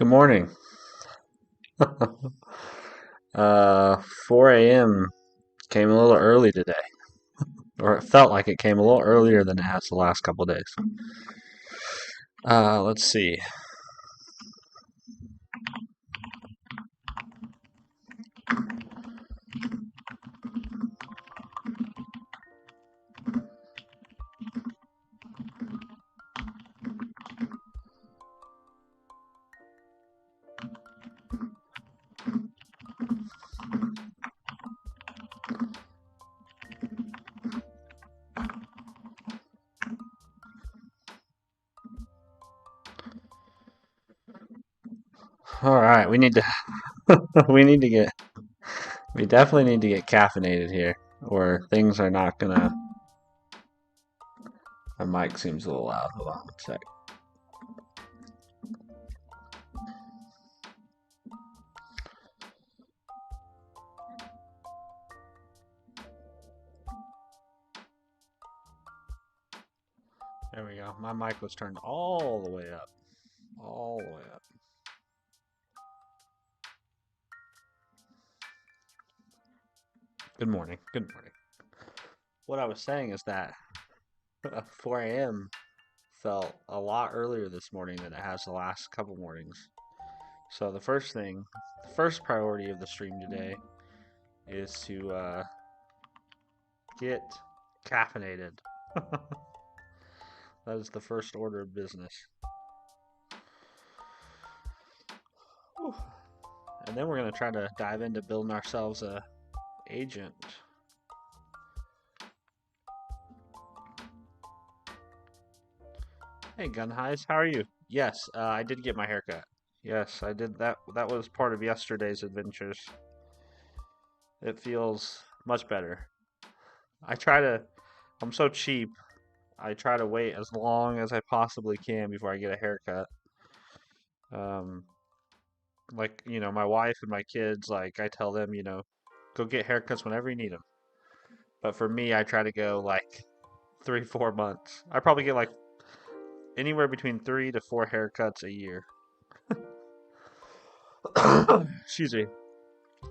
Good morning. 4 a.m. came a little early today, or it felt like it came a little earlier than it has the last couple days. Let's see. All right, we need to we need to get we definitely need to get caffeinated here, or things are not gonna. My mic seems a little loud. Hold on one sec. There we go. My mic was turned all the way up, all the way up. Good morning. Good morning. What I was saying is that 4 a.m. felt a lot earlier this morning than it has the last couple mornings. So the first priority of the stream today is to get caffeinated. That is the first order of business. Whew. And then we're going to try to dive into building ourselves a agent. Hey, Gun Highs, how are you? Yes, I did get my haircut. Yes, I did that. That was part of yesterday's adventures. It feels much better. I try to, I'm so cheap. I try to wait as long as I possibly can before I get a haircut. Um, my wife and my kids, like I tell them, go get haircuts whenever you need them. But for me, I try to go like 3, 4 months. I probably get like anywhere between 3 to 4 haircuts a year. Excuse me.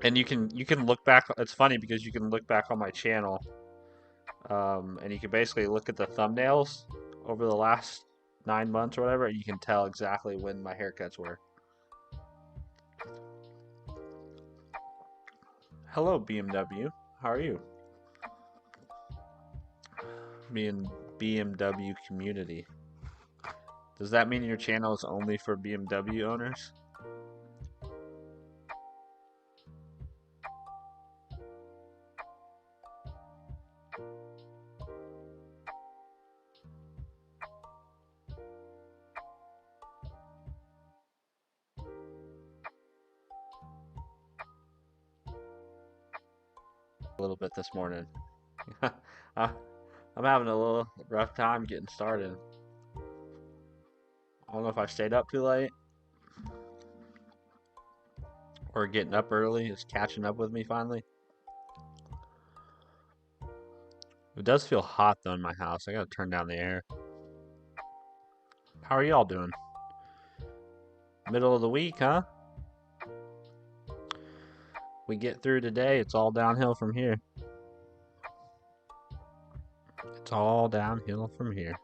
And you can look back. It's funny because you can look back on my channel, and you can basically look at the thumbnails over the last 9 months or whatever, and you can tell exactly when my haircuts were. Hello, BMW. How are you? Being BMW community. Does that mean your channel is only for BMW owners? A little bit this morning. I'm having a little rough time getting started. I don't know if I stayed up too late or getting up early is catching up with me finally. It does feel hot though in my house. I gotta turn down the air. How are y'all doing? Middle of the week, huh? We get through today, it's all downhill from here. It's all downhill from here.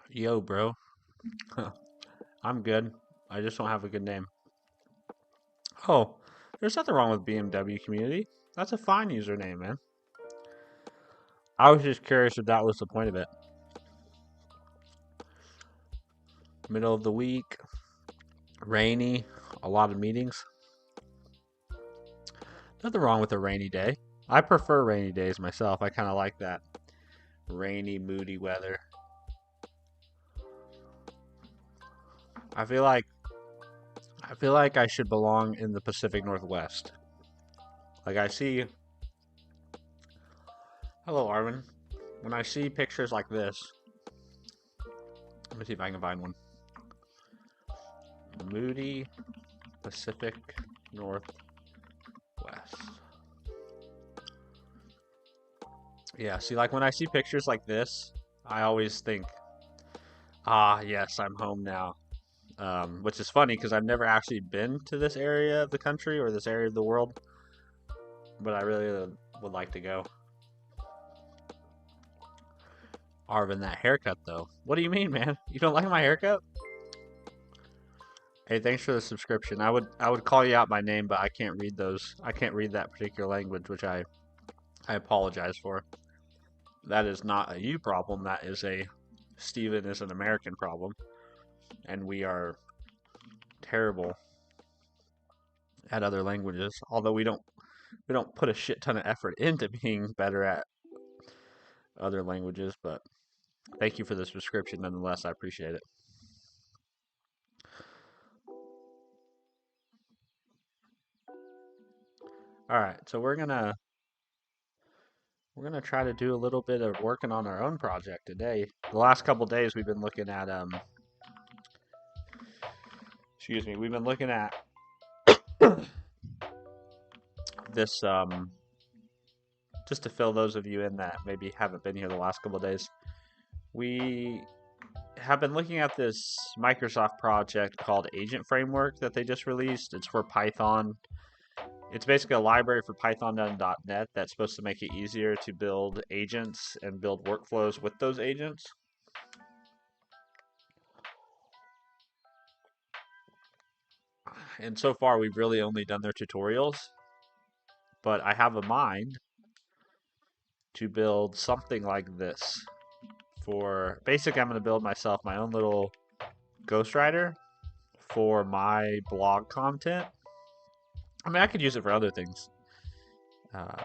Yo, bro. I'm good. I just don't have a good name. Oh, there's nothing wrong with BMW community. That's a fine username, man. I was just curious if that was the point of it. Middle of the week, rainy, a lot of meetings. Nothing wrong with a rainy day. I prefer rainy days myself. I kind of like that rainy, moody weather. I feel like I should belong in the Pacific Northwest. Like I see, hello Arvin. When I see pictures like this, Let me see if I can find one. The Moody Pacific Northwest. Yeah, see, like when I see pictures like this, I always think, ah, yes, I'm home now. Which is funny because I've never actually been to this area of the country or this area of the world, but I really would like to go. Arvin, that haircut though. What do you mean, man? You don't like my haircut? Hey, thanks for the subscription. I would call you out by name, but I can't read those. I can't read that particular language, which I apologize for. That is not a you problem. That is a Steven is an American problem, and we are terrible at other languages. Although we don't put a shit ton of effort into being better at other languages, but thank you for the subscription nonetheless. I appreciate it. All right, so we're gonna try to do a little bit of working on our own project today. The last couple days we've been looking at excuse me, we've been looking at this just to fill those of you in that maybe haven't been here the last couple days. We have been looking at this Microsoft project called Agent Framework that they just released. It's for Python. It's basically a library for Python and .NET that's supposed to make it easier to build agents and build workflows with those agents. And so far, we've really only done their tutorials, but I have a mind to build something like this. For basically, I'm going to build myself my own little ghostwriter for my blog content. I mean, I could use it for other things, uh,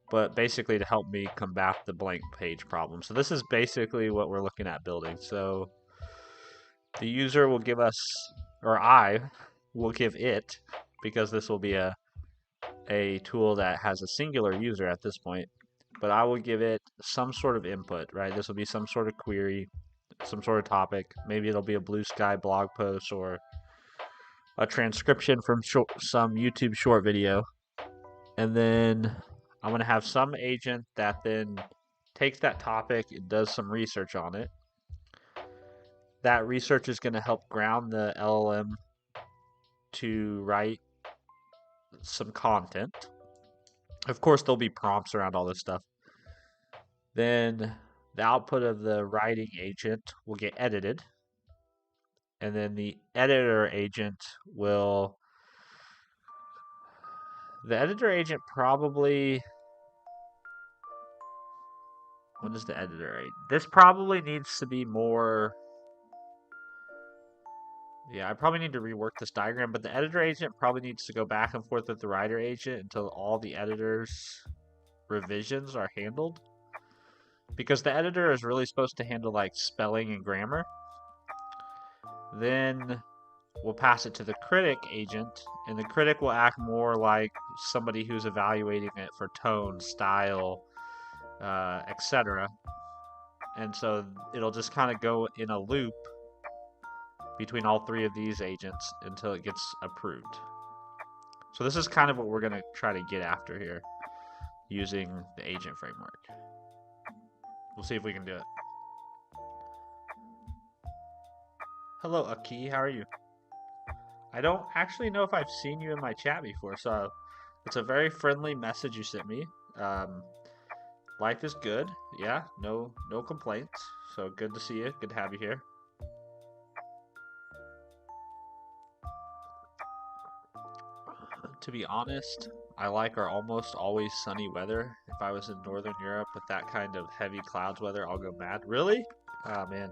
but basically to help me combat the blank page problem. So this is basically what we're looking at building. So the user will give us, or I will give it, because this will be a tool that has a singular user at this point, but I will give it some sort of input, right? This will be some sort of query, some sort of topic. Maybe it'll be a Blue Sky blog post or a transcription from some YouTube short video. And then I'm going to have some agent that then takes that topic and does some research on it. That research is going to help ground the LLM to write some content. Of course, there'll be prompts around all this stuff. Then the output of the writing agent will get edited. And then the editor agent will. The editor agent probably. What is the editor agent? This probably needs to be more. Yeah, I probably need to rework this diagram, but the editor agent probably needs to go back and forth with the writer agent until all the editor's revisions are handled. Because the editor is really supposed to handle like spelling and grammar. Then we'll pass it to the critic agent, and the critic will act more like somebody who's evaluating it for tone, style, etc. And so it'll just kind of go in a loop between all three of these agents until it gets approved. So this is kind of what we're going to try to get after here using the agent framework. We'll see if we can do it. Hello, Aki, how are you? I don't actually know if I've seen you in my chat before, so it's a very friendly message you sent me. Life is good. Yeah, no complaints. So good to see you. Good to have you here. To be honest, I like our almost always sunny weather. If I was in Northern Europe with that kind of heavy clouds weather, I'll go mad. Really? Oh, man.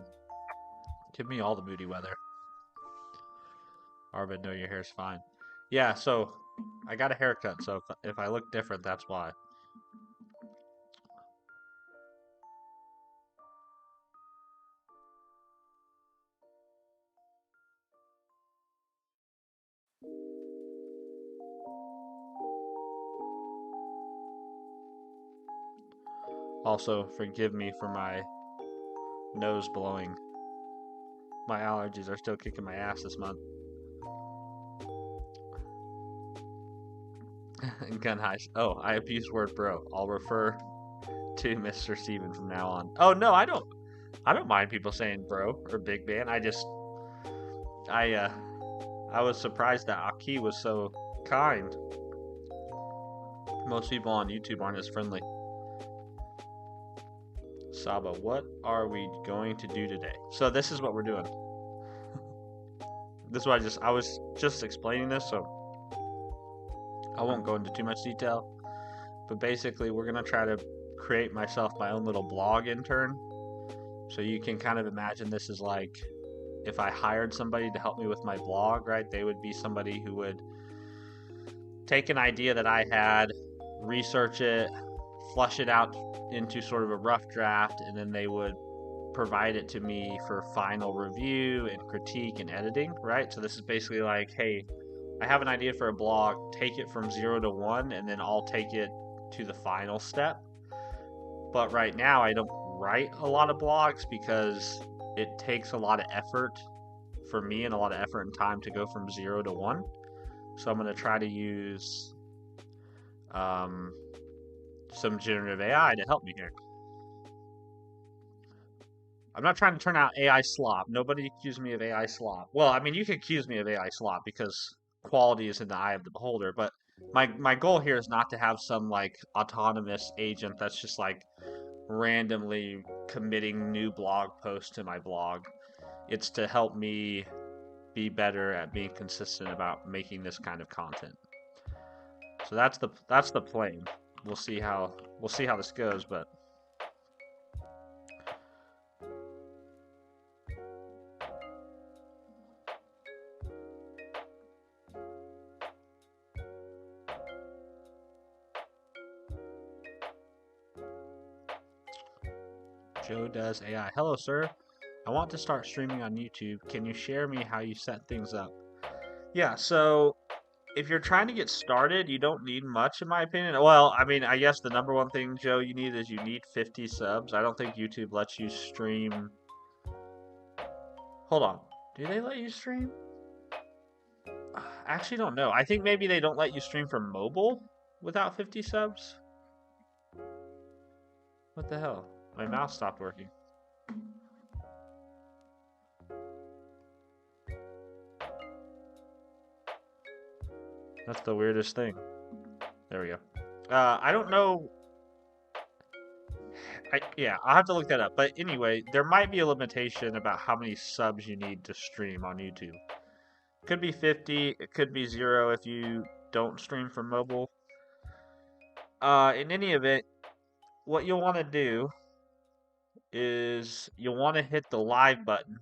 Give me all the moody weather. Arvin, no, your hair's fine. Yeah, so I got a haircut, so if I look different, that's why. Also, forgive me for my nose blowing. My allergies are still kicking my ass this month. Gun highs. Oh, I abuse word bro. I'll refer to Mr. Steven from now on. Oh no, I don't. I don't mind people saying bro or big man. I uh I was surprised that Aki was so kind. Most people on YouTube aren't as friendly. Saba, what are we going to do today? So this is what we're doing. This is what I was just explaining this, so I won't go into too much detail. But basically, we're gonna try to create myself my own little blog intern. So you can kind of imagine this is like if I hired somebody to help me with my blog, right? They would be somebody who would take an idea that I had, research it, flush it out into sort of a rough draft, and then they would provide it to me for final review and critique and editing, right? So this is basically like, hey, I have an idea for a blog, take it from 0 to 1, and then I'll take it to the final step. But right now, I don't write a lot of blogs because it takes a lot of effort for me and a lot of effort and time to go from 0 to 1. So I'm going to try to use some generative AI to help me here. I'm not trying to turn out AI slop. Nobody accuse me of AI slop. Well, I mean, you can accuse me of AI slop because quality is in the eye of the beholder. But my goal here is not to have some like autonomous agent that's just like randomly committing new blog posts to my blog. It's to help me be better at being consistent about making this kind of content. So that's the plan. We'll see how this goes, but Joe does AI. Hello, sir. I want to start streaming on YouTube. Can you share me how you set things up? Yeah, so if you're trying to get started, you don't need much, in my opinion. Well, I mean, I guess the number one thing, Joe, you need is you need 50 subs. I don't think YouTube lets you stream. Hold on. Do they let you stream? I actually don't know. I think maybe they don't let you stream from mobile without 50 subs. What the hell? My mouse stopped working. That's the weirdest thing. There we go. I don't know. Yeah, I'll have to look that up. But anyway, there might be a limitation about how many subs you need to stream on YouTube. It could be 50, it could be 0 if you don't stream from mobile. In any event, what you'll want to do is you'll want to hit the live button,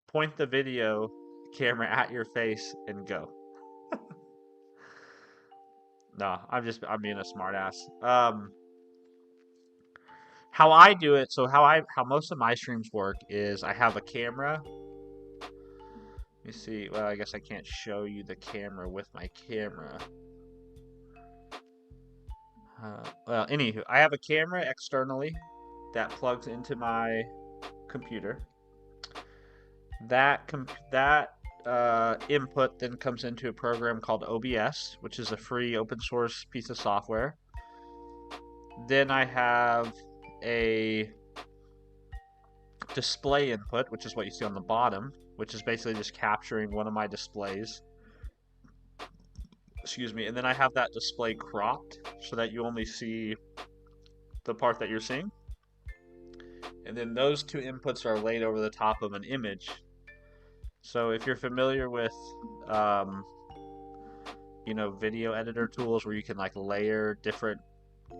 point the video camera at your face, and go. No, I'm being a smartass. How I do it, so how most of my streams work is I have a camera. Let me see. Well, I guess I can't show you the camera with my camera. Well, anywho, I have a camera externally that plugs into my computer. That input then comes into a program called OBS, which is a free open source piece of software. Then I have a display input, which is what you see on the bottom, which is basically just capturing one of my displays. Excuse me. And then I have that display cropped so that you only see the part that you're seeing. And then those two inputs are laid over the top of an image. So if you're familiar with, video editor tools where you can like layer different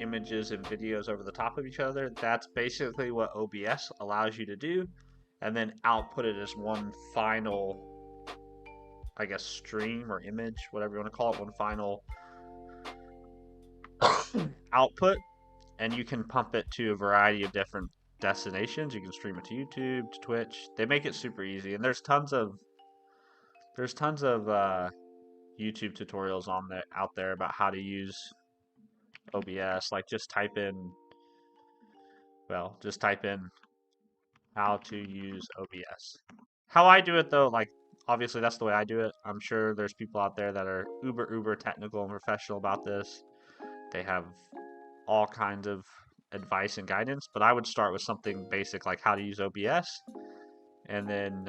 images and videos over the top of each other, that's basically what OBS allows you to do, and then output it as one final, I guess, stream or image, whatever you want to call it, one final output, and you can pump it to a variety of different destinations. You can stream it to YouTube, to Twitch. They make it super easy, and there's tons of YouTube tutorials out there about how to use OBS. Like just type in how to use OBS. How I do it though, like obviously that's the way I do it. I'm sure there's people out there that are uber technical and professional about this. They have all kinds of advice and guidance, but I would start with something basic like how to use OBS, and then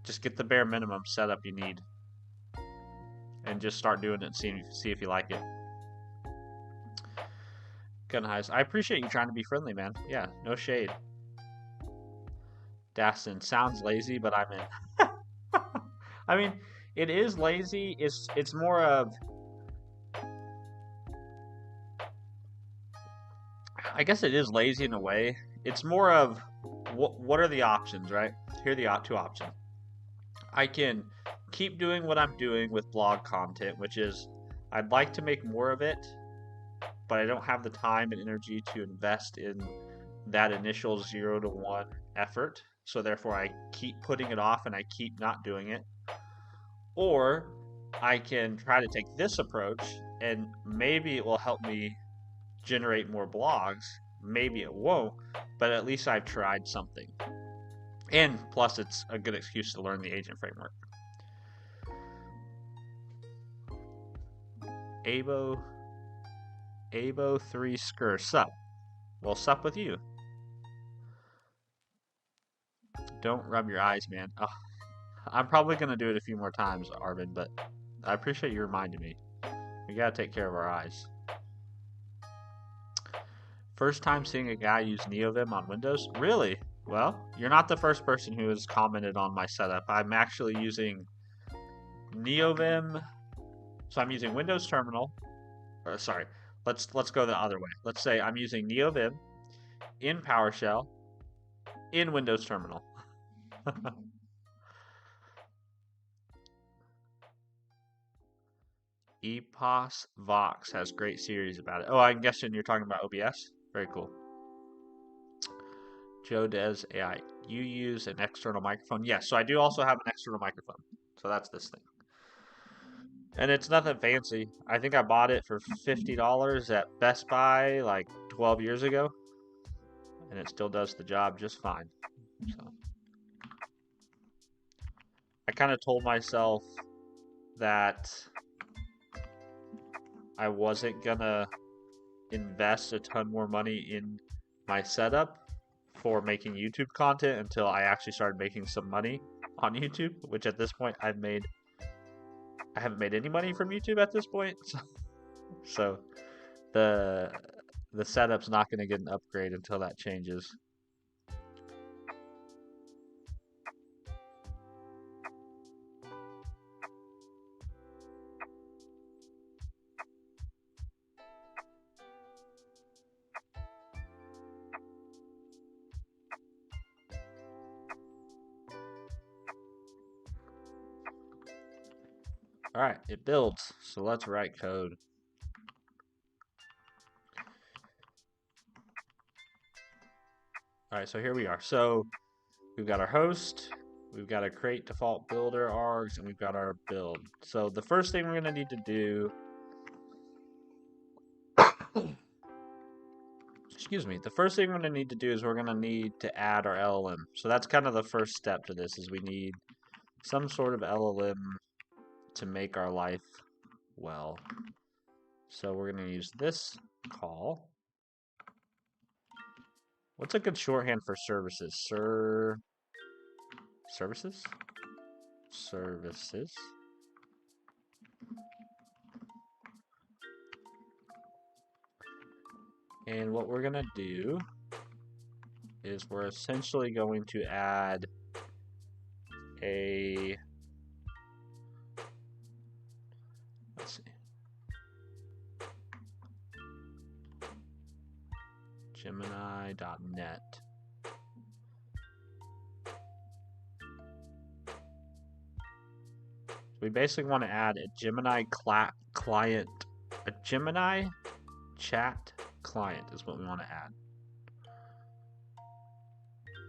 just get the bare minimum setup you need, and just start doing it and see if you like it. Gun highs. I appreciate you trying to be friendly, man. Yeah, no shade. Dastin sounds lazy, but I'm in. I mean, it is lazy. It's more of, I guess it is lazy in a way. It's more of what are the options, right? Here are the two options. I can keep doing what I'm doing with blog content, which is I'd like to make more of it, but I don't have the time and energy to invest in that initial 0 to 1 effort. So therefore I keep putting it off and I keep not doing it. Or I can try to take this approach and maybe it will help me generate more blogs. Maybe it won't, but at least I've tried something. And plus, it's a good excuse to learn the agent framework. Abo3 Skur, sup? Well, sup with you. Don't rub your eyes, man. Oh, I'm probably going to do it a few more times, Arvin, but I appreciate you reminding me. We got to take care of our eyes. First time seeing a guy use NeoVim on Windows? Really? Well, you're not the first person who has commented on my setup. I'm actually using NeoVim. So I'm using Windows Terminal. Or sorry, let's go the other way. Let's say I'm using NeoVim in PowerShell in Windows Terminal. EPOS Vox has great series about it. Oh, I'm guessing you're talking about OBS? Very cool. Joe Des AI. You use an external microphone? Yes, so I do also have an external microphone. So that's this thing. And it's nothing fancy. I think I bought it for $50 at Best Buy like 12 years ago. And it still does the job just fine. So I kind of told myself that I wasn't gonna invest a ton more money in my setup for making YouTube content until I actually started making some money on YouTube, which at this point I haven't made any money from YouTube at this point. So the setup's not going to get an upgrade until that changes. All right, it builds. So let's write code. All right, so here we are. So we've got our host, we've got a create default builder args, and we've got our build. So the first thing we're going to need to do, excuse me, the first thing we're going to need to do is we're going to need to add our LLM. So that's kind of the first step to this, is we need some sort of LLM to make our life well. So we're going to use this call. What's a good shorthand for services? Services? Services. And what we're going to do is we're essentially going to add a, let's see, Gemini.net. We basically want to add a Gemini client, a Gemini chat client is what we want to add.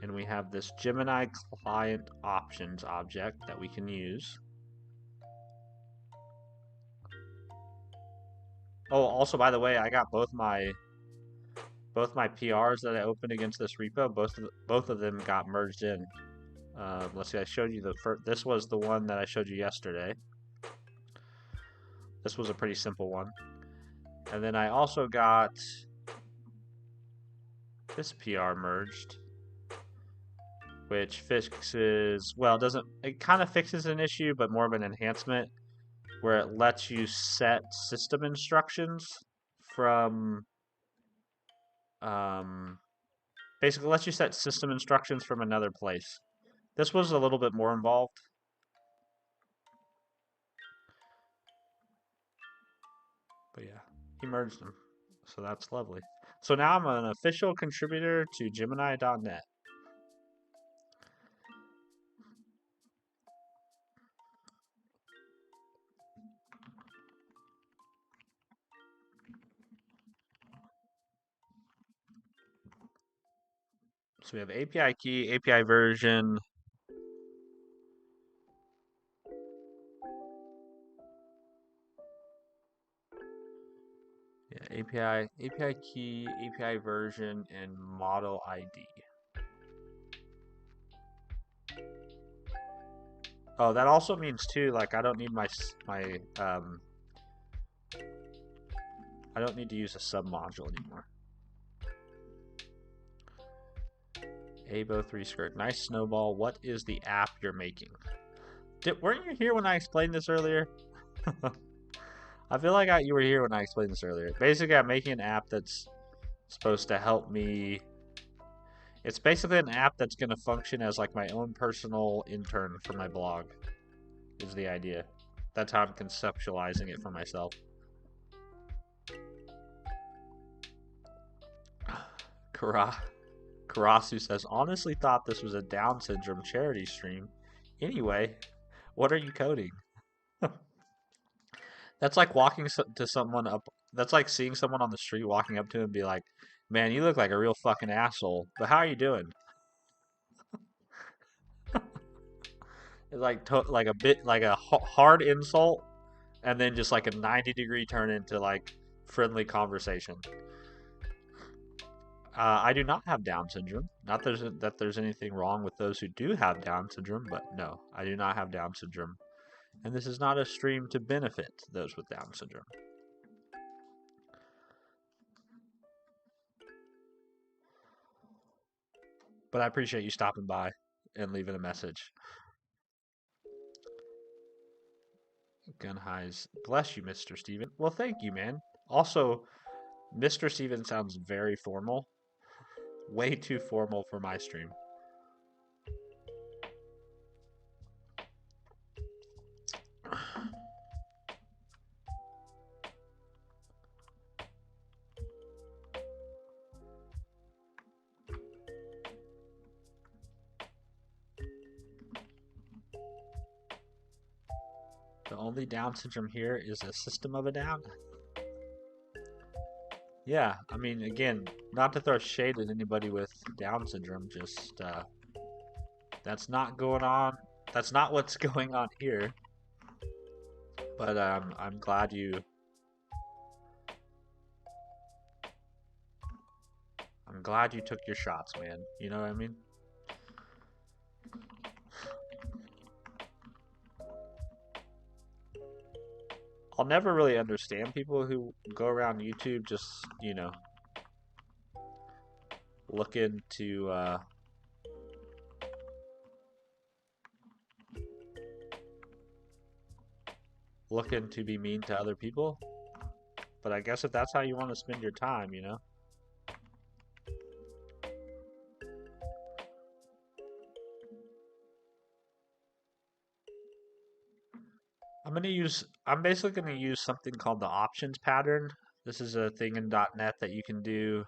And we have this Gemini client options object that we can use. Oh, also, by the way, I got both my PRs that I opened against this repo. Both of them got merged in Let's see, I showed you the first. This was the one that I showed you yesterday. This was a pretty simple one. And then I also got this PR merged, which fixes, well, it kind of fixes an issue, but more of an enhancement, where it lets you set system instructions from, basically lets you set system instructions from another place. This was a little bit more involved. But yeah, he merged them. So that's lovely. So now I'm an official contributor to Gemini.net. So we have API key, API version. Yeah, API key, API version, and model ID. Oh, that also means too, like I don't need I don't need to use a submodule anymore. Abo3 skirt. Nice snowball. What is the app you're making? Weren't you here when I explained this earlier? I feel like you were here when I explained this earlier. Basically, I'm making an app that's supposed to help me. It's basically an app that's going to function as like my own personal intern for my blog, is the idea. That's how I'm conceptualizing it for myself. Karasu says, honestly thought this was a Down syndrome charity stream. Anyway, what are you coding? That's like walking to someone up. That's like seeing someone on the street walking up to him and be like, man, you look like a real fucking asshole. But how are you doing? It's like a bit like a hard insult, and then just like a 90-degree turn into like friendly conversation. I do not have Down syndrome. Not that there's anything wrong with those who do have Down syndrome, but no, I do not have Down syndrome. And this is not a stream to benefit those with Down syndrome. But I appreciate you stopping by and leaving a message. Gunhighs, bless you, Mr. Steven. Well, thank you, man. Also, Mr. Steven sounds very formal. Way too formal for my stream. The only Down syndrome here is a system of a down. Yeah, I mean, again, not to throw shade at anybody with Down syndrome, just that's not going on. That's not what's going on here. But I'm glad you. I'm glad you took your shots, man. You know what I mean? I'll never really understand people who go around YouTube just, you know, looking to be mean to other people. But I guess if that's how you want to spend your time, you know. I'm basically going to use something called the options pattern. This is a thing in .NET that you can do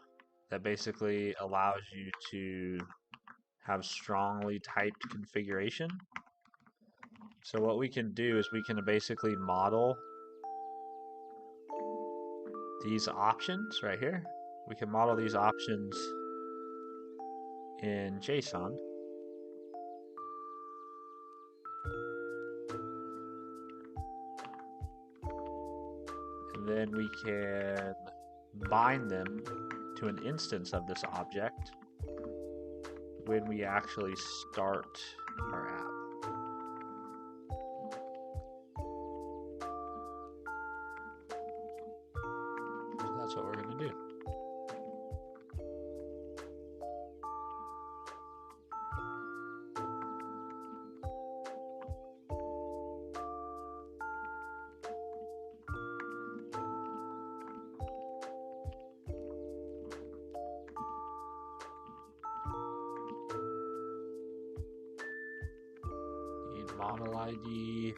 that basically allows you to have strongly typed configuration. So what we can do is we can basically model these options right here. We can model these options in JSON. And then we can bind them to an instance of this object when we actually start our app. So that's what we're going to do. Need model ID.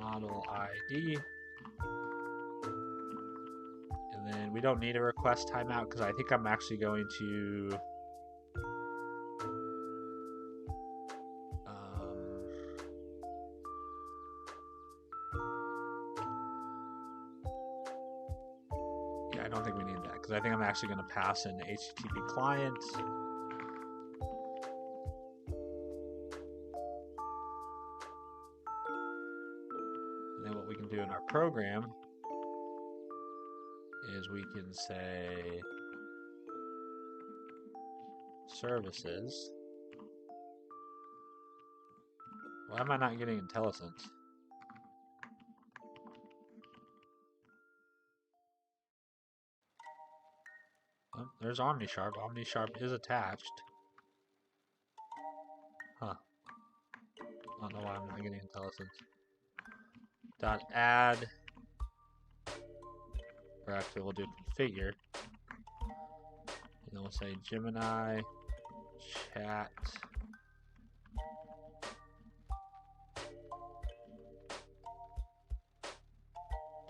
Model ID. And then we don't need a request timeout because I think I'm actually going to yeah, I don't think we need that because I think I'm actually going to pass in the HTTP client. And then what we can do in our program is we can say services. Why am I not getting IntelliSense? Oh, there's OmniSharp. OmniSharp is attached. Huh. I don't know why I'm not getting IntelliSense. Dot add, or actually we'll do configure. And then we'll say Gemini chat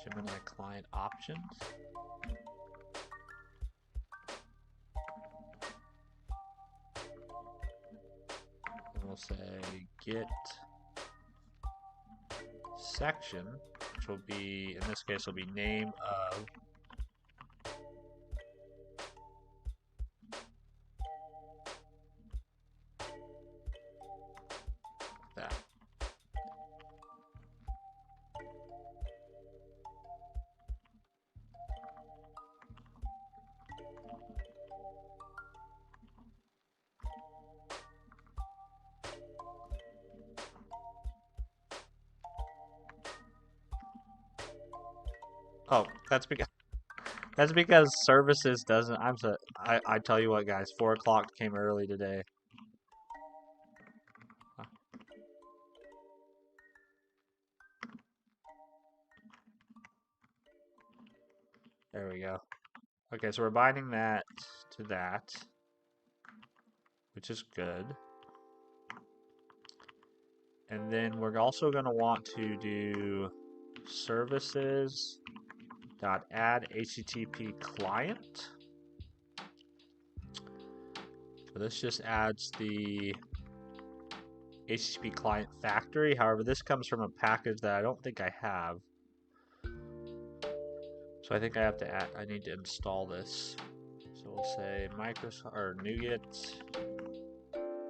Gemini client options. And we'll say get section, which will be, in this case, will be name of that. Oh, that's because services doesn't. I tell you what, guys, 4 o'clock came early today. There we go. Okay, so we're binding that to that, which is good. And then we're also going to want to do services dot add HTTP client. So this just adds the HTTP client factory. However, this comes from a package that I don't think I have. So I think I have to add, I need to install this. So we'll say Microsoft or NuGet.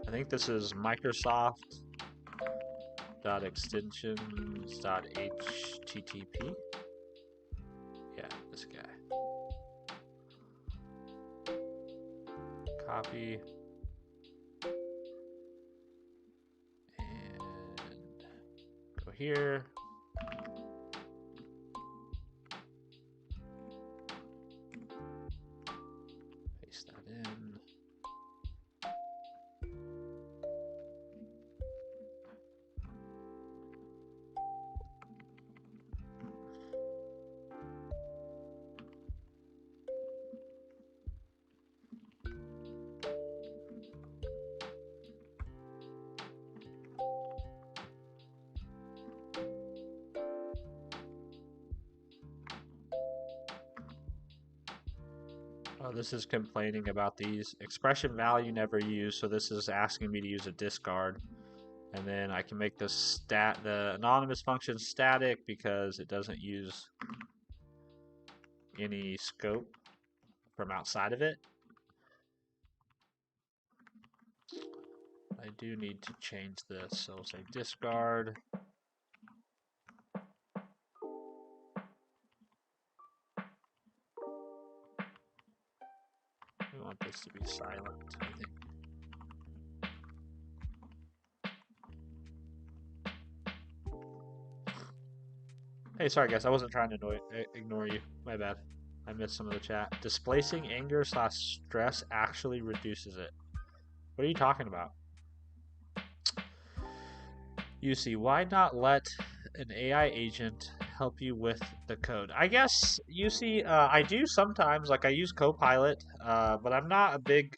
I think this is Microsoft dot extensions dot HTTP. Yeah, this guy. Copy. And go here. Paste that in. Oh, this is complaining about these. Expression value never used, so this is asking me to use a discard. And then I can make the anonymous function static because it doesn't use any scope from outside of it. I do need to change this, so we'll say discard. We want this to be silent, I think. Hey, sorry guys, I wasn't trying to ignore you. My bad. I missed some of the chat. Displacing anger / stress actually reduces it. What are you talking about? You see, why not let an AI agent help you with the code? I guess, you see, I do sometimes, like I use Copilot, but I'm not a big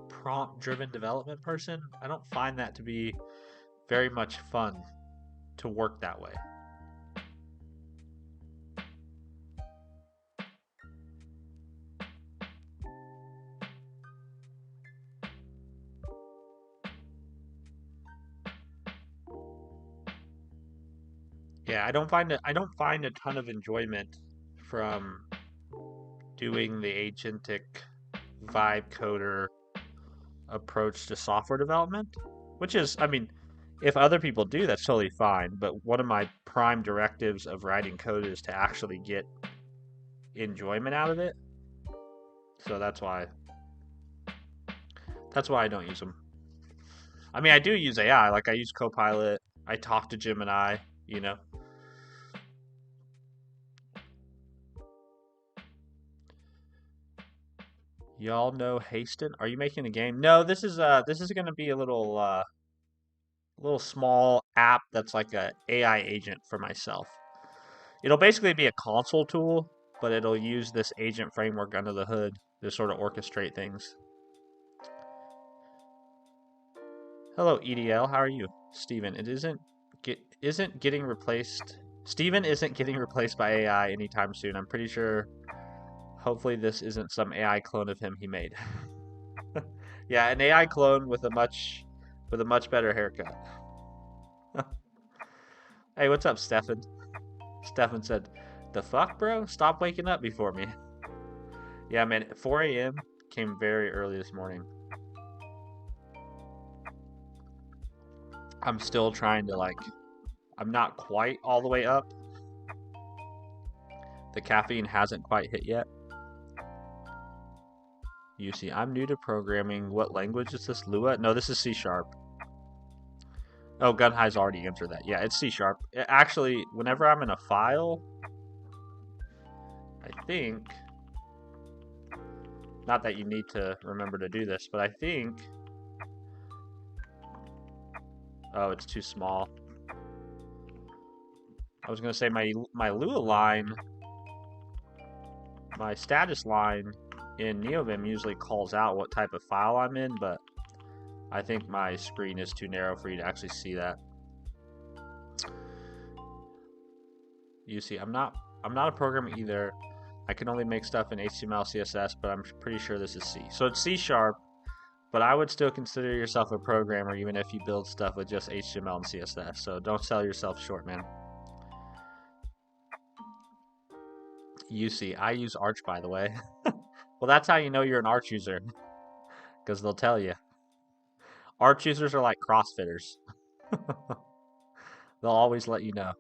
prompt-driven development person. I don't find that to be very much fun to work that way. Yeah, I don't find a ton of enjoyment from doing the agentic vibe coder approach to software development, which is, I mean, if other people do, that's totally fine. But one of my prime directives of writing code is to actually get enjoyment out of it. So that's why I don't use them. I mean, I do use AI. Like I use Copilot. I talk to Gemini. You know. Y'all know Haston? Are you making a game? No, this is gonna be a little small app that's like a AI agent for myself. It'll basically be a console tool, but it'll use this agent framework under the hood to sort of orchestrate things. Hello, EDL. How are you, Steven? Isn't getting replaced. Steven isn't getting replaced by AI anytime soon. I'm pretty sure. Hopefully, this isn't some AI clone of him he made. Yeah, an AI clone with a much better haircut. Hey, what's up, Stefan? Stefan said, "The fuck, bro? Stop waking up before me." Yeah, man. 4 a.m. came very early this morning. I'm still trying to I'm not quite all the way up. The caffeine hasn't quite hit yet. You see, I'm new to programming. What language is this? Lua? No, this is C#. Oh, Gunhai's already answered that. Yeah, it's C#. Actually, whenever I'm in a file, I think, not that you need to remember to do this, but I think, oh, it's too small. I was going to say my Lua line, my status line in NeoVim usually calls out what type of file I'm in, but I think my screen is too narrow for you to actually see that. You see, I'm not a programmer either. I can only make stuff in HTML, CSS, but I'm pretty sure this is C. So it's C#, but I would still consider yourself a programmer even if you build stuff with just HTML and CSS. So don't sell yourself short, man. You see, I use Arch, by the way. Well, that's how you know you're an Arch user, because they'll tell you. Arch users are like CrossFitters. They'll always let you know.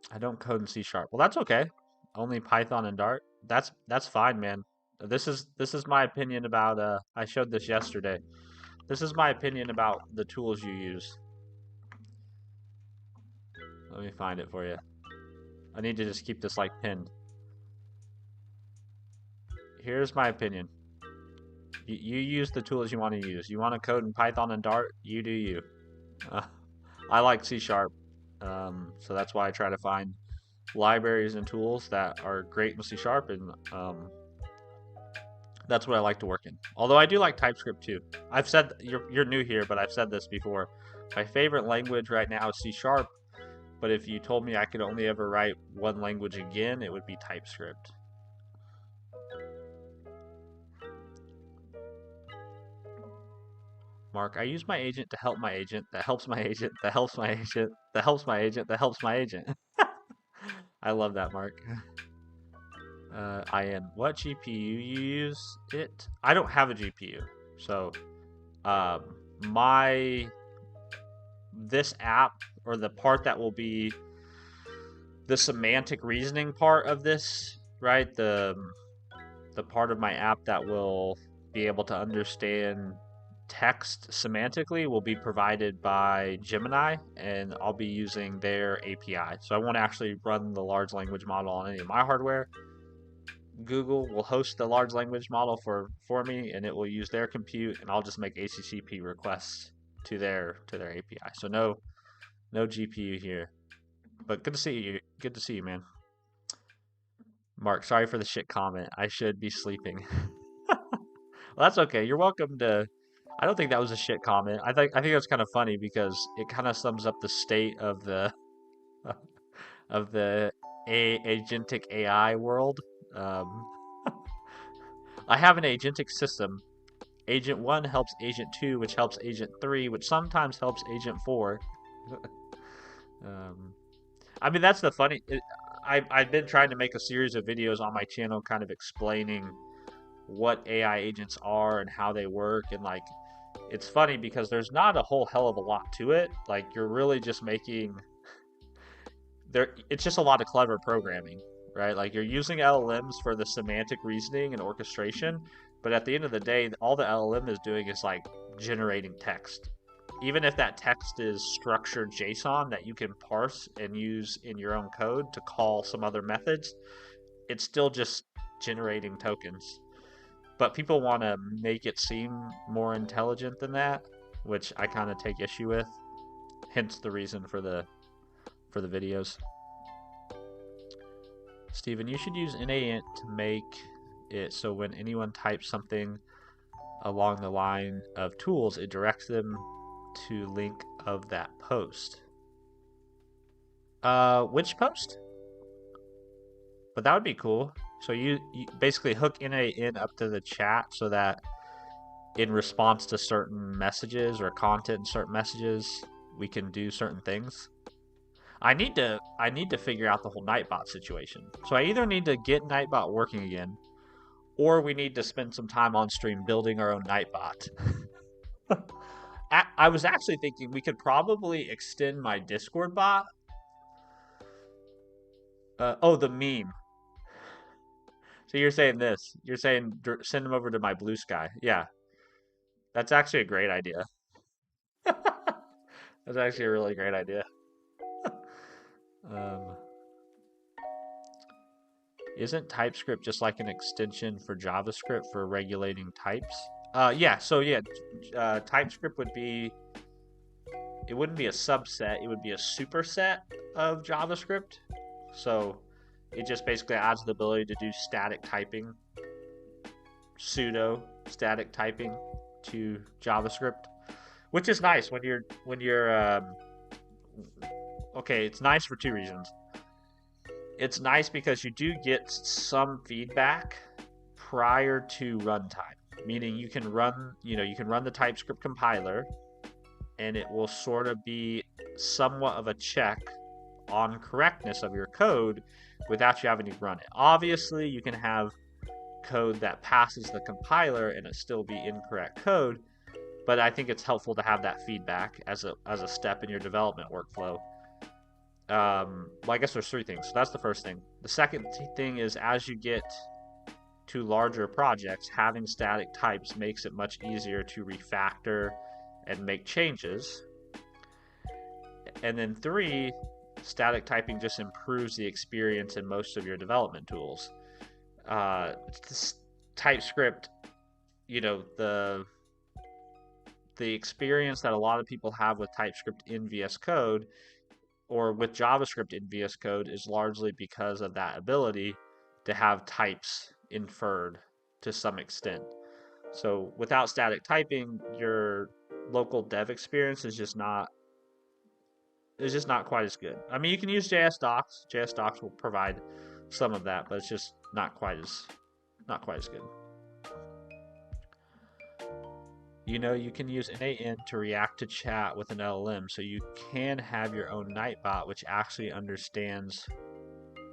I don't code in C#. Well, that's okay. Only Python and Dart. That's fine, man. This is my opinion about. I showed this yesterday. This is my opinion about the tools you use. Let me find it for you. I need to just keep this like pinned. Here's my opinion. You use the tools you want to use. You want to code in Python and Dart? You do you. I like C#, so that's why I try to find libraries and tools that are great in C#, and that's what I like to work in. Although I do like TypeScript too. I've said you're new here, but I've said this before. My favorite language right now is C#, but if you told me I could only ever write one language again, it would be TypeScript. Mark, I use my agent to help my agent, that helps my agent, that helps my agent, that helps my agent, that helps my agent. I love that, Mark. IN. What GPU you use it? I don't have a GPU. So, this app, or the part that will be the semantic reasoning part of this, right? The part of my app that will be able to understand text semantically will be provided by Gemini, and I'll be using their API. So I won't actually run the large language model on any of my hardware. Google will host the large language model for me, and it will use their compute, and I'll just make HTTP requests to their API. So no GPU here. But good to see you. Good to see you, man. Mark, sorry for the shit comment. I should be sleeping. Well, that's okay. You're welcome to. I don't think that was a shit comment. I think that's kind of funny because it kind of sums up the state of the of the agentic AI world. Um, I have an agentic system. Agent 1 helps Agent 2, which helps Agent 3, which sometimes helps Agent 4. um, I mean, that's the funny. I've been trying to make a series of videos on my channel kind of explaining what AI agents are and how they work. And, like, it's funny because there's not a whole hell of a lot to it. Like, you're really just making. It's just a lot of clever programming, right? Like, you're using LLMs for the semantic reasoning and orchestration, but at the end of the day, all the LLM is doing is like generating text. Even if that text is structured JSON that you can parse and use in your own code to call some other methods, it's still just generating tokens. But people want to make it seem more intelligent than that, which I kind of take issue with. Hence the reason for the videos. Steven, you should use NAInt to make it so when anyone types something along the line of tools, it directs them to link of that post. Which post? But that would be cool. So you basically hook NAInt up to the chat so that in response to certain messages or content in certain messages, we can do certain things. I need to figure out the whole Nightbot situation. So I either need to get Nightbot working again, or we need to spend some time on stream building our own Nightbot. I was actually thinking we could probably extend my Discord bot. The meme. So you're saying this. You're saying send them over to my Blue Sky. Yeah. That's actually a great idea. That's actually a really great idea. Isn't TypeScript just like an extension for JavaScript for regulating types? Yeah, so yeah, TypeScript would be, it wouldn't be a subset, it would be a superset of JavaScript. So it just basically adds the ability to do static typing, pseudo static typing to JavaScript, which is nice when you're okay, it's nice for two reasons. It's nice because you do get some feedback prior to runtime, meaning you can run the TypeScript compiler and it will sort of be somewhat of a check on correctness of your code without you having to run it. Obviously, you can have code that passes the compiler and it still be incorrect code, but I think it's helpful to have that feedback as a step in your development workflow. Well, I guess there's three things. So that's the first thing. The second thing is as you get to larger projects, having static types makes it much easier to refactor and make changes. And then three, static typing just improves the experience in most of your development tools. TypeScript, the experience that a lot of people have with TypeScript in VS Code or with JavaScript in VS Code is largely because of that ability to have types inferred to some extent. So without static typing, your local dev experience is just not quite as good. I mean, you can use JS Docs. JS Docs will provide some of that, but it's just not quite as good. You can use NAInt to react to chat with an LLM, so you can have your own Nightbot, which actually understands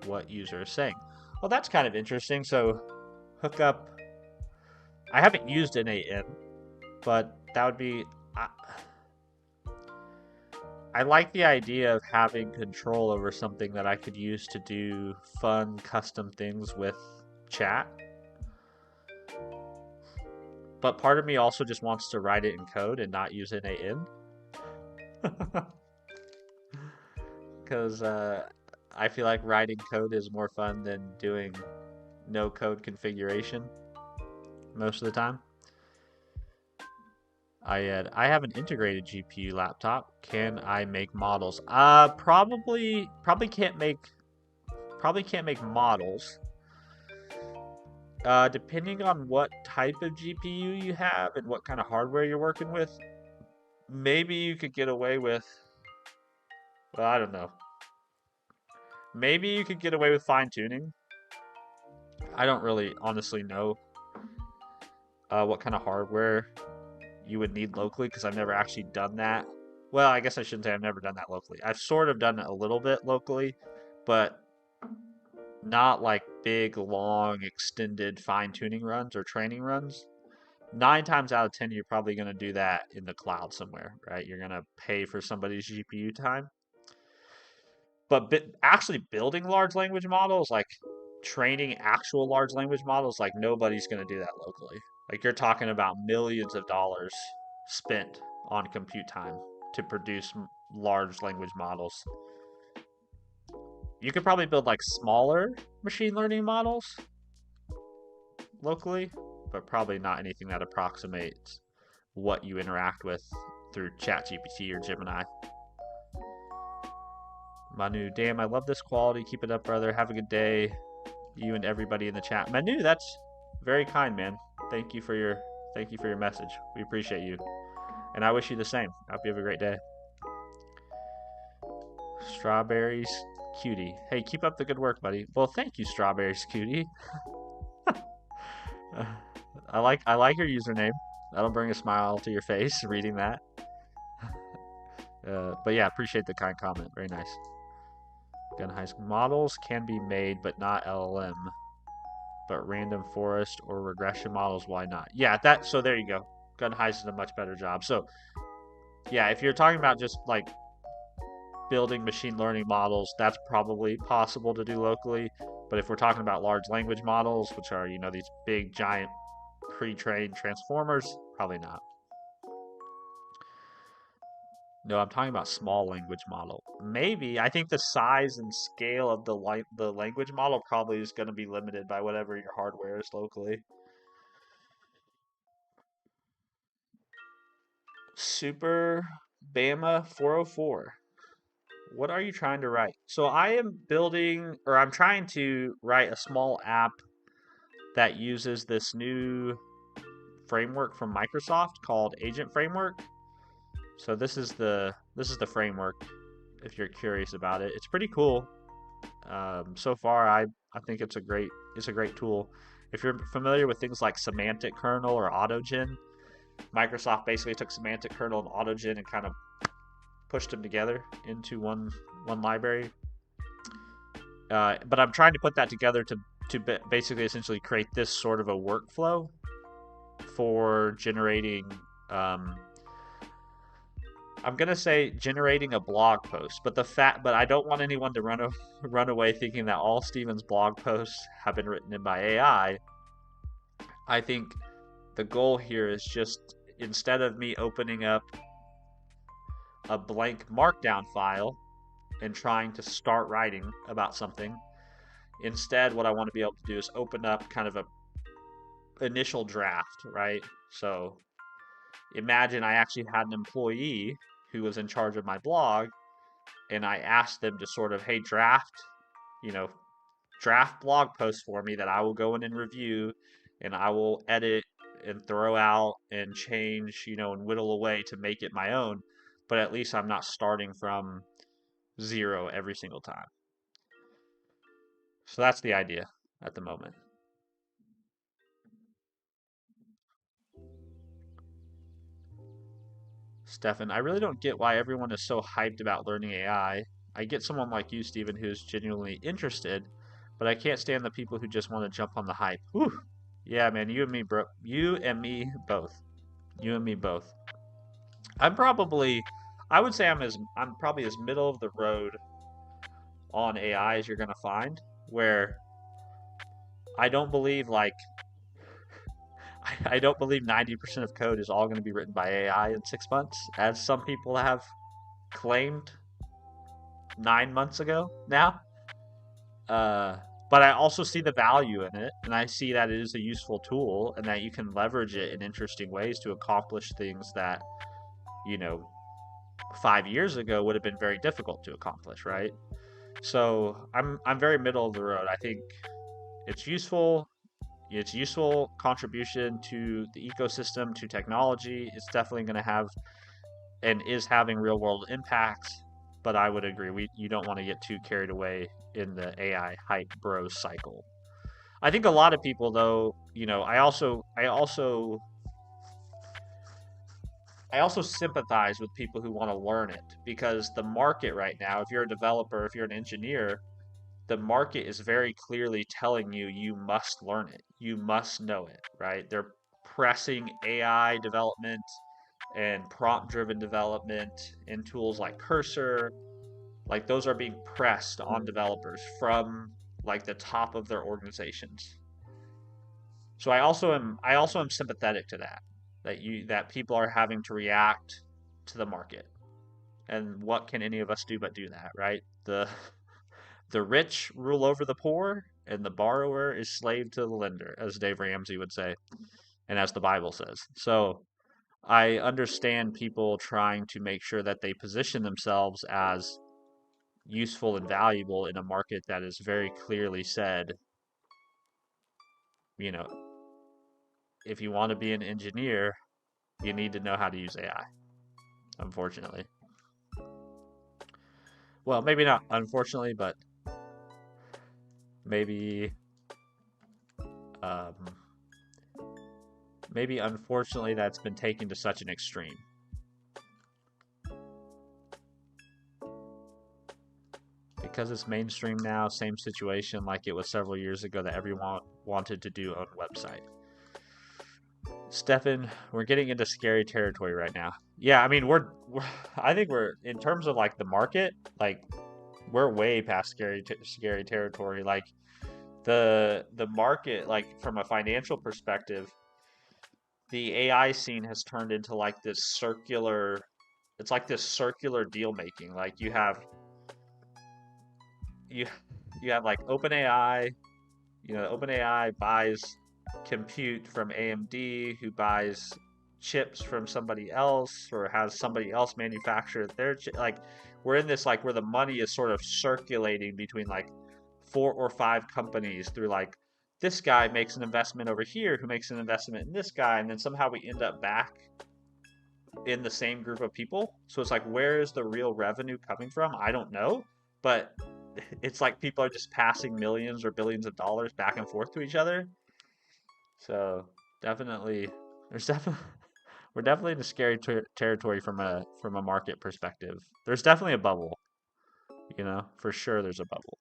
what user is saying. Well, that's kind of interesting. So, hook up. I haven't used NAInt, but that would be. I like the idea of having control over something that I could use to do fun, custom things with chat. But part of me also just wants to write it in code and not use NAN. Because I feel like writing code is more fun than doing no code configuration most of the time. I have an integrated GPU laptop. Can I make models? Probably can't make models. Depending on what type of GPU you have and what kind of hardware you're working with, maybe you could get away with, well, I don't know. Maybe you could get away with fine tuning. I don't really honestly know what kind of hardware you would need locally because I've never actually done that. Well, I guess I shouldn't say I've never done that locally. I've sort of done it a little bit locally, but not like big, long, extended fine tuning runs or training runs. 9 times out of 10, you're probably going to do that in the cloud somewhere, right? You're going to pay for somebody's GPU time. But actually building large language models, like training actual large language models, like nobody's going to do that locally. Like you're talking about millions of dollars spent on compute time to produce large language models. You could probably build like smaller machine learning models locally, but probably not anything that approximates what you interact with through ChatGPT or Gemini. Manu, damn, I love this quality. Keep it up, brother. Have a good day. You and everybody in the chat. Manu, that's very kind, man. Thank you for your message. We appreciate you. And I wish you the same. I hope you have a great day. Strawberries Cutie. Hey, keep up the good work, buddy. Well, thank you, Strawberries Cutie. I like your username. That'll bring a smile to your face reading that. But yeah, appreciate the kind comment. Very nice. Gun heist models can be made, but not LLM. But random forest or regression models, why not? Yeah, so there you go. Gun heist is a much better job. So yeah, if you're talking about just like building machine learning models, that's probably possible to do locally. But if we're talking about large language models, which are, these big giant pre-trained transformers, probably not. No, I'm talking about small language model. Maybe. I think the size and scale of the language model probably is going to be limited by whatever your hardware is locally. Super Bama 404. What are you trying to write? So I am I'm trying to write a small app that uses this new framework from Microsoft called Agent Framework. So this is the framework. If you're curious about it, it's pretty cool. So far, I think it's a great tool. If you're familiar with things like semantic kernel or autogen, Microsoft basically took semantic kernel and autogen and kind of pushed them together into one library. But I'm trying to put that together to basically essentially create this sort of a workflow for generating. I'm gonna say generating a blog post, but I don't want anyone to run away thinking that all Steven's blog posts have been written in by AI. I think the goal here is just, instead of me opening up a blank markdown file and trying to start writing about something, instead what I want to be able to do is open up kind of a initial draft, right? So imagine I actually had an employee who was in charge of my blog, and I asked them to sort of, hey, draft blog posts for me that I will go in and review, and I will edit and throw out and change, and whittle away to make it my own. But at least I'm not starting from zero every single time. So that's the idea at the moment. Stefan, I really don't get why everyone is so hyped about learning AI. I get someone like you, Stephen, who's genuinely interested, but I can't stand the people who just want to jump on the hype. Whew. Yeah, man, you and me, bro. You and me both. You and me both. I'm I would say I'm probably as middle of the road on AI as you're gonna find, where I don't believe like I don't believe 90% of code is all going to be written by AI in 6 months, as some people have claimed 9 months ago now. Uh, but I also see the value in it, and I see that it is a useful tool, and that you can leverage it in interesting ways to accomplish things that, you know, 5 years ago would have been very difficult to accomplish, right? So I'm very middle of the road. I think it's useful. It's useful contribution to the ecosystem, to technology. It's definitely going to have and is having real world impacts. But I would agree, you don't want to get too carried away in the AI hype bros cycle. I think a lot of people, though, I also sympathize with people who want to learn it, because the market right now, if you're a developer, if you're an engineer, the market is very clearly telling you you must learn it. You must know it, right? They're pressing AI development and prompt driven development in tools like Cursor. Like those are being pressed on developers from like the top of their organizations. So I also am sympathetic to that people are having to react to the market. And what can any of us do but do that, right? The rich rule over the poor, and the borrower is slave to the lender, as Dave Ramsey would say, and as the Bible says. So I understand people trying to make sure that they position themselves as useful and valuable in a market that is very clearly said, you know, if you want to be an engineer, you need to know how to use AI, unfortunately. Well, maybe not unfortunately, but maybe um, maybe unfortunately that's been taken to such an extreme. Because it's mainstream now, same situation like it was several years ago that everyone wanted to do own website. Stefan, we're getting into scary territory right now. Yeah, I mean I think we're in terms of like the market, like we're way past scary territory. Like the market, like from a financial perspective, the AI scene has turned into like this circular. It's like this circular deal making. Like you you have like OpenAI. OpenAI buys compute from AMD, who buys chips from somebody else, or has somebody else manufacture their chip. Like we're in this like where the money is sort of circulating between like 4 or 5 companies through like this guy makes an investment over here, who makes an investment in this guy, and then somehow we end up back in the same group of people. So it's like, where is the real revenue coming from? I don't know, but it's like people are just passing millions or billions of dollars back and forth to each other. So definitely, there's definitely we're definitely in a scary territory from a market perspective. There's definitely a bubble, for sure. There's a bubble.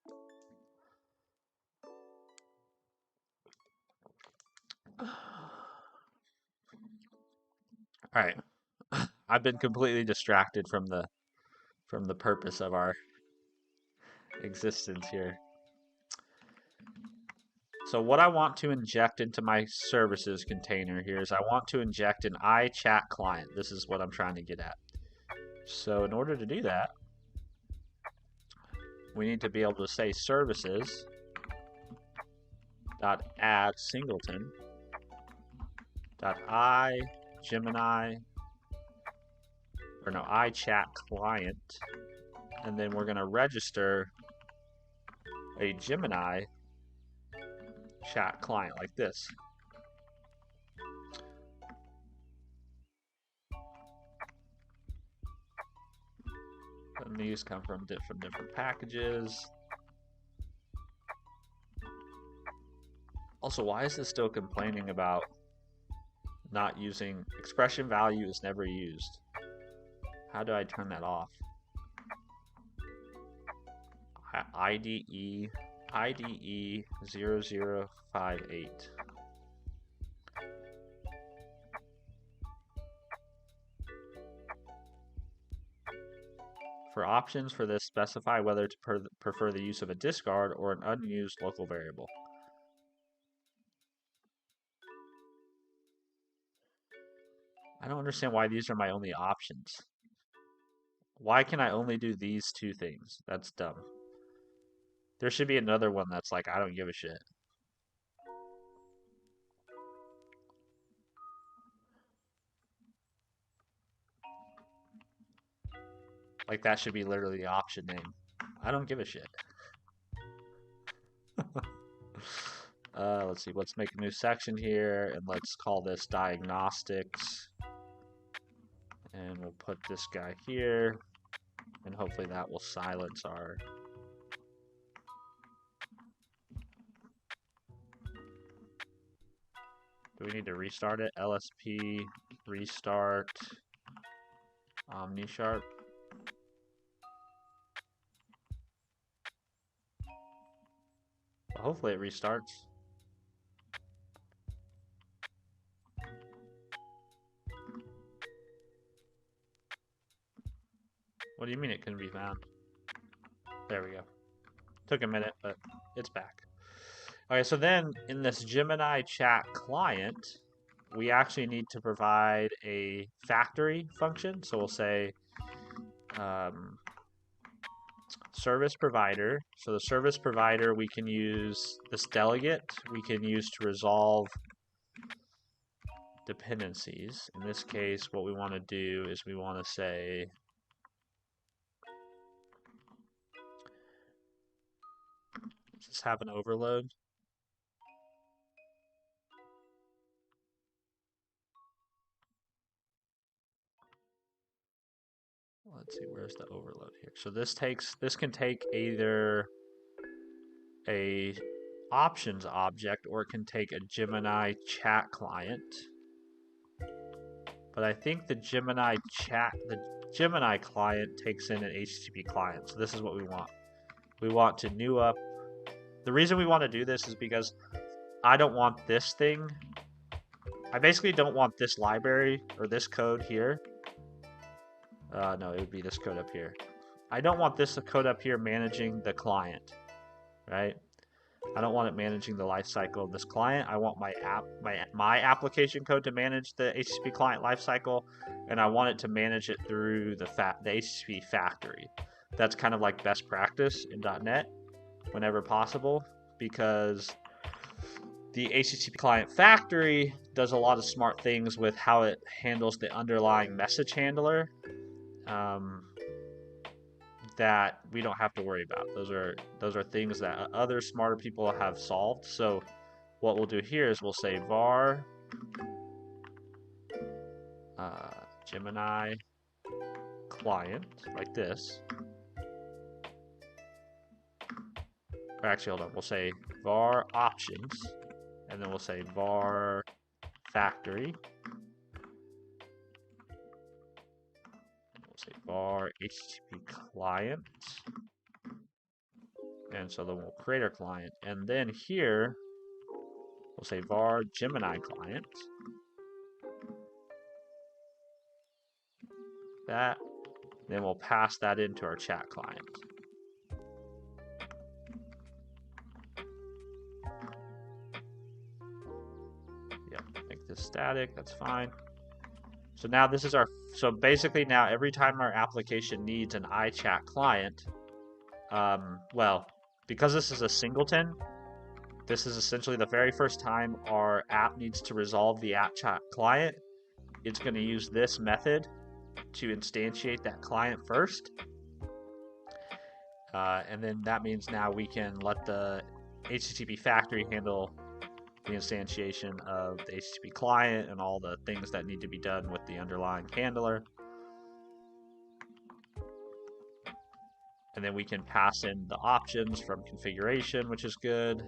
All right, I've been completely distracted from the purpose of our existence here. So what I want to inject into my services container here is I want to inject an iChat client. This is what I'm trying to get at. So in order to do that, we need to be able to say services dot add singleton dot iGemini iChat client, and then we're going to register a Gemini chat client like this. And these come from different packages. Also, why is this still complaining about not using expression value is never used? How do I turn that off? IDE 0058. For options for this, specify whether to prefer the use of a discard or an unused local variable. I don't understand why these are my only options. Why can I only do these two things? That's dumb. There should be another one that's like, I don't give a shit. Like that should be literally the option name. I don't give a shit. Let's see, let's make a new section here and let's call this diagnostics. And we'll put this guy here and hopefully that will silence our... Do we need to restart it? LSP, restart, OmniSharp. Well, hopefully it restarts. What do you mean it couldn't be found? There we go. Took a minute, but it's back. Okay, so then in this Gemini chat client, we actually need to provide a factory function. So we'll say service provider. So the service provider, we can use this delegate. We can use to resolve dependencies. In this case, what we want to do is we want to say does this have an overload? Let's see, where's the overload here? So this can take either a options object or it can take a Gemini chat client. But I think the Gemini client takes in an HTTP client. So this is what we want. We want to new up. The reason we want to do this is because I don't want this thing. I basically don't want this library or this code here. No, it would be this code up here. I don't want this code up here managing the client, right? I don't want it managing the lifecycle of this client. I want my application code to manage the HTTP client lifecycle, and I want it to manage it through the HTTP factory. That's kind of like best practice in .NET whenever possible, because the HTTP client factory does a lot of smart things with how it handles the underlying message handler. That we don't have to worry about. Those are things that other smarter people have solved. So what we'll do here is we'll say var Gemini client like this. Or actually, hold on. We'll say var options, and then we'll say var factory. Say var HTTP client, and so then we'll create our client, and then here we'll say var Gemini client. That, then we'll pass that into our chat client. Yep, make this static. That's fine. So now this is so basically now every time our application needs an iChat client, well, because this is a singleton, this is essentially the very first time our app needs to resolve the app chat client, it's going to use this method to instantiate that client first. And then that means now we can let the HTTP factory handle the instantiation of the HTTP client and all the things that need to be done with the underlying handler. And then we can pass in the options from configuration, which is good.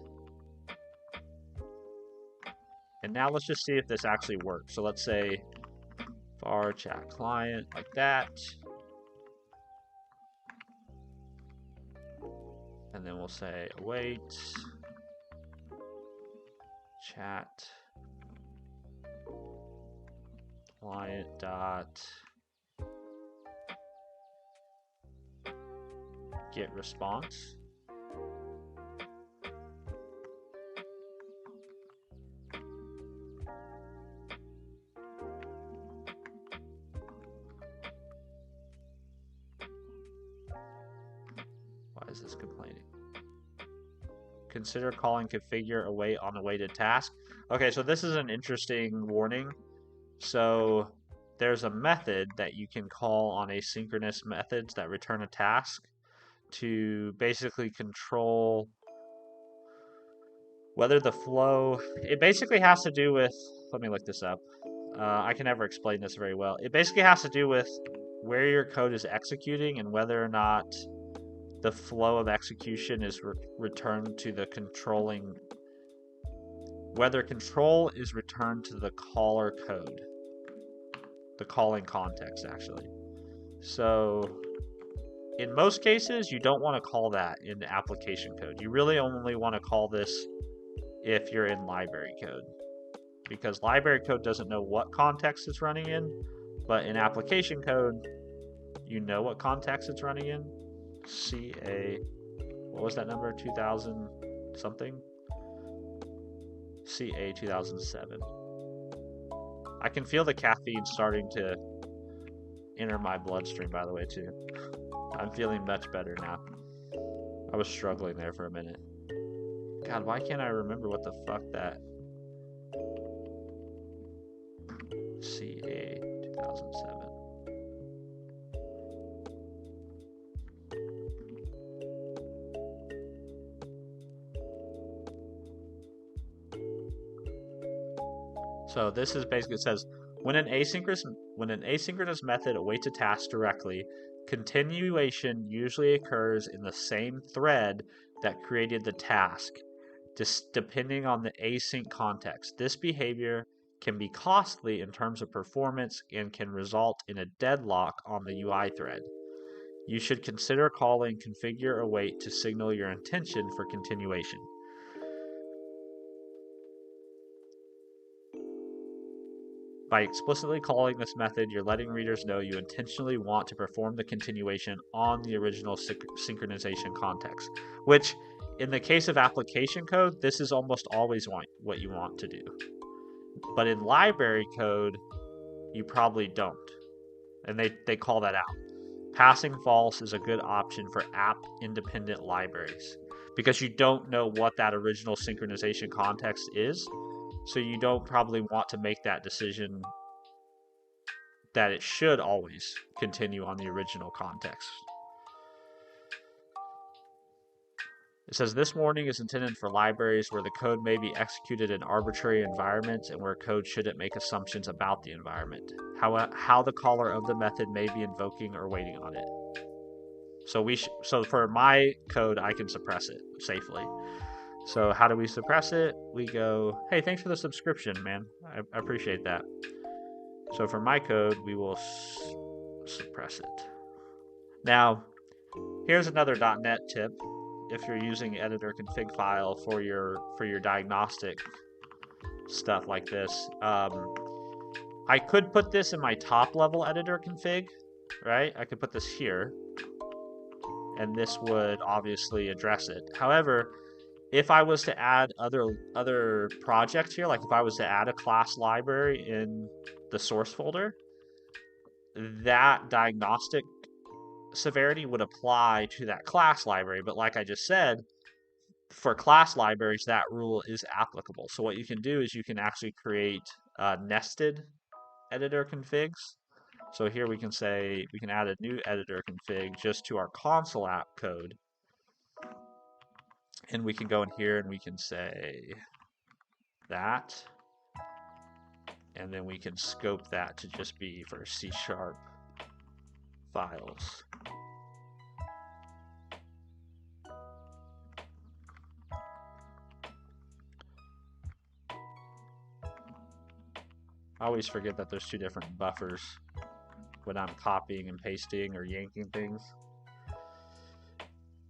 And now let's just see if this actually works. So let's say var chat client like that. And then we'll say await chat client dot get response. Why is this complaining? Consider calling configure await on awaited task. Okay, so this is an interesting warning. So there's a method that you can call on asynchronous methods that return a task to basically control whether the flow, it basically has to do with, let me look this up. I can never explain this very well. It basically has to do with where your code is executing and whether or not the flow of execution is returned to the controlling, whether control is returned to the caller code, the calling context actually. So in most cases, you don't want to call that in the application code. You really only want to call this if you're in library code, because library code doesn't know what context it's running in, but in application code, you know what context it's running in. CA, what was that number? 2000 something? CA 2007. I can feel the caffeine starting to enter my bloodstream, by the way, too. I'm feeling much better now. I was struggling there for a minute. God, why can't I remember what the fuck that CA 2007. So this is basically, it says, when an asynchronous method awaits a task directly, continuation usually occurs in the same thread that created the task, just depending on the async context. This behavior can be costly in terms of performance and can result in a deadlock on the UI thread. You should consider calling configure await to signal your intention for continuation. By explicitly calling this method, you're letting readers know you intentionally want to perform the continuation on the original synchronization context, which in the case of application code, this is almost always what you want to do. But in library code, you probably don't. And they call that out. Passing false is a good option for app-independent libraries because you don't know what that original synchronization context is. So you don't probably want to make that decision that it should always continue on the original context. It says this warning is intended for libraries where the code may be executed in arbitrary environments and where code shouldn't make assumptions about the environment. How the caller of the method may be invoking or waiting on it. So for my code, I can suppress it safely. So how do we suppress it? We go, hey, thanks for the subscription, man. I appreciate that. So for my code, we will suppress it. Now, here's another .NET tip. If you're using editor config file for your diagnostic stuff like this, I could put this in my top level editor config, right? I could put this here, and this would obviously address it. However, if I was to add other projects here, like if I was to add a class library in the source folder, that diagnostic severity would apply to that class library. But like I just said, for class libraries, that rule is applicable. So what you can do is you can actually create nested editor configs. So here we can say, we can add a new editor config just to our console app code. And we can go in here and we can say that. And then we can scope that to just be for C# files. I always forget that there's two different buffers when I'm copying and pasting or yanking things.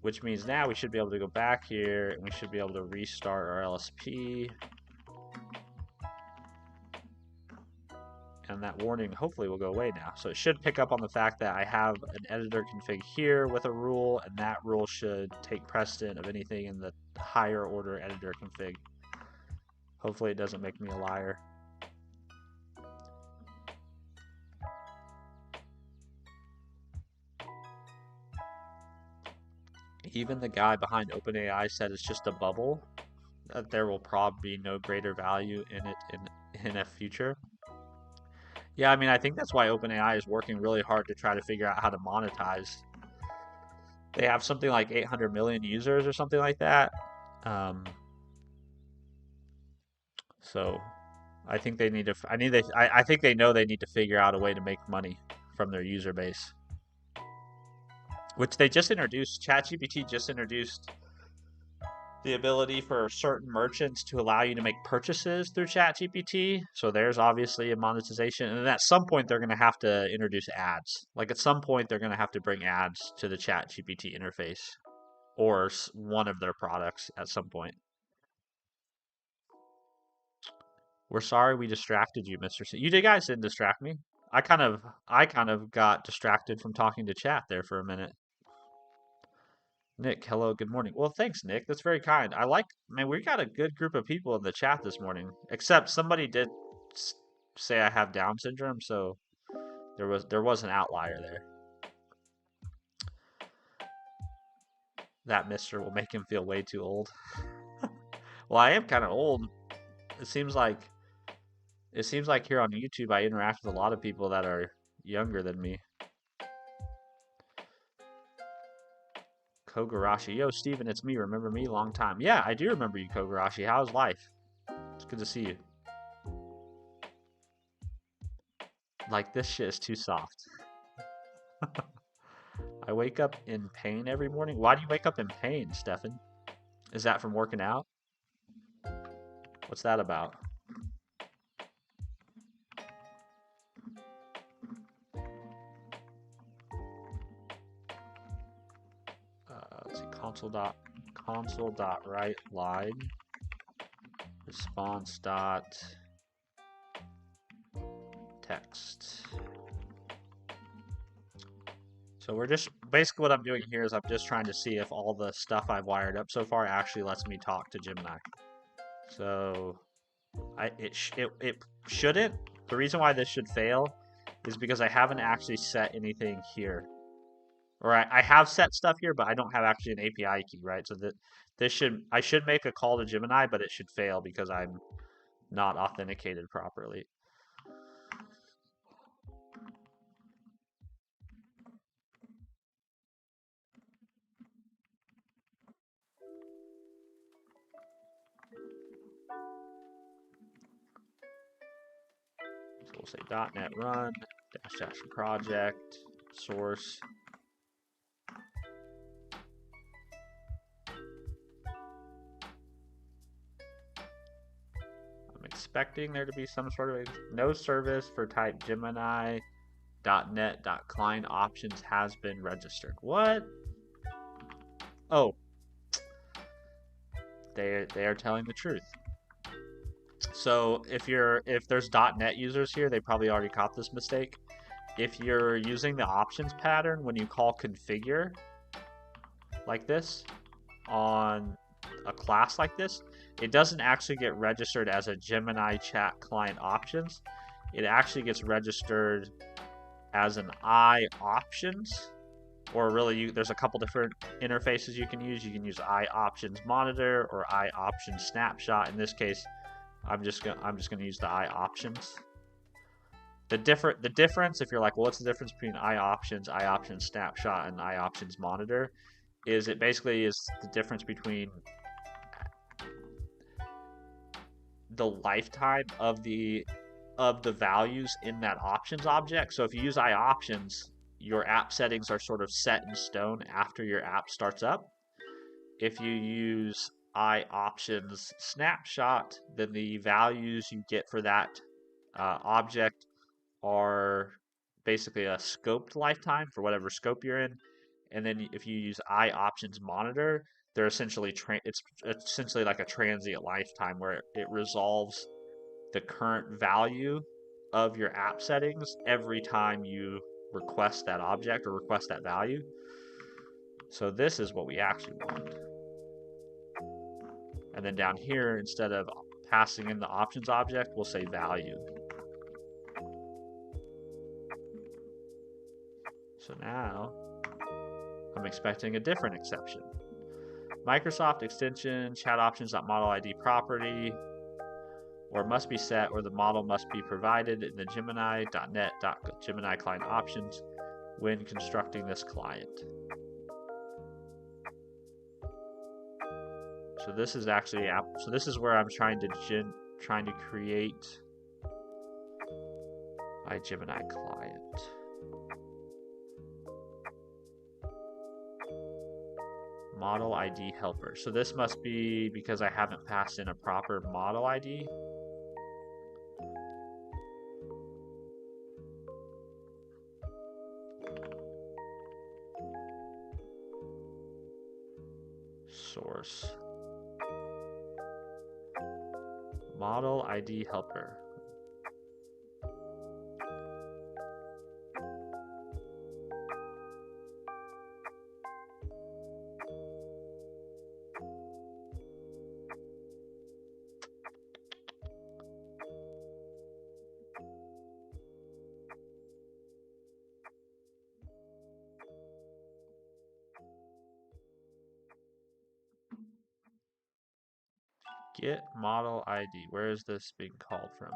Which means now we should be able to go back here and we should be able to restart our LSP. and that warning hopefully will go away now. So it should pick up on the fact that I have an editor config here with a rule, and that rule should take precedent of anything in the higher order editor config. Hopefully it doesn't make me a liar. Even the guy behind OpenAI said it's just a bubble, that there will probably be no greater value in it in a future. Yeah, I mean, I think that's why OpenAI is working really hard to try to figure out how to monetize. They have something like 800 million users or something like that. Um, so I think they need to. I think they know they need to figure out a way to make money from their user base, which they just introduced. ChatGPT just introduced the ability for certain merchants to allow you to make purchases through ChatGPT. So there's obviously a monetization, and then at some point they're going to have to introduce ads. Like at some point they're going to have to bring ads to the ChatGPT interface or one of their products at some point. We're sorry we distracted you, Mr. C. You guys didn't distract me. I kind of got distracted from talking to chat there for a minute. Nick, hello, good morning. Well, thanks, Nick. That's very kind. Man, we got a good group of people in the chat this morning. Except somebody did say I have Down syndrome, so there was an outlier there. That mister will make him feel way too old. Well, I am kind of old. It seems like here on YouTube I interact with a lot of people that are younger than me. Kogarashi. Yo, Steven, it's me. Remember me? Long time. Yeah, I do remember you, Kogarashi. How's life? It's good to see you. Like, this shit is too soft. I wake up in pain every morning. Why do you wake up in pain, Stefan? Is that from working out? What's that about? Let's see, console.write line response dot text. So we're just basically what I'm doing here is I'm just trying to see if all the stuff I've wired up so far actually lets me talk to Gemini. So it shouldn't. The reason why this should fail is because I haven't actually set anything here. Or I have set stuff here, but I don't have actually an API key, right? So that I should make a call to Gemini, but it should fail because I'm not authenticated properly. So we'll say .NET run dash project source. I'm expecting there to be some sort of no service for type Gemini .NET.client options has been registered. What? Oh, they are telling the truth. So if there's .NET users here, they probably already caught this mistake. If you're using the options pattern when you call configure like this on a class like this, it doesn't actually get registered as a Gemini chat client options. It actually gets registered as an I options, or really there's a couple different interfaces you can use. You can use I options monitor or I options snapshot. In this case, I'm just gonna use the I options. The difference, if you're like, well, what's the difference between I options snapshot, and I options monitor, is it basically is the difference between the lifetime of the values in that options object. So if you use I options, your app settings are sort of set in stone after your app starts up. If you use I options snapshot, then the values you get for that object are basically a scoped lifetime for whatever scope you're in. And then if you use I options monitor, they're essentially it's essentially like a transient lifetime where it resolves the current value of your app settings every time you request that object or request that value. So this is what we actually want. And then down here, instead of passing in the options object, we'll say value. So now I'm expecting a different exception. Microsoft extension, chat options.model ID property, or must be set, or the model must be provided in the Gemini.net.Gemini client options when constructing this client. So this is actually so this is where I'm trying to create my Gemini client. Model ID helper. So this must be because I haven't passed in a proper model ID. Source. Model ID helper. Get model ID. Where is this being called from?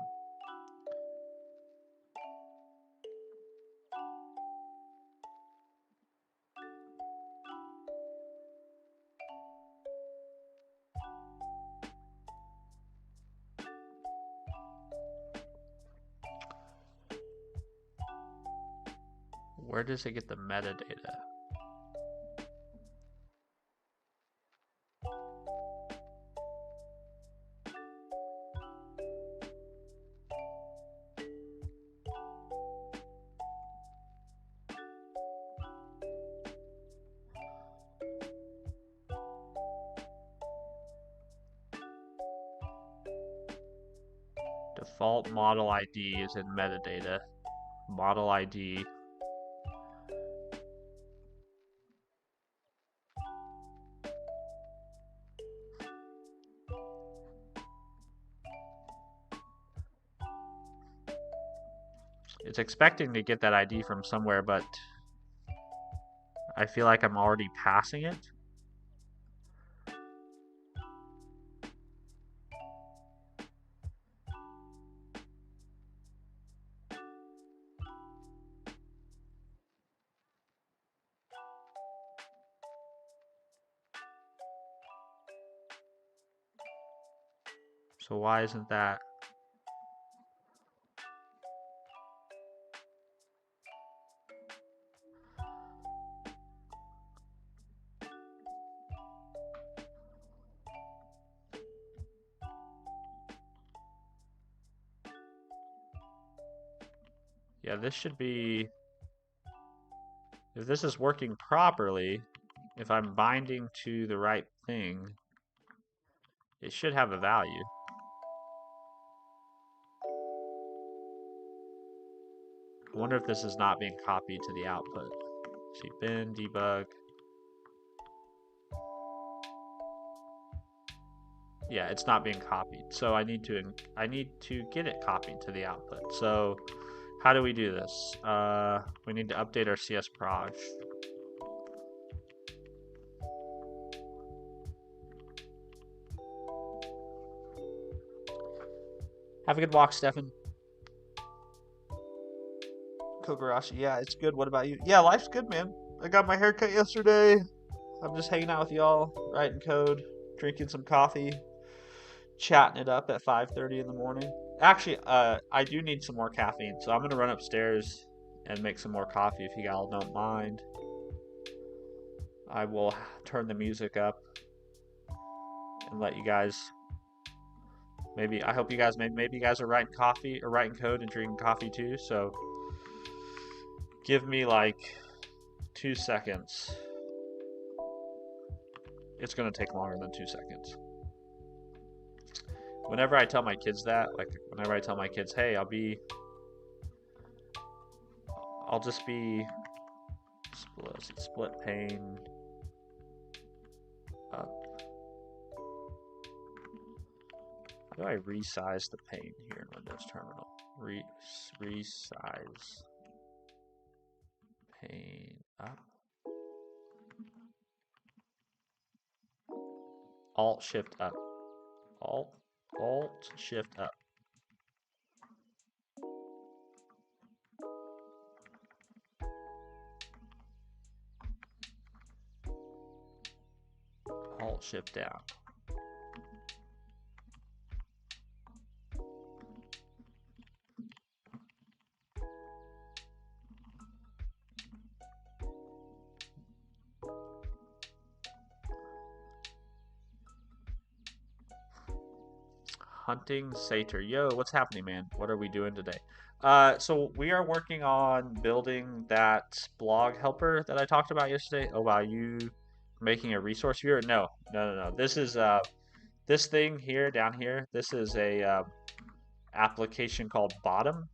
Where does it get the metadata? Default model ID is in metadata. Model ID. It's expecting to get that ID from somewhere, but I feel like I'm already passing it. So why isn't that? Yeah, this should be, if this is working properly, if I'm binding to the right thing, it should have a value. I wonder if this is not being copied to the output. See, bin, debug. Yeah, it's not being copied. So I need to get it copied to the output. So how do we do this? We need to update our csproj. Have a good walk, Stefan. Kogarashi, yeah, it's good. What about you? Yeah, life's good, man. I got my haircut yesterday. I'm just hanging out with y'all, writing code, drinking some coffee, chatting it up at 5:30 in the morning. Actually, I do need some more caffeine, so I'm gonna run upstairs and make some more coffee if you all don't mind. I will turn the music up and let you guys. Maybe I hope you guys maybe you guys are writing coffee or writing code and drinking coffee too. So give me like 2 seconds. It's gonna take longer than 2 seconds. Whenever I tell my kids that, like whenever I tell my kids, hey, I'll be I'll just be split pane up. How do I resize the pane here in Windows Terminal? Resize pane up. Alt Shift up. Alt Shift up. Alt Shift down. Hunting Satyr. Yo, what's happening, man? What are we doing today? So we are working on building that blog helper that I talked about yesterday. Oh wow, you making a resource viewer? No. This is this thing here down here. This is a application called Bottom,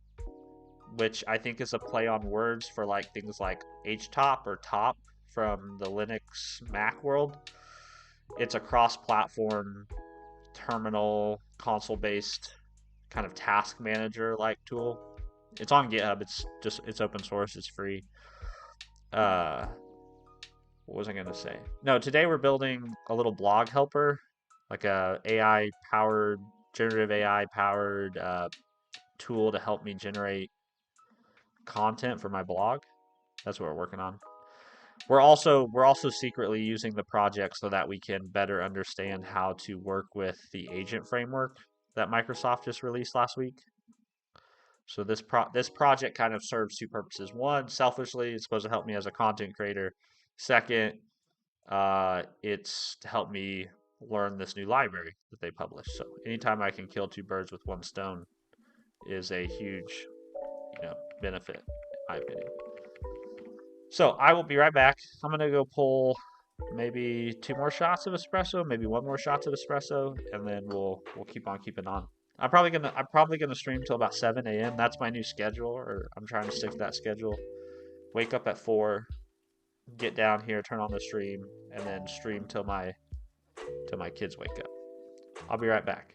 which I think is a play on words for like things like HTOP or top from the Linux Mac world. It's a cross-platform terminal console-based kind of task manager like tool. It's on GitHub. It's open source. It's free. What was I gonna say? No, today we're building a little blog helper, like a AI powered, generative AI powered tool to help me generate content for my blog. That's what we're working on. We're also secretly using the project so that we can better understand how to work with the agent framework that Microsoft just released last week. So this project kind of serves two purposes. One, selfishly, it's supposed to help me as a content creator. Second, it's to help me learn this new library that they published. So anytime I can kill two birds with one stone is a huge, benefit, in my opinion. So I will be right back. I'm gonna go pull maybe 2 more shots of espresso, maybe 1 more shot of espresso, and then we'll keep on keeping on. I'm probably gonna stream till about 7 a.m. That's my new schedule, or I'm trying to stick to that schedule. Wake up at 4, get down here, turn on the stream, and then stream till my kids wake up. I'll be right back.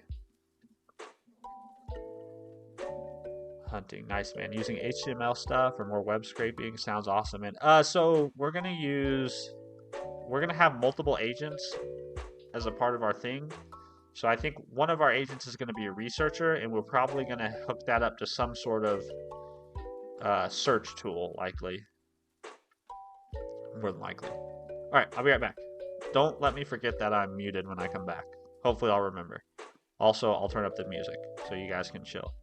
Hunting, nice, man. Using HTML stuff or more web scraping sounds awesome, man. So we're gonna have multiple agents as a part of our thing. So I think one of our agents is going to be a researcher, and we're probably going to hook that up to some sort of search tool, likely. More than likely. All right, I'll be right back. Don't let me forget that I'm muted when I come back. Hopefully I'll remember. Also, I'll turn up the music so you guys can chill.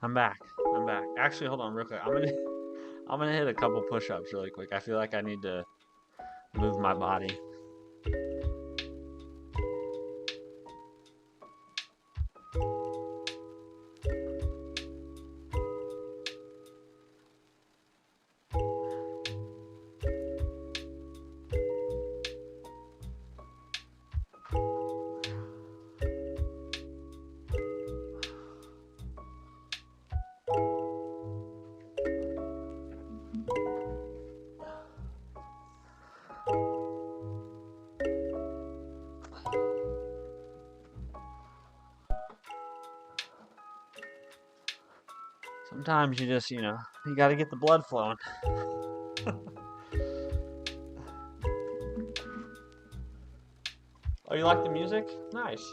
I'm back. I'm back. Actually, hold on real quick. I'm gonna hit a couple push-ups really quick. I feel like I need to move my body. Sometimes you just, you got to get the blood flowing. Oh, you like the music? Nice.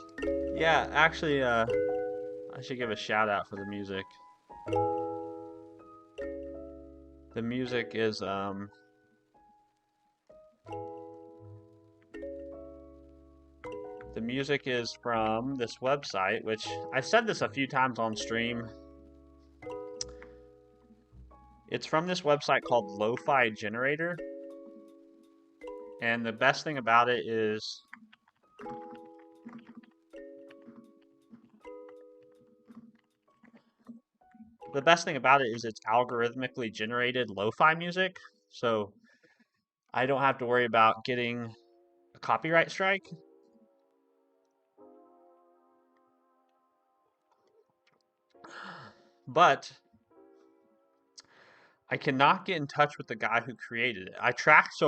Yeah, actually, I should give a shout out for the music. The music is from this website, which I've said this a few times on stream. It's from this website called Lo-Fi Generator. And the best thing about it is it's algorithmically generated lo-fi music. So I don't have to worry about getting a copyright strike. But I cannot get in touch with the guy who created it. I tracked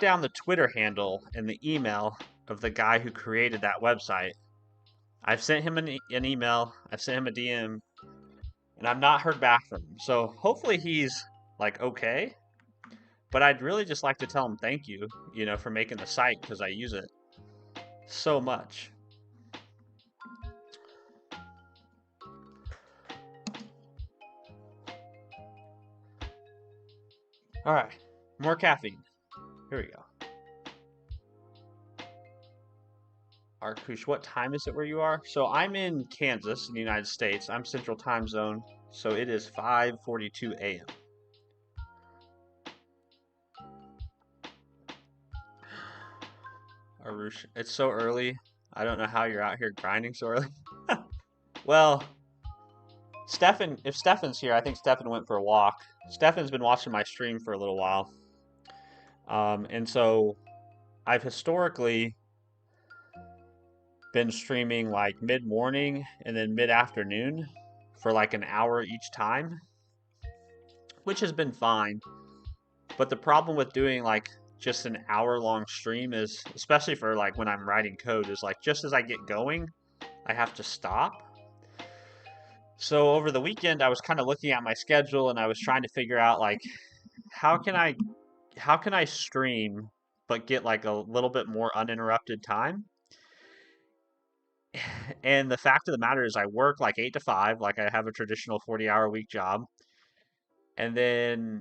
down the Twitter handle and the email of the guy who created that website. I've sent him an email, I've sent him a DM, and I've not heard back from him. So hopefully he's like okay. But I'd really just like to tell him thank you, for making the site, because I use it so much. All right, more caffeine. Here we go. Arkush, what time is it where you are? So I'm in Kansas in the United States. I'm Central Time Zone, so it is 5:42 a.m. Arush, it's so early. I don't know how you're out here grinding so early. Well, if Stefan's here, I think Stefan went for a walk. Stefan's been watching my stream for a little while. And so I've historically been streaming like mid-morning and then mid-afternoon for like an hour each time, which has been fine. But the problem with doing like just an hour-long stream is, especially for like when I'm writing code, is like just as I get going, I have to stop. So over the weekend, I was kind of looking at my schedule and I was trying to figure out like how can I stream but get like a little bit more uninterrupted time? And the fact of the matter is I work like 8 to 5, like I have a traditional 40-hour week job. And then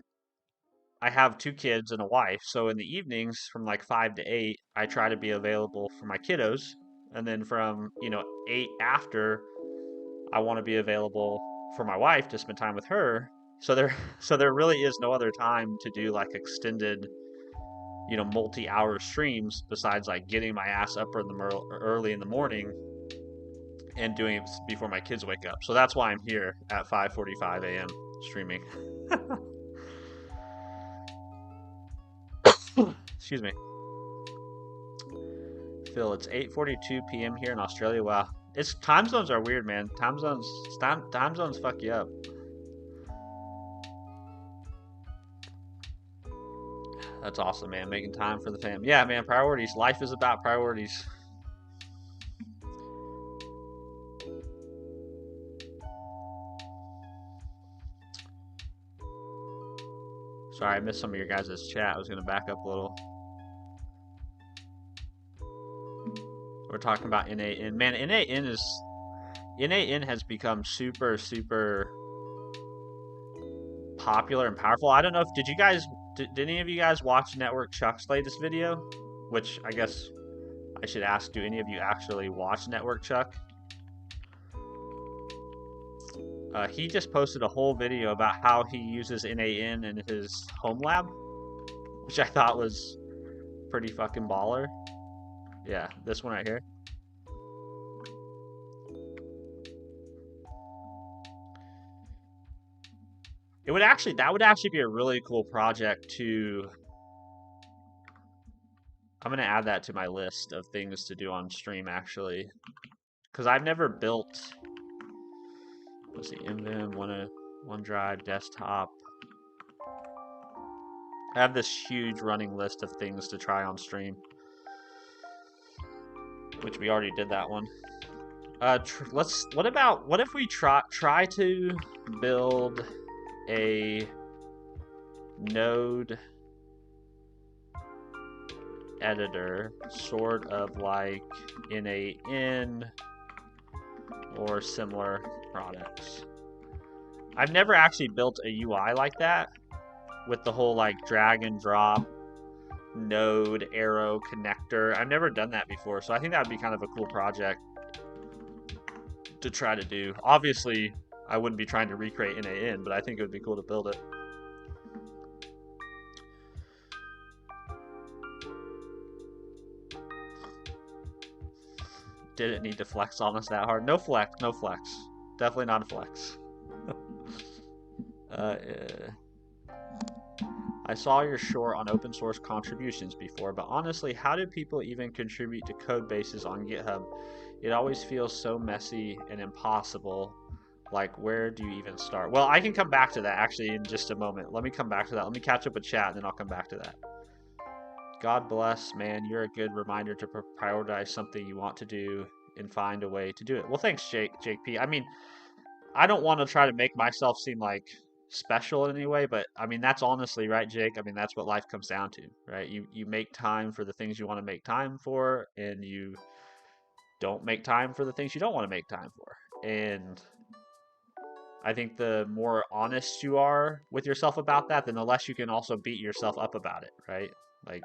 I have 2 kids and a wife. So in the evenings from like 5 to 8, I try to be available for my kiddos. And then from, 8 after, I want to be available for my wife to spend time with her. So there so there really is no other time to do like extended, multi-hour streams besides like getting my ass up early in the morning and doing it before my kids wake up. So that's why I'm here at 5:45 a.m. streaming. Excuse me. Phil, it's 8:42 p.m. here in Australia. Wow. It's time zones are weird, man. Time zones fuck you up. That's awesome, man. Making time for the fam. Yeah, man, priorities. Life is about priorities. Sorry, I missed some of your guys' chat. I was going to back up a little. We're talking about NAN. Man, NAN has become super, super popular and powerful. I don't know if did any of you guys watch Network Chuck's latest video? Which I guess I should ask, do any of you actually watch Network Chuck? He just posted a whole video about how he uses NAN in his home lab, which I thought was pretty fucking baller. Yeah, this one right here. That would actually be a really cool project to. I'm gonna add that to my list of things to do on stream actually, because I've never built. Let's see, MVim, OneDrive, desktop. I have this huge running list of things to try on stream, which we already did that one. What if we try to build a node editor, sort of like NAN or similar products. I've never actually built a UI like that with the whole like drag and drop node arrow connector. I've never done that before, so I think that would be kind of a cool project to try to do. Obviously, I wouldn't be trying to recreate NAN, but I think it would be cool to build it. Didn't need to flex on us that hard. No flex. Definitely not a flex. I saw your short on open source contributions before, but honestly, how do people even contribute to code bases on GitHub? It always feels so messy and impossible. Like, where do you even start? Well, I can come back to that actually in just a moment. Let me come back to that. Let me catch up with chat and then I'll come back to that. God bless, man. You're a good reminder to prioritize something you want to do and find a way to do it. Well, thanks, Jake P. I mean, I don't want to try to make myself seem like special in any way, but I mean, that's honestly right, Jake. I mean, that's what life comes down to, right? You make time for the things you want to make time for, and you don't make time for the things you don't want to make time for. And I think the more honest you are with yourself about that, then the less you can also beat yourself up about it, right? Like,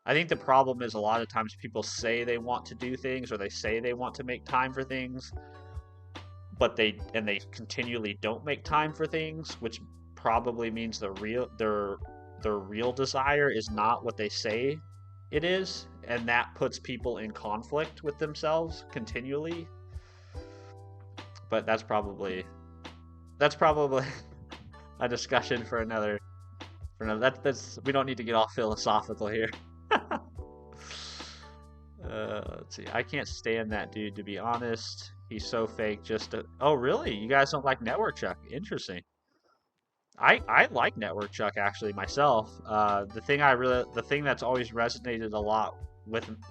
I think the problem is a lot of times people say they want to do things or they say they want to make time for things, but they continually don't make time for things, which probably means their real desire is not what they say it is, and that puts people in conflict with themselves continually. But that's probably a discussion for another. That's we don't need to get all philosophical here. Let's see. I can't stand that dude, to be honest. He's so fake. Oh, really? You guys don't like Network Chuck? Interesting. I like Network Chuck actually myself. The thing that's always resonated a lot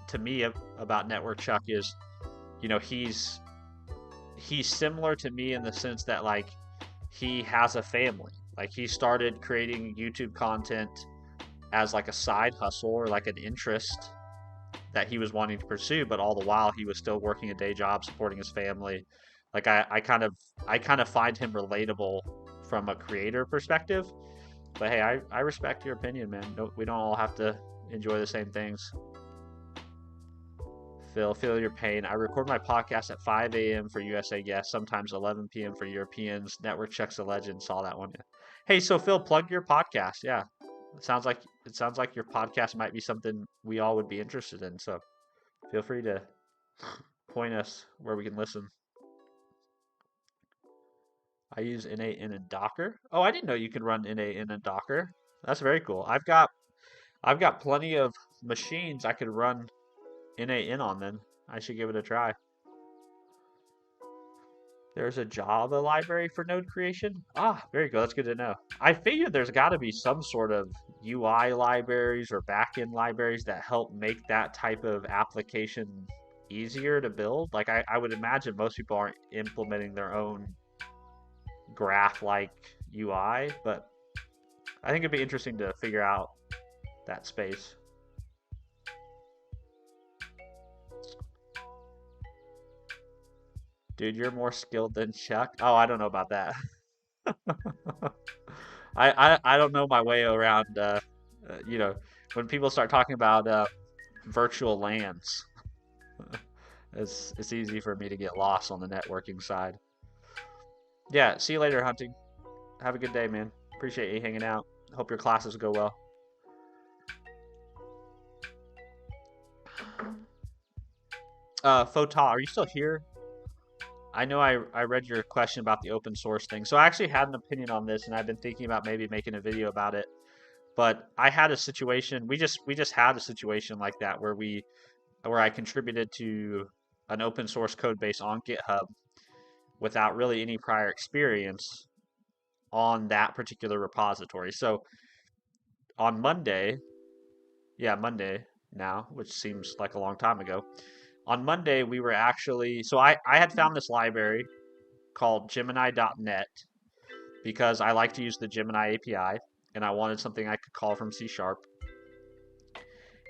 to me about Network Chuck is, he's similar to me in the sense that like he has a family. Like he started creating YouTube content as like a side hustle or like an interest that he was wanting to pursue, but all the while he was still working a day job supporting his family. Like I kind of find him relatable from a creator perspective. But hey, I respect your opinion, man. We don't all have to enjoy the same things. Feel your pain. I record my podcast at 5 a.m. for USA guests, sometimes 11 p.m. for Europeans. Network Chuck's a legend. Saw that one. Hey, so Phil, plug your podcast. Yeah, it sounds like your podcast might be something we all would be interested in. So feel free to point us where we can listen. I use NAN and Docker. Oh, I didn't know you could run NAN and Docker. That's very cool. I've got plenty of machines I could run NAN on then. I should give it a try. There's a Java library for node creation. Ah, very good. That's good to know. I figured there's got to be some sort of UI libraries or backend libraries that help make that type of application easier to build. Like I would imagine most people aren't implementing their own graph-like UI, but I think it'd be interesting to figure out that space. Dude, you're more skilled than Chuck. Oh, I don't know about that. I don't know my way around. When people start talking about virtual LANs, it's easy for me to get lost on the networking side. Yeah, see you later, Hunting. Have a good day, man. Appreciate you hanging out. Hope your classes go well. Fota, are you still here? I know I read your question about the open source thing. So I actually had an opinion on this and I've been thinking about maybe making a video about it. But I had a situation, we just had a situation like that where I contributed to an open source code base on GitHub without really any prior experience on that particular repository. So on Monday, yeah, Monday now, which seems like a long time ago. On Monday, we were actually, so I had found this library called Gemini.net because I like to use the Gemini API and I wanted something I could call from C Sharp.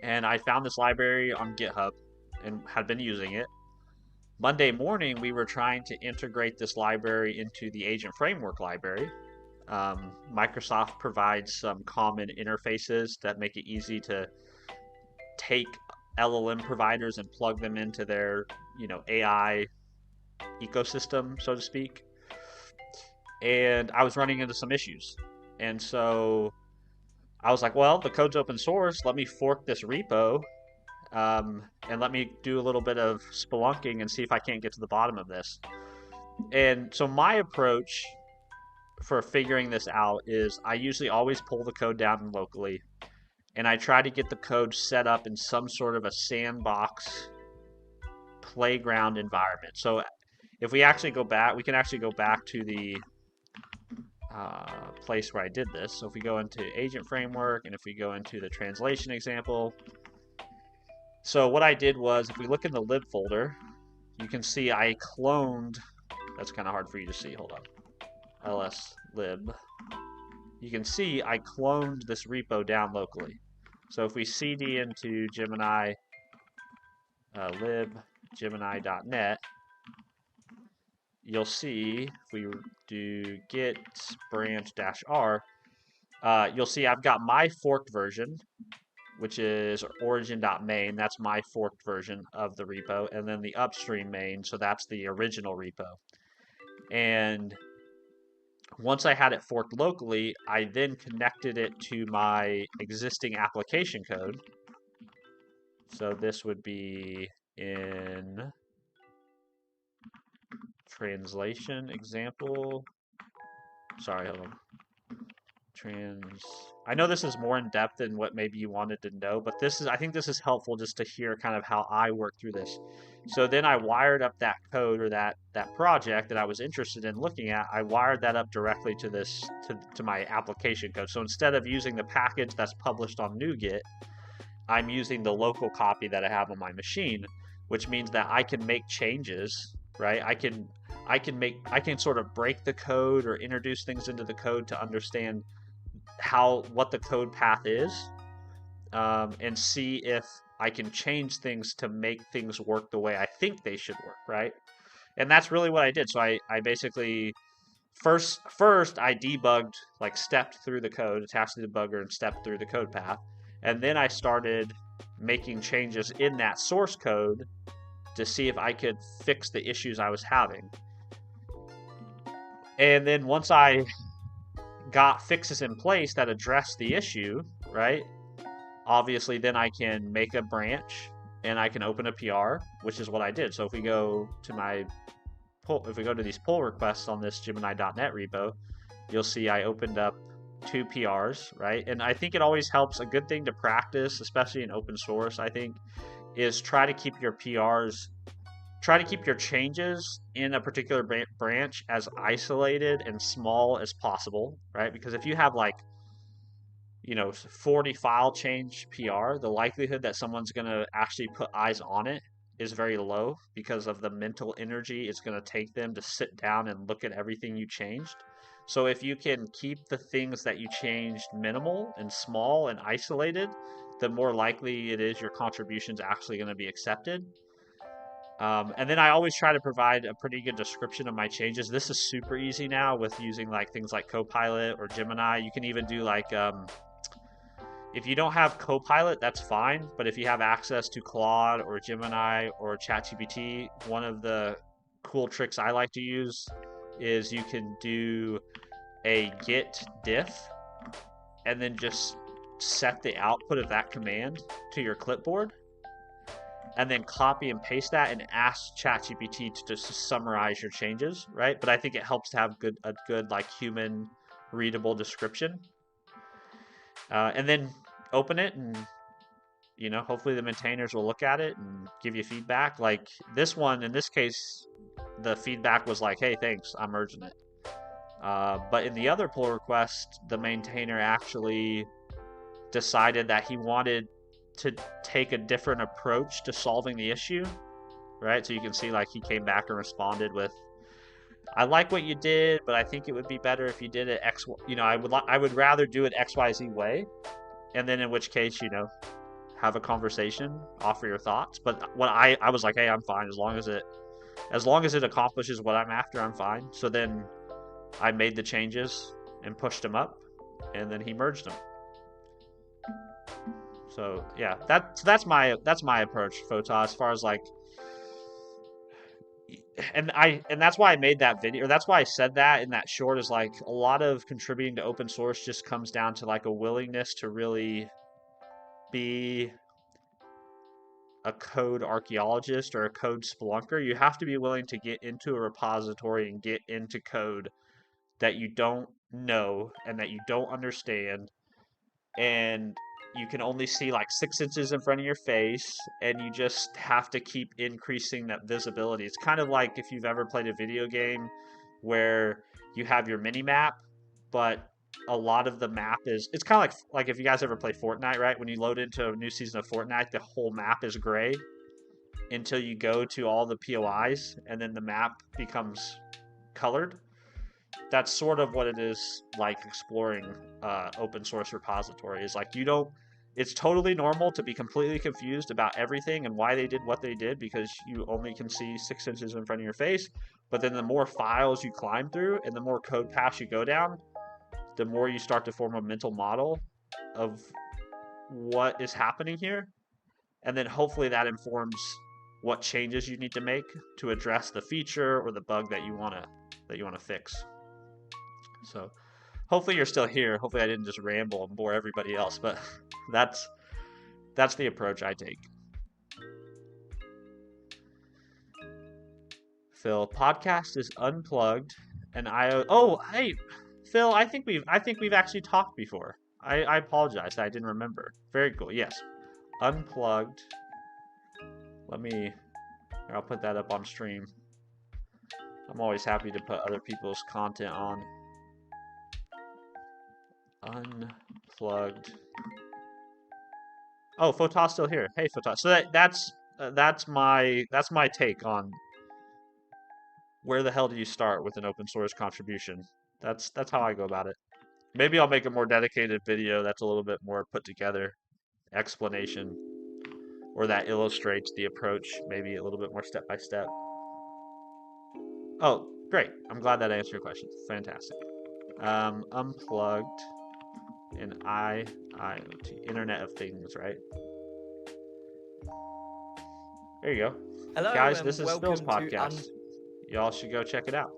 And I found this library on GitHub and had been using it. Monday morning, we were trying to integrate this library into the Agent Framework library. Microsoft provides some common interfaces that make it easy to take LLM providers and plug them into their, AI ecosystem, so to speak. And I was running into some issues. And so I was like, well, the code's open source. Let me fork this repo and let me do a little bit of spelunking and see if I can't get to the bottom of this. And so my approach for figuring this out is I usually always pull the code down locally and I try to get the code set up in some sort of a sandbox playground environment. So if we actually go back, we can actually go back to the place where I did this. So if we go into Agent Framework and if we go into the translation example, so what I did was if we look in the lib folder, you can see I cloned, that's kind of hard for you to see, hold on, ls lib. You can see I cloned this repo down locally. So if we cd into Gemini lib gemini.net, you'll see if we do git branch -r, you'll see I've got my forked version, which is origin.main. That's my forked version of the repo. And then the upstream main, so that's the original repo. And once I had it forked locally, I then connected it to my existing application code. So this would be in translation example. Sorry, hold on. I know this is more in depth than what maybe you wanted to know, but I think this is helpful just to hear kind of how I work through this. So then I wired up that code or that project that I was interested in looking at. I wired that up directly to this to my application code. So instead of using the package that's published on NuGet, I'm using the local copy that I have on my machine, which means that I can make changes, right? I can sort of break the code or introduce things into the code to understand what the code path is, and see if I can change things to make things work the way I think they should work, right? And that's really what I did. So I basically first I debugged, like stepped through the code, attached the debugger and stepped through the code path. And then I started making changes in that source code to see if I could fix the issues I was having. And then once I got fixes in place that address the issue, right? Obviously, then I can make a branch and I can open a PR, which is what I did. So if we go to these pull requests on this Gemini.net repo, you'll see I opened up 2 PRs, right? And I think it always helps. A good thing to practice, especially in open source, I think, is try to keep your changes in a particular branch as isolated and small as possible, right? Because if you have 40 file change PR, the likelihood that someone's going to actually put eyes on it is very low because of the mental energy it's going to take them to sit down and look at everything you changed. So if you can keep the things that you changed minimal and small and isolated, the more likely it is your contribution's actually going to be accepted. And then I always try to provide a pretty good description of my changes. This is super easy now with using things like Copilot or Gemini. You can even do if you don't have Copilot, that's fine. But if you have access to Claude or Gemini or ChatGPT, one of the cool tricks I like to use is you can do a git diff and then just set the output of that command to your clipboard and then copy and paste that and ask ChatGPT to just summarize your changes, right? But I think it helps to have a good like human readable description. And then open it and hopefully the maintainers will look at it and give you feedback. Like this one, in this case, the feedback was like, hey, thanks, I'm merging it. But in the other pull request, the maintainer actually decided that he wanted to take a different approach to solving the issue, right? So you can see like he came back and responded with, I like what you did, but I think it would be better if you did it X, I would rather do it XYZ way. And then in which case, have a conversation, offer your thoughts. But what I was like, hey, I'm fine as long as it accomplishes what I'm after, I'm fine. So then I made the changes and pushed him up, and then he merged them. So yeah, that's my approach, Phota, as far as like, and that's why I made that video, or that's why I said that in that short, is like a lot of contributing to open source just comes down to like a willingness to really be a code archaeologist or a code spelunker. You have to be willing to get into a repository and get into code that you don't know and that you don't understand, and you can only see like 6 inches in front of your face, and you just have to keep increasing that visibility. It's kind of like if you've ever played a video game where you have your mini map, but a lot of the map it's kind of like if you guys ever play Fortnite, right? When you load into a new season of Fortnite, the whole map is gray until you go to all the POIs, and then the map becomes colored. That's sort of what it is like exploring open source repository. Is like it's totally normal to be completely confused about everything and why they did what they did, because you only can see 6 inches in front of your face. But then the more files you climb through and the more code paths you go down, the more you start to form a mental model of what is happening here. And then hopefully that informs what changes you need to make to address the feature or the bug that you want to fix. So hopefully you're still here. Hopefully I didn't just ramble and bore everybody else, but that's the approach I take. Phil, podcast is unplugged, and hey, Phil, I think we've actually talked before. I apologize, I didn't remember. Very cool. Yes, unplugged. I'll put that up on stream. I'm always happy to put other people's content on. Unplugged. Oh, Fota's still here. Hey, Fota. So that's my take on where the hell do you start with an open source contribution. That's how I go about it. Maybe I'll make a more dedicated video that's a little bit more put together explanation, or that illustrates the approach maybe a little bit more step by step. Oh, great. I'm glad that answered your question. Fantastic. Unplugged and IoT, Internet of Things, right? There you go. Hello, guys, this is Phil's podcast. Y'all should go check it out.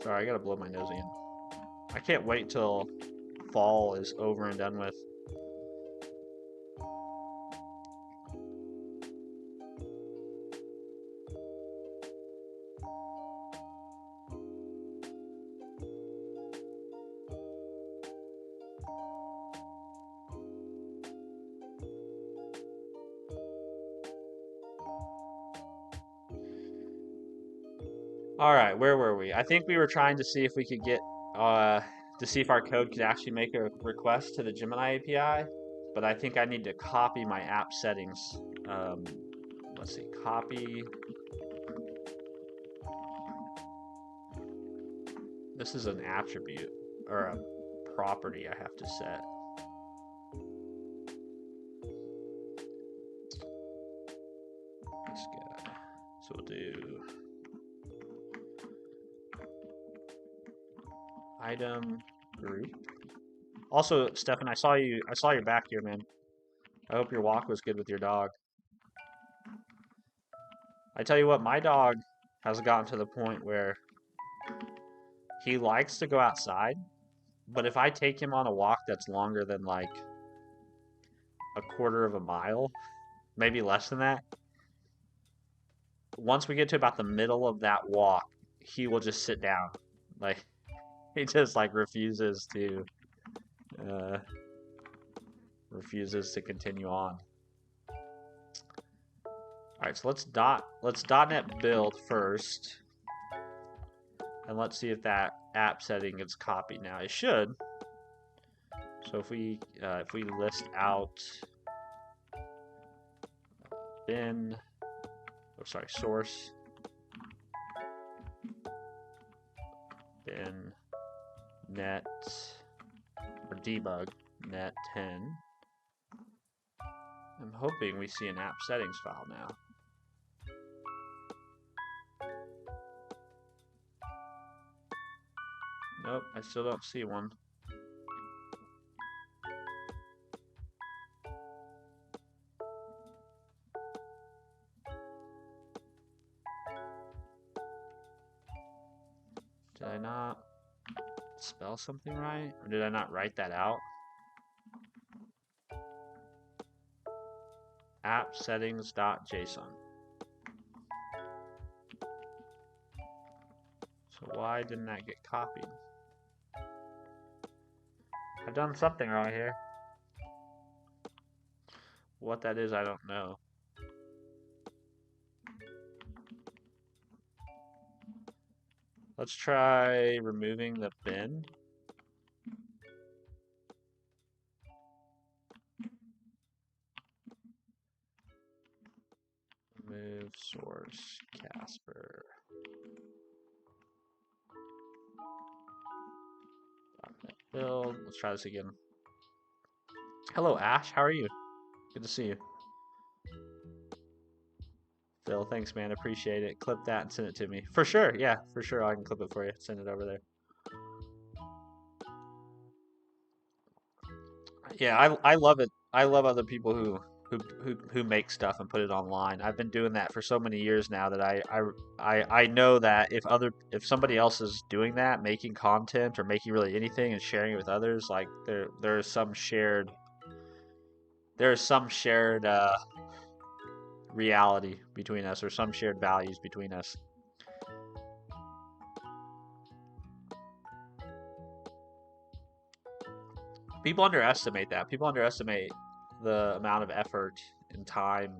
Sorry, I gotta blow my nose in. I can't wait till fall is over and done with. All right, where were we? I think we were trying to see if we could get to see if our code could actually make a request to the Gemini API, but I think I need to copy my app settings. Let's see, copy. This is an attribute or a property I have to set. This guy. So we'll do item group Also, Stefan, I saw you. I saw your back here, man. I hope your walk was good with your dog. I tell you what, my dog has gotten to the point where he likes to go outside, but if I take him on a walk that's longer than like a quarter of a mile, maybe less than that, once we get to about the middle of that walk, he will just sit down. Like he just like uh, refuses to continue on. All right, so let's .NET build first, and let's see if that app setting gets copied now. It should. So if we list out bin, oh sorry, source bin net or debug net 10. I'm hoping we see an app settings file now. Nope, I still don't see one. Did I not spell something right? Or did I not write that out? App settings.json. So why didn't that get copied? I've done something wrong here. What that is, I don't know. Let's try removing the bin. Remove source Casper. Build. Let's try this again. Hello, Ash. How are you? Good to see you. Phil, thanks, man. Appreciate it. Clip that and send it to me. For sure. Yeah, for sure. I can clip it for you. Send it over there. Yeah, I love it. I love other people who make stuff and put it online. I've been doing that for so many years now that I know that if somebody else is doing that, making content or making really anything and sharing it with others, like there's some shared reality between us or some shared values between us. People underestimate that. People underestimate the amount of effort and time,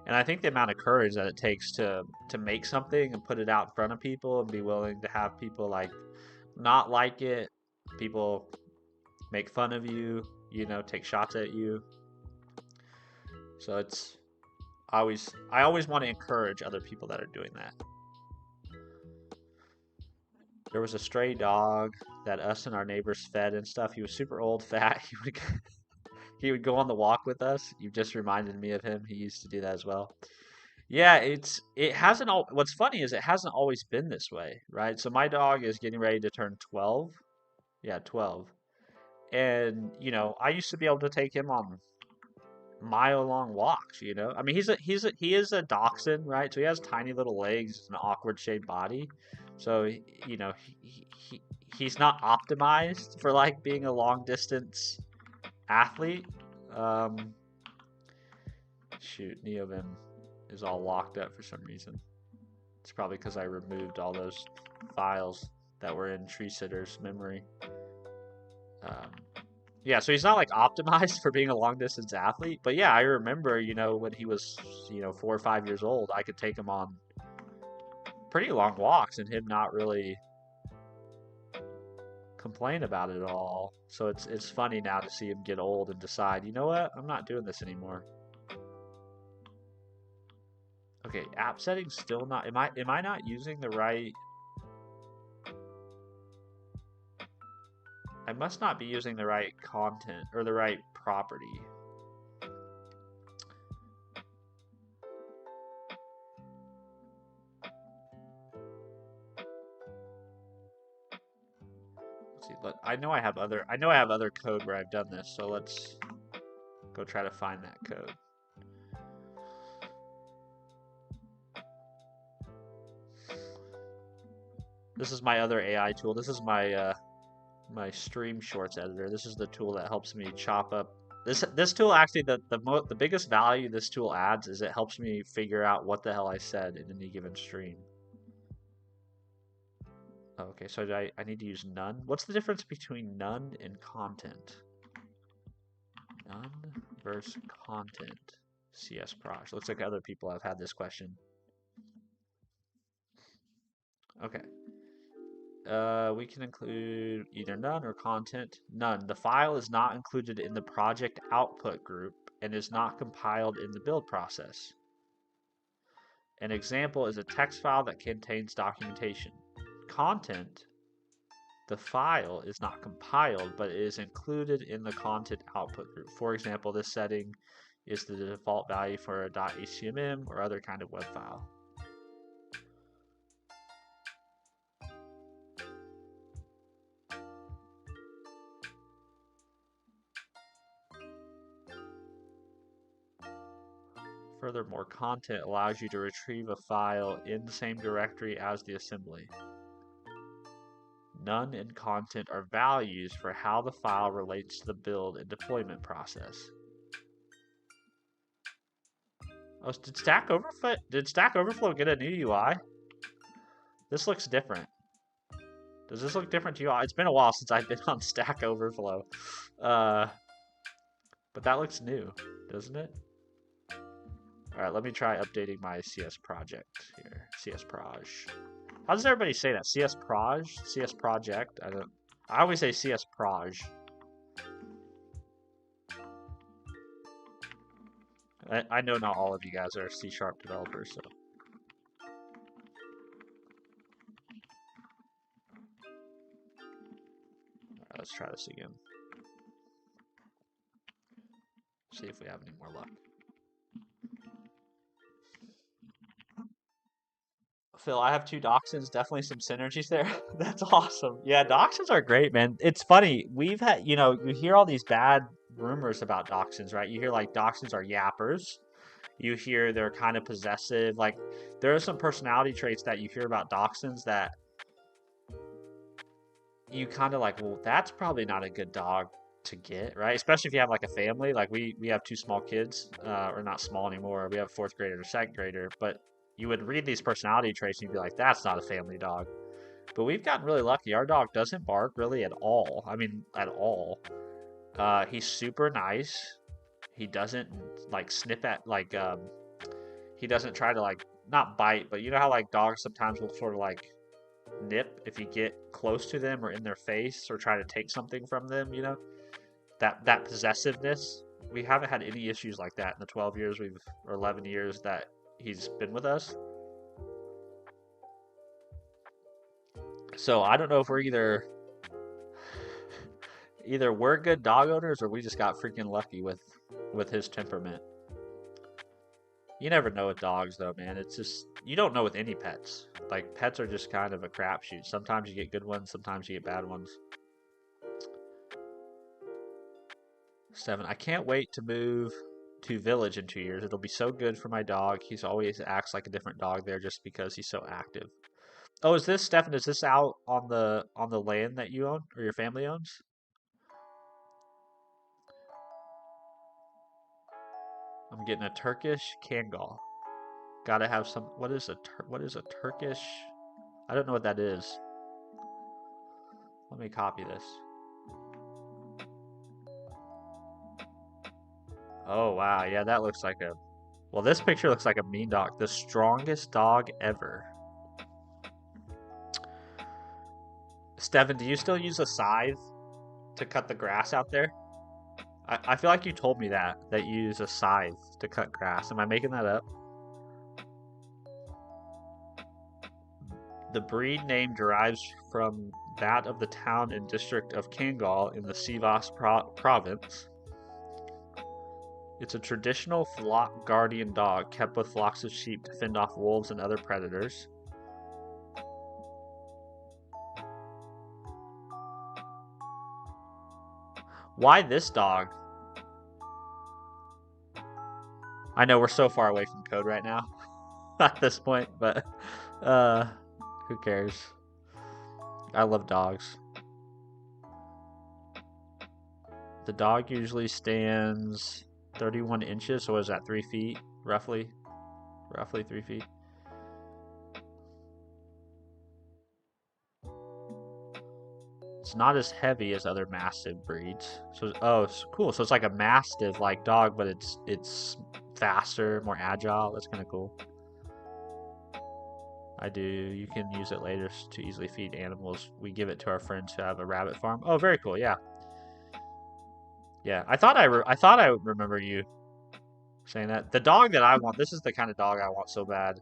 and I think the amount of courage that it takes to make something and put it out in front of people and be willing to have people like not like it, people make fun of you, take shots at you. So I always want to encourage other people that are doing that. There was a stray dog that us and our neighbors fed and stuff. He was super old, fat. He would go on the walk with us. You just reminded me of him. He used to do that as well. Yeah, it hasn't all. What's funny is it hasn't always been this way, right? So my dog is getting ready to turn 12. Yeah, 12. And I used to be able to take him on mile-long walks. I mean, he is a dachshund, right? So he has tiny little legs, an awkward shaped body. So he's not optimized for like being a long distance athlete. Um, Shoot, Neovim is all locked up for some reason. It's probably because I removed all those files that were in Tree Sitter's memory. Yeah, so he's not like optimized for being a long distance athlete. But yeah, I remember, when he was, 4 or 5 years old, I could take him on pretty long walks and him not really complain about it at all. So it's funny now to see him get old and decide, you know what, I'm not doing this anymore. Okay, app settings still not. Am I not using the right? I must not be using the right content or the right property. Let's see. I know I have other code where I've done this, so let's go try to find that code. This is my other AI tool. This is my my stream shorts editor. This is the tool that helps me chop up. This tool actually, the biggest value this tool adds is it helps me figure out what the hell I said in any given stream. Okay, so I need to use none. What's the difference between none and content? None versus content. CS Proj. Looks like other people have had this question. Okay. We can include either none or content. None. The file is not included in the project output group and is not compiled in the build process. An example is a text file that contains documentation. Content. The file is not compiled, but it is included in the content output group. For example, this setting is the default value for a .html or other kind of web file. Furthermore, content allows you to retrieve a file in the same directory as the assembly. None and content are values for how the file relates to the build and deployment process. Oh, did Stack Overflow get a new UI? This looks different. Does this look different to you? It's been a while since I've been on Stack Overflow. But that looks new, doesn't it? All right, let me try updating my CS project here. CS Proj. How does everybody say that? CS Proj? CS Project? I always say CS Proj. I know not all of you guys are C# developers, so. All right, let's try this again. See if we have any more luck. Phil, I have 2 dachshunds. Definitely some synergies there. That's awesome. Yeah, dachshunds are great, man. It's funny. We've had, you hear all these bad rumors about dachshunds, right? You hear like dachshunds are yappers. You hear they're kind of possessive. Like there are some personality traits that you hear about dachshunds that you kind of like, well, that's probably not a good dog to get, right? Especially if you have like a family. Like we have 2 small kids, or not small anymore. We have a 4th grader and a 2nd grader, but you would read these personality traits and you'd be like, that's not a family dog. But we've gotten really lucky. Our dog doesn't bark really at all. I mean, at all. He's super nice. He doesn't like snip at like he doesn't try to like not bite, but you know how like dogs sometimes will sort of like nip if you get close to them or in their face or try to take something from them, that possessiveness. We haven't had any issues like that in the 12 years or 11 years that he's been with us. So I don't know if we're either we're good dog owners or we just got freaking lucky with his temperament. You never know with dogs though, man. It's just, you don't know with any pets. Like pets are just kind of a crapshoot. Sometimes you get good ones, sometimes you get bad ones. 7. I can't wait to move to Village in 2 years. It'll be so good for my dog. He's always acts like a different dog there just because he's so active. Oh, is this, Stefan, is this out on the land that you own or your family owns? I'm getting a Turkish Kangal. Gotta have some, what is a Turkish? I don't know what that is. Let me copy this. Oh, wow. Yeah, that looks like a... Well, this picture looks like a mean dog. The strongest dog ever. Stefan, do you still use a scythe to cut the grass out there? I feel like you told me that you use a scythe to cut grass. Am I making that up? The breed name derives from that of the town and district of Kangal in the Sivas province. It's a traditional flock guardian dog kept with flocks of sheep to fend off wolves and other predators. Why this dog? I know we're so far away from code right now at this point, but uh, who cares? I love dogs. The dog usually stands 31 inches, so what is that, 3 feet, roughly? Roughly 3 feet. It's not as heavy as other Mastiff breeds. So, oh, it's cool. So it's like a Mastiff-like dog, but it's faster, more agile. That's kind of cool. I do. You can use it later to easily feed animals. We give it to our friends who have a rabbit farm. Oh, very cool. Yeah. Yeah. I thought I remember you saying that. The dog that I want, this is the kind of dog I want so bad.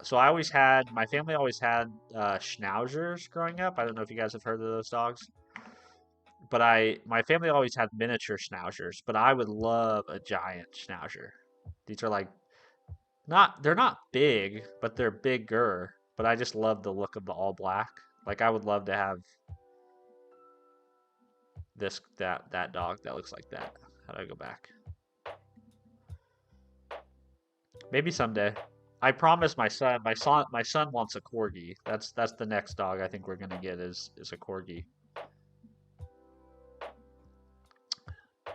So I always had, my family always had schnauzers growing up. I don't know if you guys have heard of those dogs. But my family always had miniature schnauzers, but I would love a giant schnauzer. These are like they're not big, but they're bigger. But I just love the look of the all black. Like I would love to have that dog that looks like that. How do I go back? Maybe someday. I promise my son wants a corgi. That's the next dog I think we're gonna get is a corgi.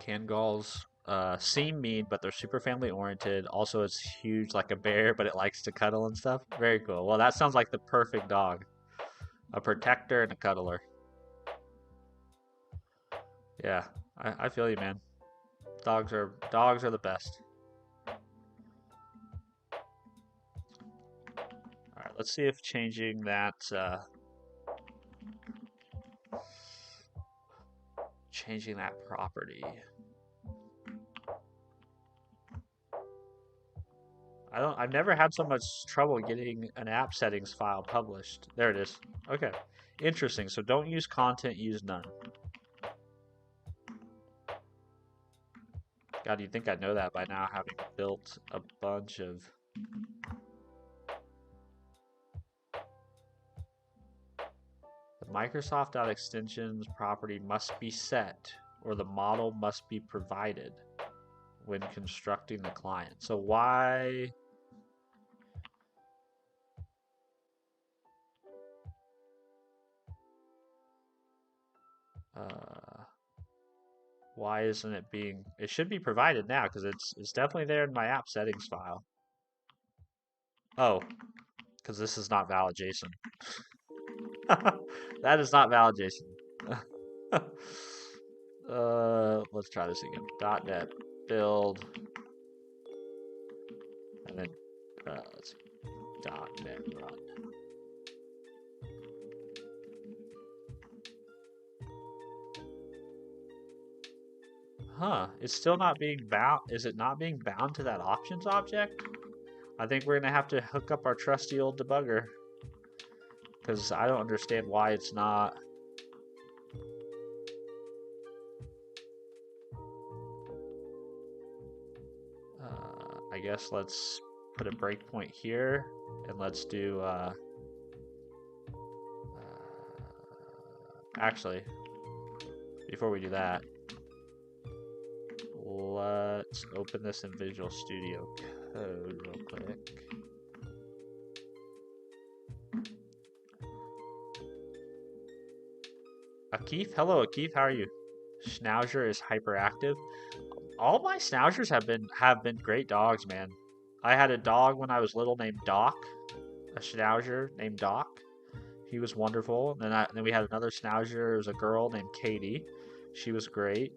Kangals seem mean, but they're super family oriented. Also, it's huge like a bear, but it likes to cuddle and stuff. Very cool. Well, that sounds like the perfect dog. A protector and a cuddler. Yeah, I feel you, man. Dogs are the best. All right, let's see if changing that property. I've never had so much trouble getting an app settings file published. There it is. Okay. Interesting. So don't use content, use none. God, you'd think I'd know that by now, having built a bunch of... The Microsoft.extensions property must be set, or the model must be provided when constructing the client. So why... why isn't it being... It should be provided now, because it's definitely there in my app settings file. Oh, because this is not valid JSON. That is not valid JSON. Let's try this again. .NET build, and then let's see. .NET run. Huh, it's still not being bound. Is it not being bound to that options object? I think we're gonna have to hook up our trusty old debugger, because I don't understand why it's not. I guess let's put a breakpoint here, and let's do actually, before we do that, let's open this in Visual Studio Code real quick. Akif, hello Akif, how are you? Schnauzer is hyperactive. All my Schnauzers have been great dogs, man. I had a dog when I was little named Doc, a Schnauzer named Doc. He was wonderful. Then we had another Schnauzer. It was a girl named Katie. She was great.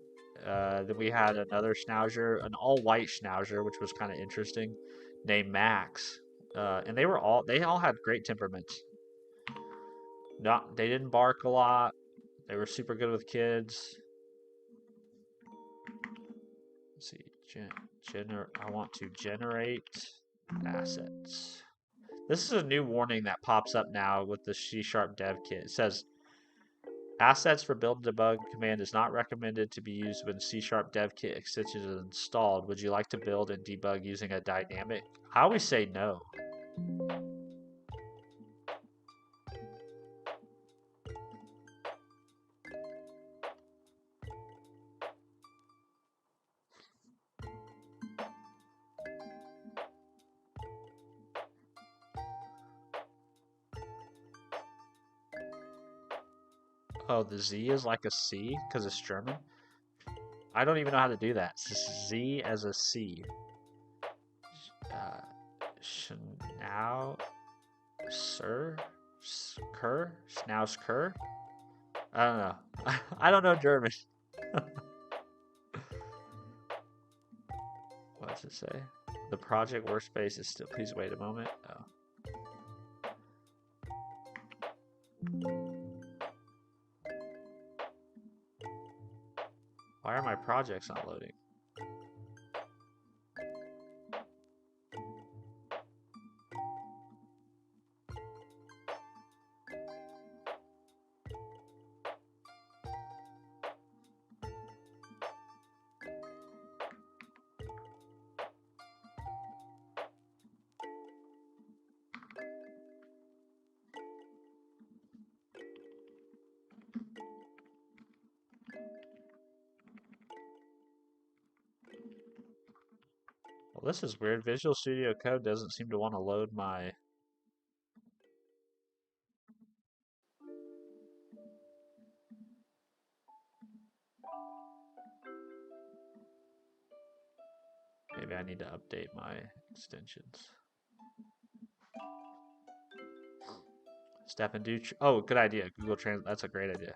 Then we had another Schnauzer, an all-white Schnauzer, which was kind of interesting, named Max. And they all had great temperaments. They didn't bark a lot. They were super good with kids. Let's see. I want to generate assets. This is a new warning that pops up now with the C# dev kit. It says, assets for build and debug command is not recommended to be used when C# dev kit extension is installed. Would you like to build and debug using a dynamic? I always say no. Oh, the Z is like a C because it's German. I don't even know how to do that. It's just Z as a C. Schnauzer? Schnauzer? I don't know. I don't know German. What does it say? The project workspace is still. Please wait a moment. Oh. Why are my projects not loading? Well, this is weird. Visual Studio Code doesn't seem to want to load my... Maybe I need to update my extensions. Step and do... Oh, good idea. Google Translate. That's a great idea.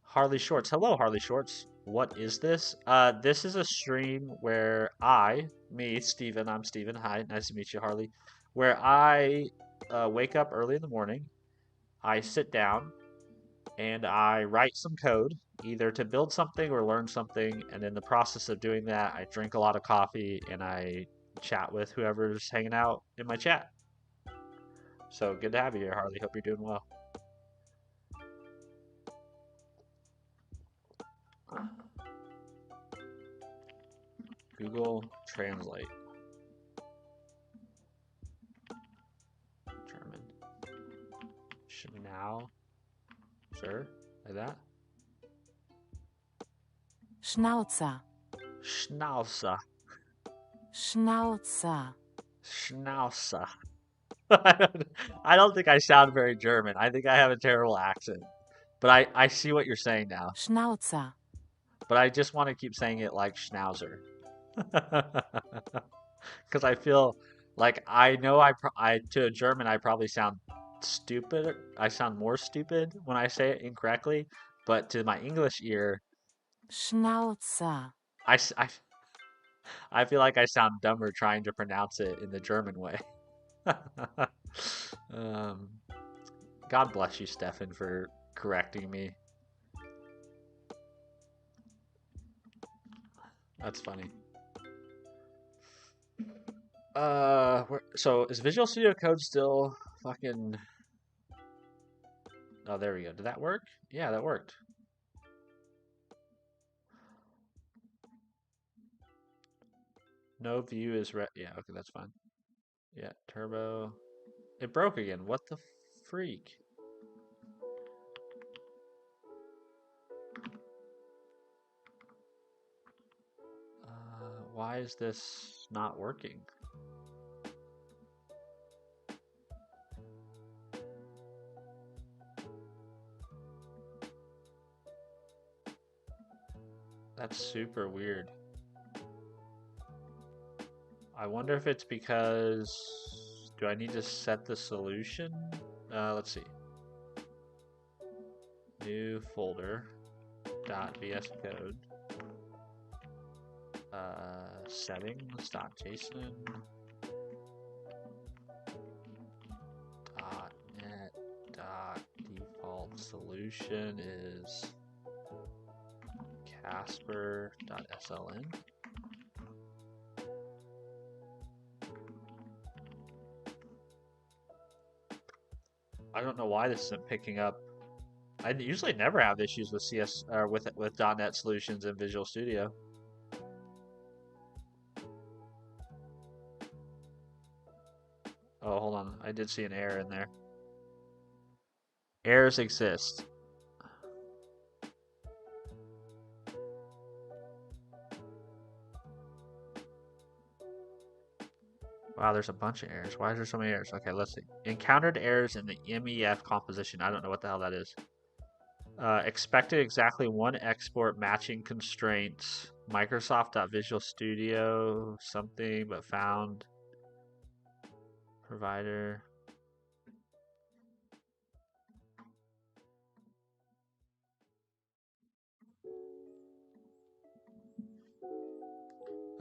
Harley Shorts. Hello, Harley Shorts. What is this? This is a stream where Steven, I'm Steven. Hi, nice to meet you, Harley. Where I wake up early in the morning. I sit down and I write some code, either to build something or learn something. And in the process of doing that, I drink a lot of coffee and I chat with whoever's hanging out in my chat. So good to have you here, Harley. Hope you're doing well. Google Translate. German. Schnauzer. Like that? Schnauzer. Schnauzer. Schnauzer. Schnauzer. I don't think I sound very German. I think I have a terrible accent. But I see what you're saying now. Schnauzer. But I just want to keep saying it like Schnauzer. Because I feel like I know to a German I probably sound stupid. I sound more stupid when I say it incorrectly. But to my English ear, Schnauzer. I feel like I sound dumber trying to pronounce it in the German way. God bless you, Stefan, for correcting me. That's funny. So is Visual Studio Code still fucking... Oh, there we go. Did that work? Yeah, that worked. No view is yeah, okay, that's fine. Yeah, turbo. It broke again. What the freak? Why is this not working? That's super weird. I wonder if it's because... Do I need to set the solution? Let's see. New folder. .vs code. Settings.json. .net. Default solution is Casper.sln. I don't know why this isn't picking up. I usually never have issues with CS or with .NET solutions in Visual Studio. Oh, hold on. I did see an error in there. Errors exist. Wow, there's a bunch of errors. Why is there so many errors? Okay, let's see. Encountered errors in the MEF composition. I don't know what the hell that is. Expected exactly one export matching constraints. Microsoft.Visual Studio something, but found provider.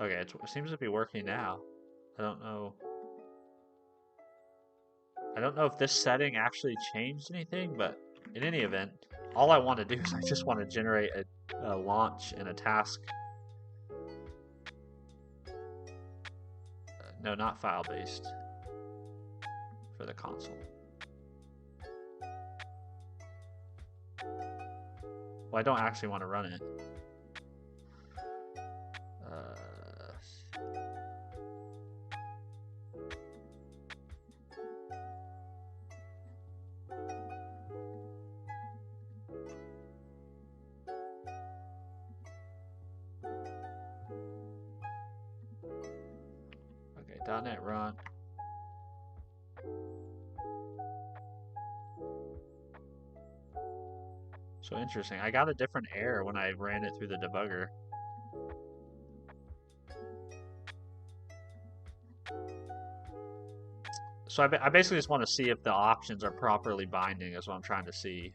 Okay, it seems to be working now. I don't know. I don't know if this setting actually changed anything, but in any event, all I want to do is I just want to generate a launch and a task. No, not file-based for the console. Well, I don't actually want to run it. Okay, .NET run. So interesting. I got a different error when I ran it through the debugger. So I basically just want to see if the options are properly binding is what I'm trying to see.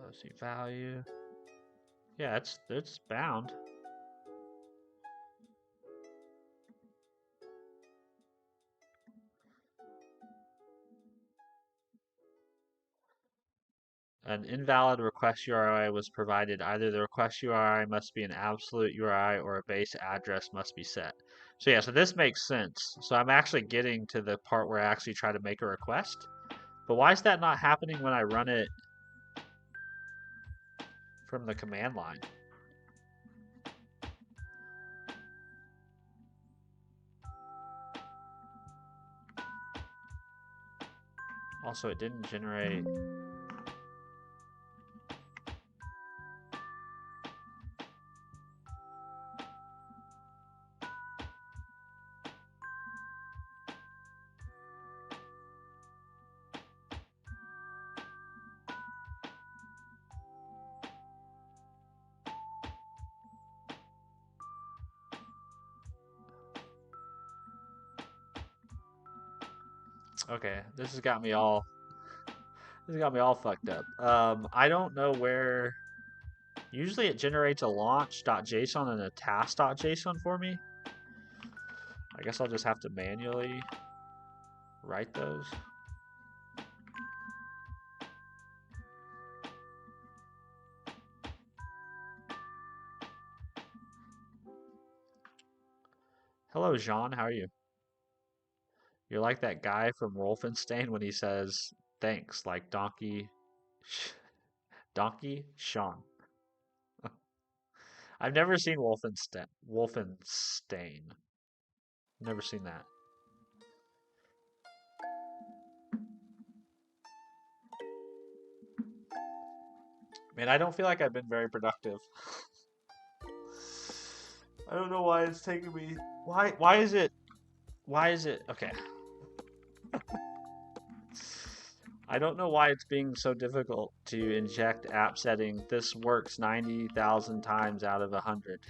Let's see, value. Yeah, it's bound. An invalid request URI was provided. Either the request URI must be an absolute URI or a base address must be set. So yeah, so this makes sense. So I'm actually getting to the part where I actually try to make a request. But why is that not happening when I run it from the command line? Also, it didn't generate. Okay, this has got me all fucked up. I don't know where. Usually it generates a launch.json and a task.json for me. I guess I'll just have to manually write those. Hello, Jean. How are you? You're like that guy from Wolfenstein when he says thanks, like Donkey Sean. I've never seen Wolfenstein. Never seen that. Man, I don't feel like I've been very productive. I don't know why it's taking me. Why is it? Okay? I don't know why it's being so difficult to inject app setting. This works 90,000 times out of 100.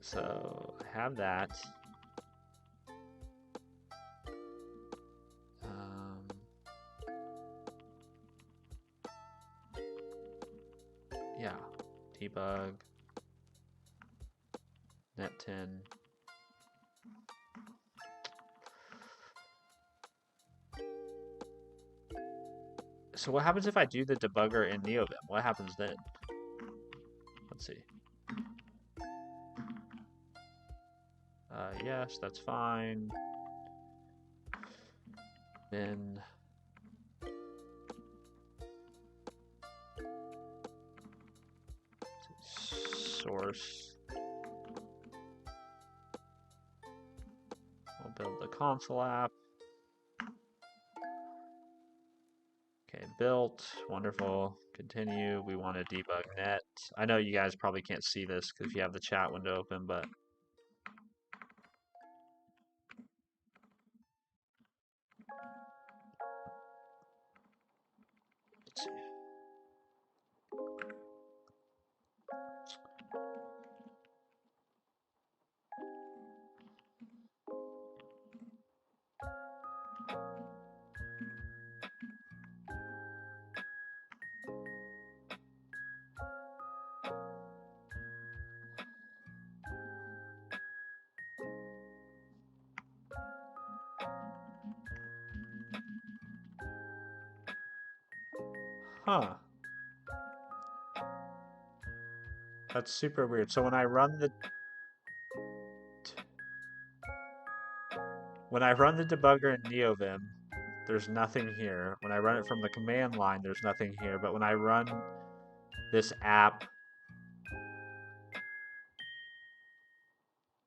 So I have that. Yeah, debug, net10. So what happens if I do the debugger in NeoVim? What happens then? Let's see. Yes, that's fine. Then source. console app. Okay, built. Wonderful. Continue. We want to debug net. I know you guys probably can't see this because you have the chat window open, but let's see. Huh. That's super weird. So when I run the debugger in NeoVim, there's nothing here. When I run it from the command line, there's nothing here. But when I run this app,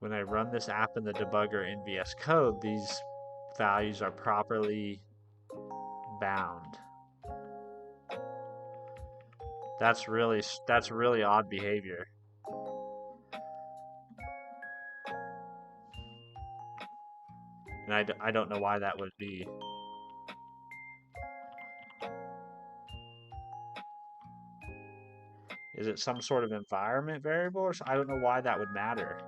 in the debugger in VS Code, these values are properly bound. That's really odd behavior. And I don't know why that would be. Is it some sort of environment variable? Or I don't know why that would matter.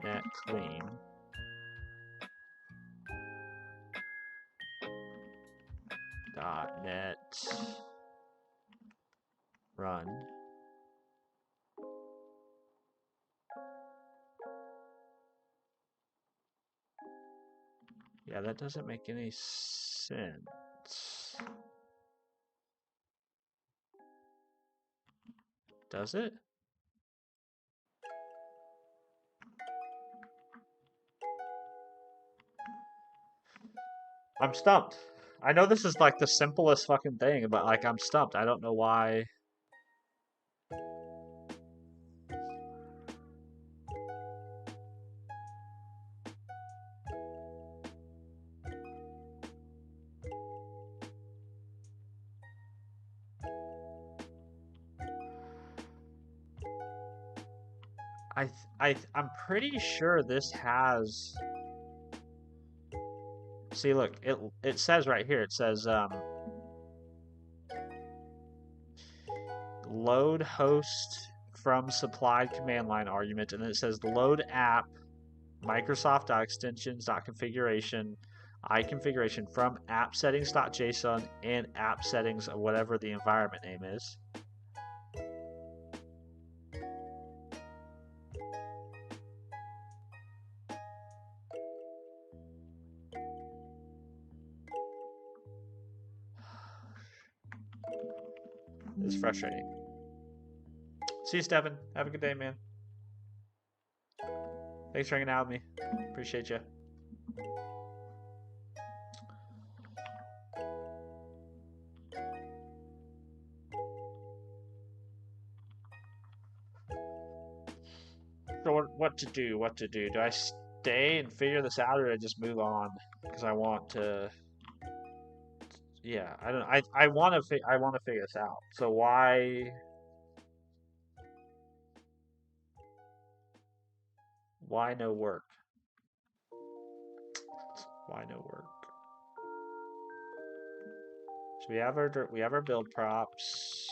.NET clean. .NET run. Yeah, that doesn't make any sense. Does it? I'm stumped. I know this is like the simplest fucking thing, but like I'm stumped. I don't know why. I'm pretty sure this has. See, look, it says right here. It says load host from supplied command line argument, and then it says load app Microsoft.extensions.configuration iConfiguration from app settings.json and app settings of whatever the environment name is. It's frustrating. See you, Stefan. Have a good day, man. Thanks for hanging out with me. Appreciate you. So what to do? What to do? Do I stay and figure this out, or do I just move on? Because I want to. Yeah, I don't. I want to. I want to figure this out. So why? Why no work? Why no work? So we have our build props.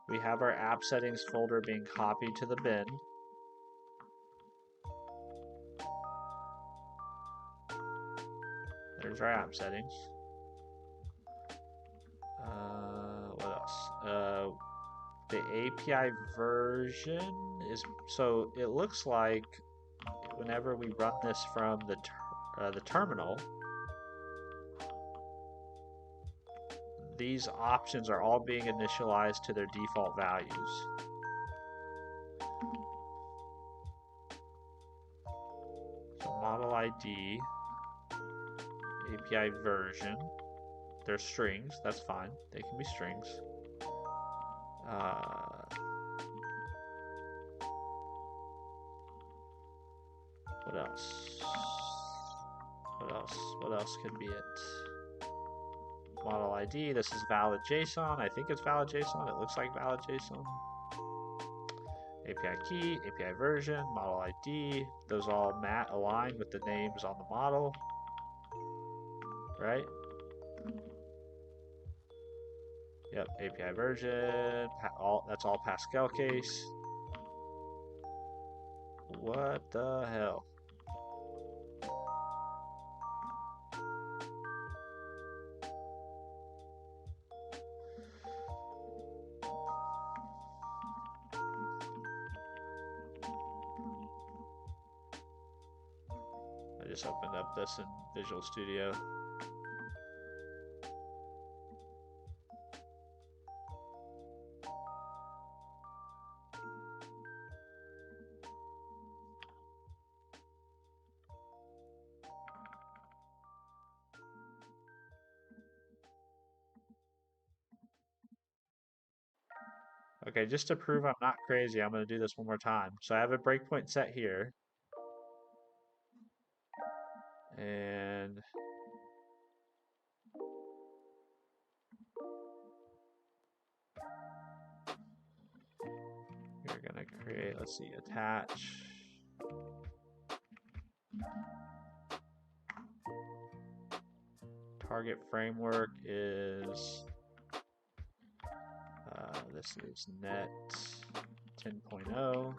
We have our app settings folder being copied to the bin. There's our app settings. What else? The API version is, so it looks like whenever we run this from the terminal, these options are all being initialized to their default values. So model ID, API version, they're strings, that's fine, they can be strings. What else? What else could be it? Model ID. This is valid JSON. I think it's valid JSON. It looks like valid JSON. API key, API version, model ID. Those all align with the names on the model, right? Yep, API version. That's all Pascal case. What the hell? I just opened up this in Visual Studio. Okay, just to prove I'm not crazy, I'm going to do this one more time. So I have a breakpoint set here. And you're going to create, let's see, attach. Target framework is, this is net 10.0.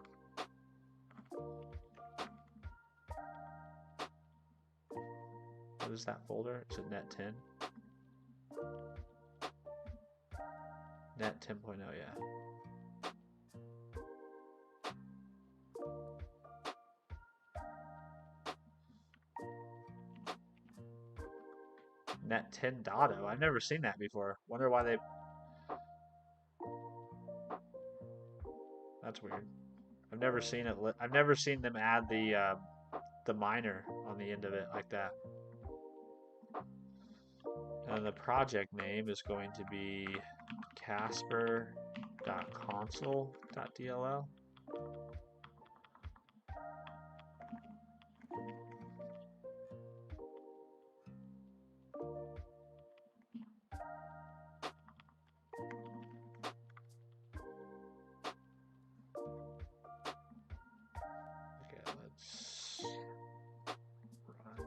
What is that folder? Is it net 10? Net 10.0, yeah. Net 10.0. I've never seen that before. Wonder why they... That's weird. I've never seen it. I've never seen them add the minor on the end of it like that. And the project name is going to be casper.console.dll. Okay, let's run.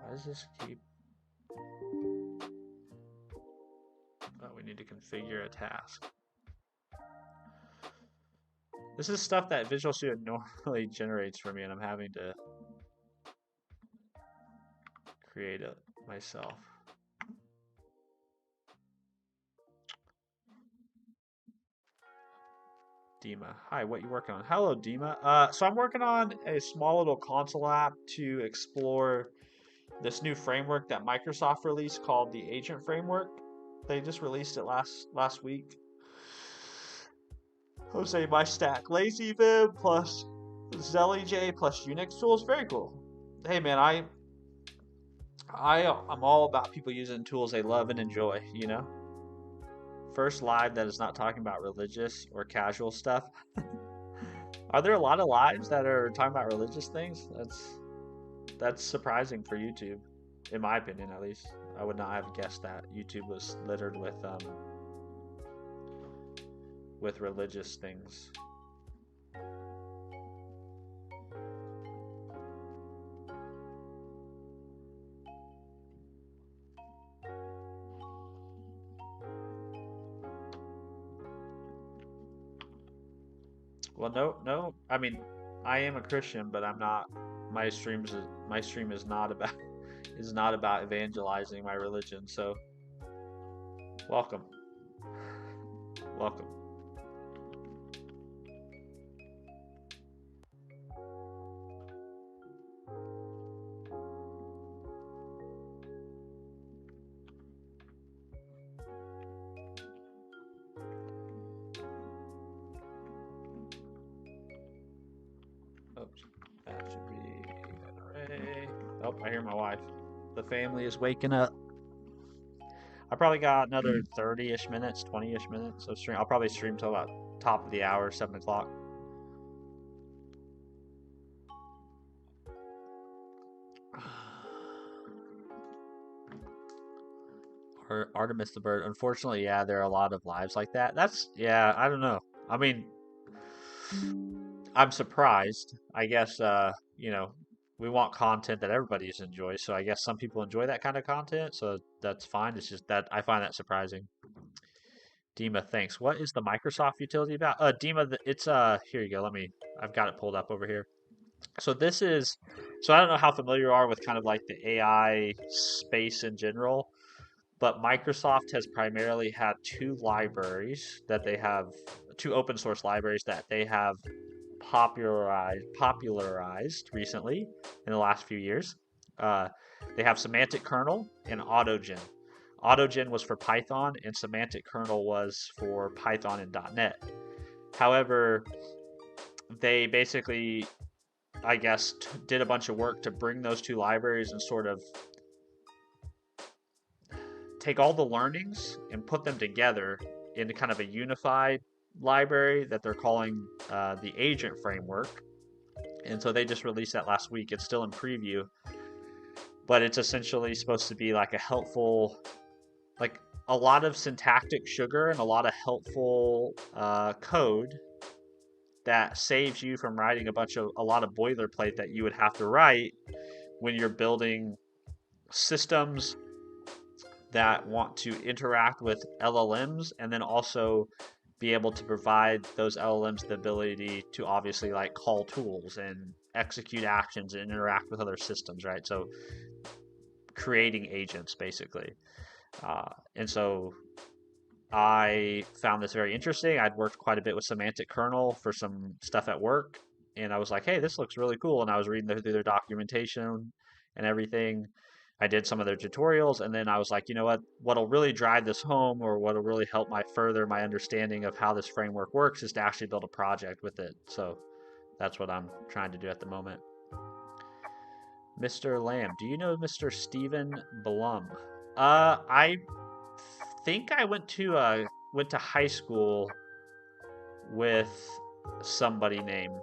Why does this keep... Oh, we need to configure a task. This is stuff that Visual Studio normally generates for me, and I'm having to create it myself. Dima. Hi, what you working on? Hello, Dima. So I'm working on a small little console app to explore this new framework that Microsoft released called the Agent Framework. They just released it last week. Jose, my stack, LazyVim plus ZellyJ plus Unix tools, very cool. Hey man, I'm all about people using tools they love and enjoy, you know? First live that is not talking about religious or casual stuff. Are there a lot of lives that are talking about religious things? That's surprising for YouTube, in my opinion at least. I would not have guessed that YouTube was littered with religious things. Well, no. I mean, I am a Christian, but I'm not. My stream is not about evangelizing my religion. So, welcome. Welcome. Oops, that should be an array. Oh, I hear my wife. The family is waking up. I probably got another 30-ish minutes, 20-ish minutes of stream. I'll probably stream till about top of the hour, 7 o'clock. Artemis the Bird. Unfortunately, yeah, there are a lot of lives like that. Yeah, I don't know. I mean, I'm surprised. I guess, we want content that everybody enjoys. So I guess some people enjoy that kind of content. So that's fine. It's just that I find that surprising. Dima, thanks. What is the Microsoft utility about? Dima, it's, here you go. I've got it pulled up over here. So I don't know how familiar you are with kind of like the AI space in general, but Microsoft has primarily had two open source libraries that they have popularized recently in the last few years. Uh, they have Semantic Kernel and Autogen. Autogen was for Python, and Semantic Kernel was for Python and .NET. However, they basically, I guess, did a bunch of work to bring those two libraries and sort of take all the learnings and put them together into kind of a unified library that they're calling the Agent Framework. And so they just released that last week. It's still in preview, but it's essentially supposed to be like a helpful, like a lot of syntactic sugar and a lot of helpful code that saves you from writing a lot of boilerplate that you would have to write when you're building systems that want to interact with LLMs, and then also be able to provide those LLMs the ability to obviously like call tools and execute actions and interact with other systems, right? So creating agents basically. And so I found this very interesting. I'd worked quite a bit with Semantic Kernel for some stuff at work, and I was like, hey, this looks really cool. And I was reading through their documentation and everything. I did some of their tutorials, and then I was like, you know what? What'll really drive this home, or what'll really help further my understanding of how this framework works, is to actually build a project with it. So that's what I'm trying to do at the moment. Mr. Lamb, do you know Mr. Stephen Blum? I think I went to high school with somebody named.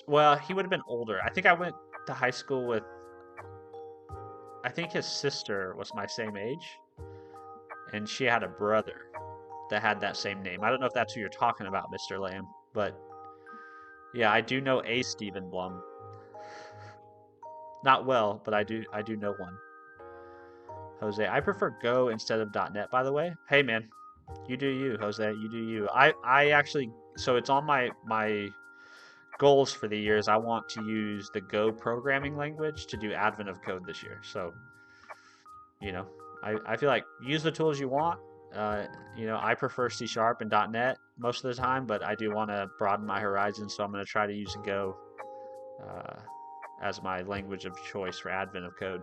Well, he would have been older. I think I went to high school with. I think his sister was my same age, and she had a brother that had that same name. I don't know if that's who you're talking about, Mr. Lamb, but yeah, I do know a Stephen Blum. Not well, but I do know one. Jose, I prefer Go instead of .NET, by the way. Hey man, you do you, Jose. You do you. I actually, so it's on my goals for the years. I want to use the Go programming language to do Advent of Code this year. So, I feel like use the tools you want. I prefer C# and .NET most of the time, but I do want to broaden my horizons, so I'm going to try to use Go as my language of choice for Advent of Code.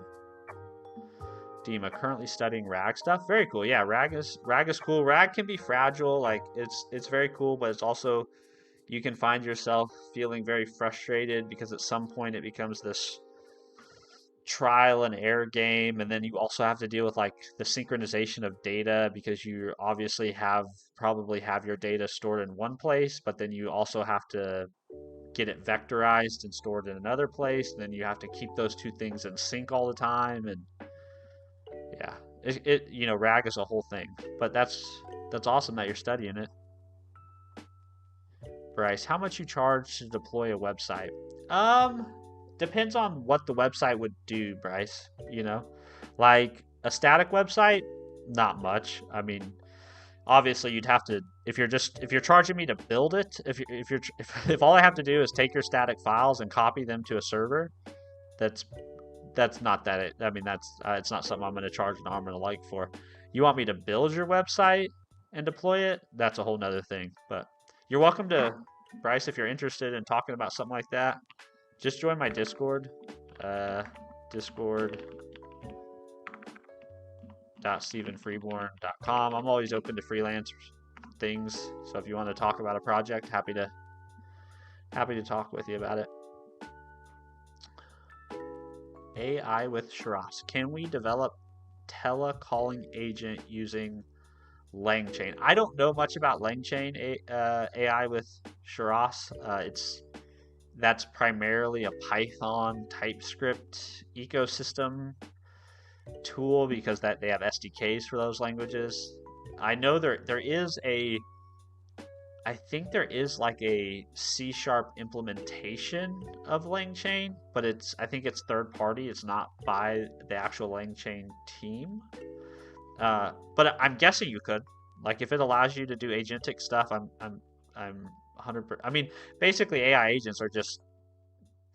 Dima, currently studying RAG stuff. Very cool. Yeah, RAG is cool. RAG can be fragile. Like it's very cool, but it's also, you can find yourself feeling very frustrated because at some point it becomes this trial and error game, and then you also have to deal with like the synchronization of data, because you obviously probably have your data stored in one place, but then you also have to get it vectorized and stored in another place, and then you have to keep those two things in sync all the time. And yeah, RAG is a whole thing, but that's awesome that you're studying it. Bryce, how much you charge to deploy a website? Depends on what the website would do, Bryce. Like a static website, not much. I mean, obviously you'd have to, if you're charging me to build it, if all I have to do is take your static files and copy them to a server, that's not that. I mean, it's not something I'm going to charge an arm and a leg for. You want me to build your website and deploy it? That's a whole nother thing. But you're welcome to, Bryce, if you're interested in talking about something like that. Just join my Discord. Discord.stephenfreeborn.com. I'm always open to freelance things. So if you want to talk about a project, happy to talk with you about it. AI with Shiraz. Can we develop telecalling agent using LangChain. I don't know much about LangChain AI with Shiras. That's primarily a Python TypeScript ecosystem tool because that they have SDKs for those languages. I know I think there is like a C# implementation of LangChain, but I think it's third party. It's not by the actual LangChain team. But I'm guessing you could. Like if it allows you to do agentic stuff, I'm 100%. I mean, basically AI agents are just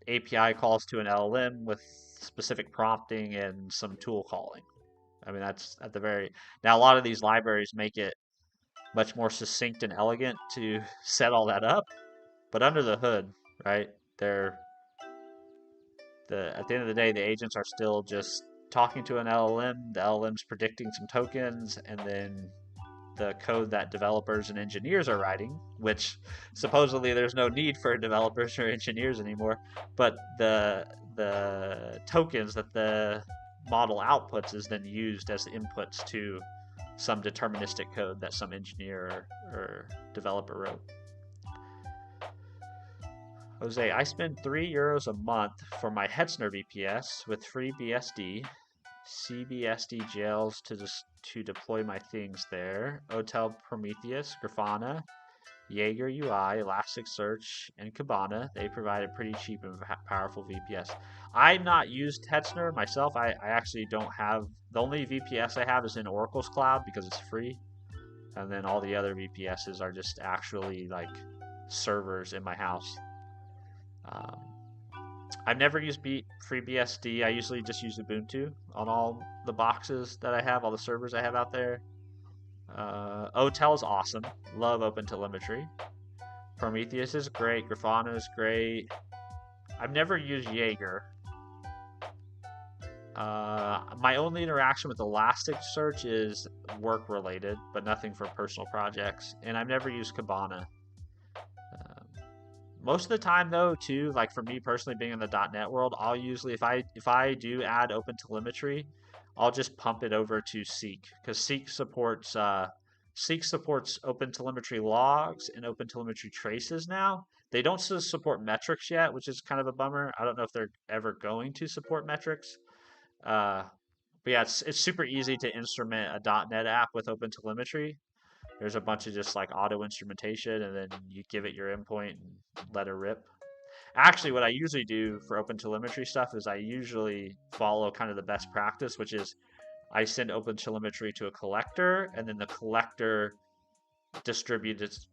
API calls to an LLM with specific prompting and some tool calling. I mean, that's at the very now. A lot of these libraries make it much more succinct and elegant to set all that up, but under the hood, right? They're at the end of the day, the agents are still just talking to an LLM. The LLM's predicting some tokens, and then the code that developers and engineers are writing, which supposedly there's no need for developers or engineers anymore, but the tokens that the model outputs is then used as inputs to some deterministic code that some engineer or developer wrote. Jose, I spend €3 a month for my Hetzner VPS with free BSD, CBSD jails to deploy my things there. Hotel Prometheus, Grafana, Jaeger UI, Elasticsearch, and Kibana. They provide a pretty cheap and powerful VPS. I've not used Hetzner myself. I actually don't have, the only VPS I have is in Oracle's cloud because it's free. And then all the other VPSs are just actually like servers in my house. I've never used FreeBSD. I usually just use Ubuntu on all the boxes that I have, all the servers I have out there. OTel is awesome. Love OpenTelemetry. Prometheus is great. Grafana is great. I've never used Jaeger. My only interaction with Elasticsearch is work related, but nothing for personal projects. And I've never used Kibana. Most of the time, though, too, like for me personally, being in the .NET world, I'll usually, if I do add OpenTelemetry, I'll just pump it over to Seek because Seek supports OpenTelemetry logs and OpenTelemetry traces now. They don't support metrics yet, which is kind of a bummer. I don't know if they're ever going to support metrics. But yeah, it's super easy to instrument a .NET app with OpenTelemetry. There's a bunch of just like auto instrumentation, and then you give it your endpoint and let it rip. Actually, what I usually do for OpenTelemetry stuff is I usually follow kind of the best practice, which is I send OpenTelemetry to a collector, and then the collector distributes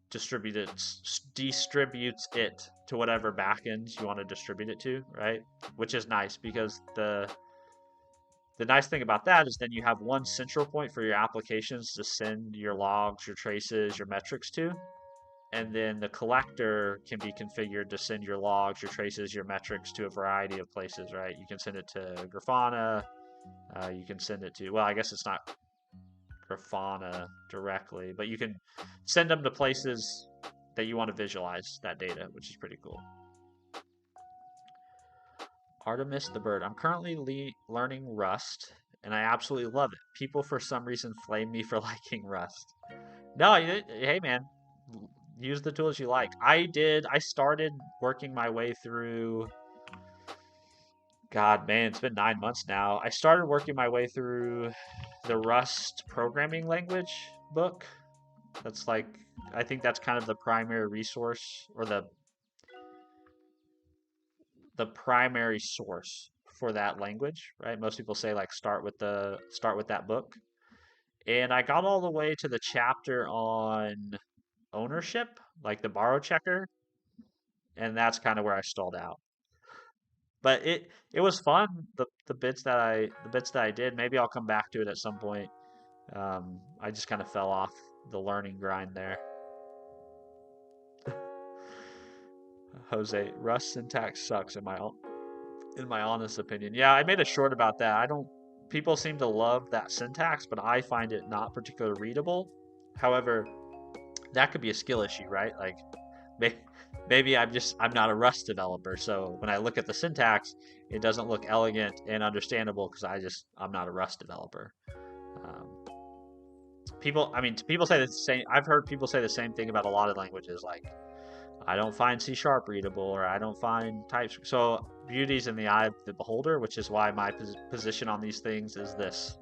it to whatever backends you want to distribute it to, right? Which is nice because the nice thing about that is then you have one central point for your applications to send your logs, your traces, your metrics to. And then the collector can be configured to send your logs, your traces, your metrics to a variety of places, right? You can send it to Grafana. You can send it to, well, I guess it's not Grafana directly, but you can send them to places that you want to visualize that data, which is pretty cool. Artemis the Bird. I'm currently learning Rust, and I absolutely love it. People, for some reason, flame me for liking Rust. No, hey, man, use the tools you like. I started working my way through... God, man, it's been 9 months now. I started working my way through the Rust programming language book. That's like, I think that's kind of the primary resource, or the primary source for that language, right? Most people say like start with that book. And I got all the way to the chapter on ownership, like the borrow checker, and that's kind of where I stalled out. But it was fun, the bits that I did. Maybe I'll come back to it at some point. I just kind of fell off the learning grind there. Jose, Rust syntax sucks in my honest opinion. Yeah, I made a short about that. People seem to love that syntax, but I find it not particularly readable. However, that could be a skill issue, right? Like maybe I'm not a Rust developer, so when I look at the syntax, it doesn't look elegant and understandable because I'm not a Rust developer. Um, people say the same. I've heard people say the same thing about a lot of languages, like I don't find C# readable, or I don't find TypeScript. So beauty's in the eye of the beholder, which is why my position on these things is this.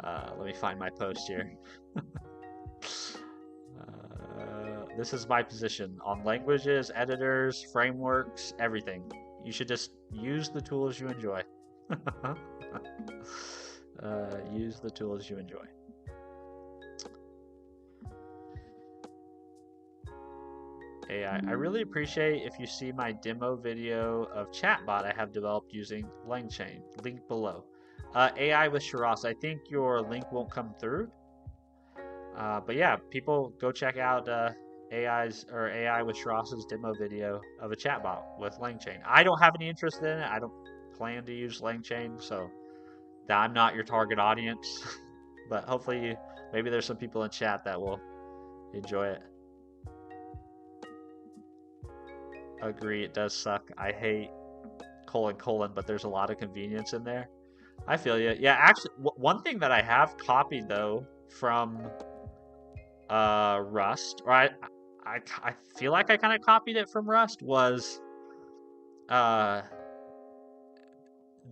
Let me find my post here. This is my position on languages, editors, frameworks, everything. You should just use the tools you enjoy. Use the tools you enjoy. AI. I really appreciate if you see my demo video of chatbot I have developed using LangChain. Link below. AI with Shiraz. I think your link won't come through. But yeah, people go check out AI with Shiraz's demo video of a chatbot with LangChain. I don't have any interest in it. I don't plan to use LangChain, so I'm not your target audience. But hopefully, maybe there's some people in chat that will enjoy it. Agree, it does suck. I hate : but there's a lot of convenience in there. I feel you. Yeah, actually, one thing that I have copied though from Rust, or I feel like I kind of copied it from Rust, was uh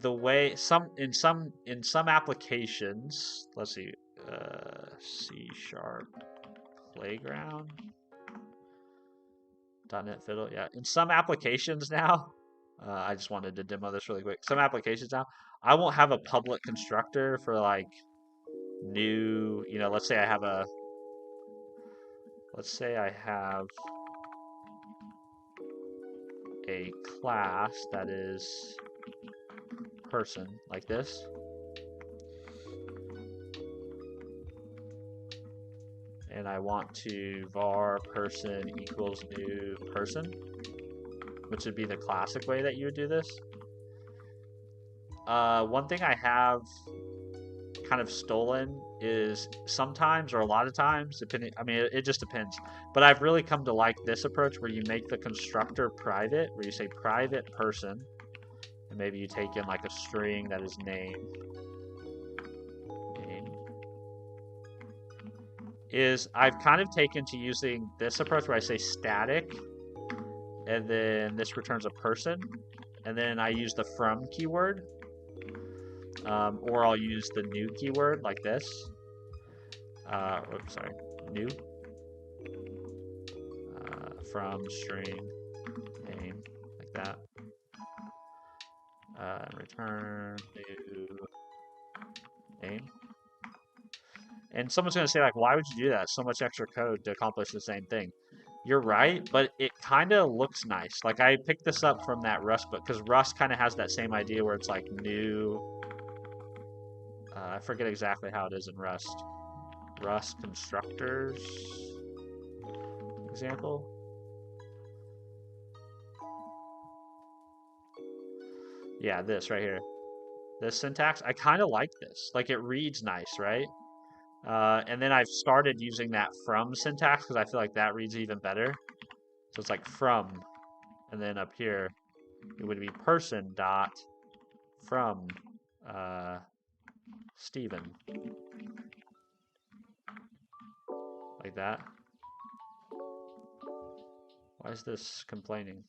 the way in some applications. Let's see, C# Playground. .NET Fiddle, yeah. In some applications now, I just wanted to demo this really quick. Some applications now, I won't have a public constructor for like new, let's say I have a class that is person, like this. And I want to var person equals new person, which would be the classic way that you would do this. One thing I have kind of stolen is sometimes, or a lot of times, depending, I mean, it just depends, but I've really come to like this approach where you make the constructor private, where you say private person, and maybe you take in like a string that is name. I've kind of taken to using this approach where I say static, and then this returns a person, and then I use the from keyword, or I'll use the new keyword like this. Oops, sorry, new, from string name, like that. Return new name. And someone's going to say, like, why would you do that? So much extra code to accomplish the same thing. You're right, but it kind of looks nice. Like, I picked this up from that Rust book, because Rust kind of has that same idea where it's like new. I forget exactly how it is in Rust. Rust constructors example. Yeah, this right here. This syntax, I kind of like this. Like, it reads nice, right? And then I've started using that from syntax because I feel like that reads even better. So it's like from, and then up here, it would be person dot from Stephen. Like that. Why is this complaining?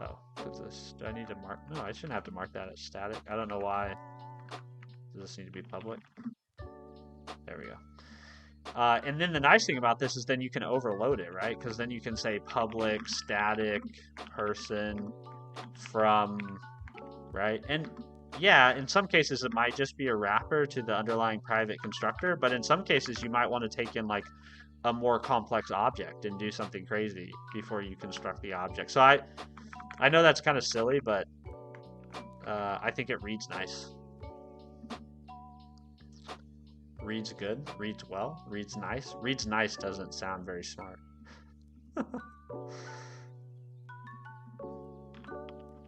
Oh, because this, do I need to mark? No, I shouldn't have to mark that as static. I don't know why. Does this need to be public? There we go. And then the nice thing about this is then you can overload it, right? Because then you can say public, static, person, from, right? And yeah, in some cases it might just be a wrapper to the underlying private constructor, but in some cases you might want to take in like a more complex object and do something crazy before you construct the object. So I know that's kind of silly, but I think it reads nice. Reads good, reads well, reads nice. Reads nice doesn't sound very smart.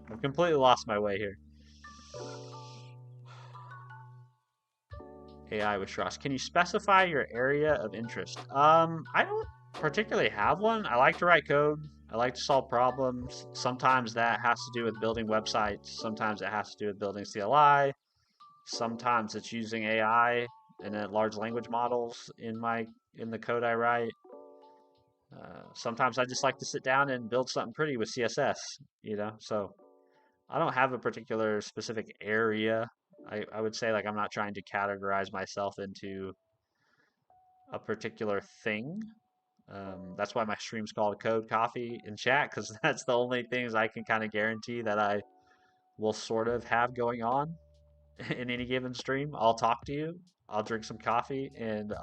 I've completely lost my way here. AI with trust. Can you specify your area of interest? I don't particularly have one. I like to write code. I like to solve problems. Sometimes that has to do with building websites. Sometimes it has to do with building CLI. Sometimes it's using AI and then large language models in the code I write. Sometimes I just like to sit down and build something pretty with CSS. So I don't have a particular specific area. I would say like I'm not trying to categorize myself into a particular thing. That's why my stream's called Code Coffee and Chat, because that's the only things I can kind of guarantee that I will sort of have going on in any given stream. I'll talk to you, I'll drink some coffee, and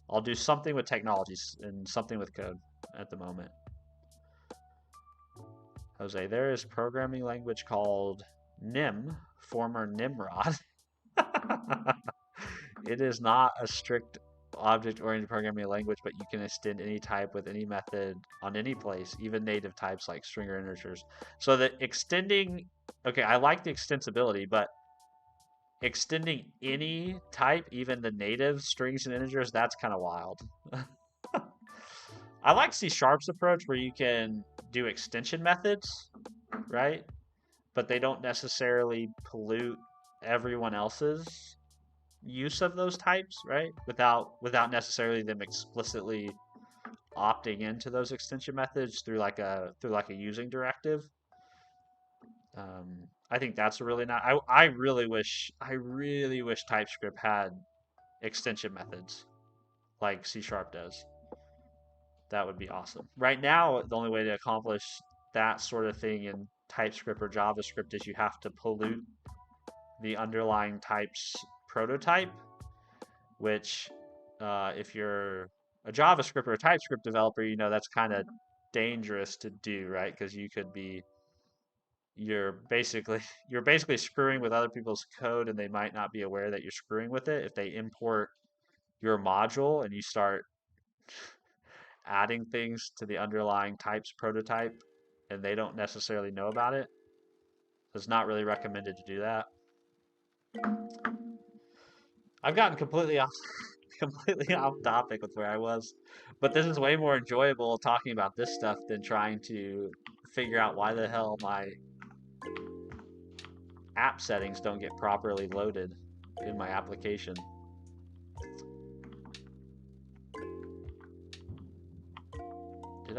I'll do something with technologies and something with code at the moment. Jose, there is programming language called Nim, former Nimrod. It is not a strict object-oriented programming language, but you can extend any type with any method on any place, even native types like string or integers. So the extending, okay, I like the extensibility, but extending any type, even the native strings and integers, that's kind of wild. I like C Sharp's approach where you can do extension methods, right? But they don't necessarily pollute everyone else's use of those types, right? Without necessarily them explicitly opting into those extension methods through like a using directive. I think that's a really not. I really wish TypeScript had extension methods like C Sharp does. That would be awesome. Right now, the only way to accomplish that sort of thing in TypeScript or JavaScript is you have to pollute the underlying type's prototype, which if you're a JavaScript or a TypeScript developer, that's kind of dangerous to do, right? Because you're basically screwing with other people's code, and they might not be aware that you're screwing with it if they import your module and you start adding things to the underlying type's prototype and they don't necessarily know about it. It's not really recommended to do that. I've gotten completely off topic with where I was, but this is way more enjoyable talking about this stuff than trying to figure out why the hell my app settings don't get properly loaded in my application.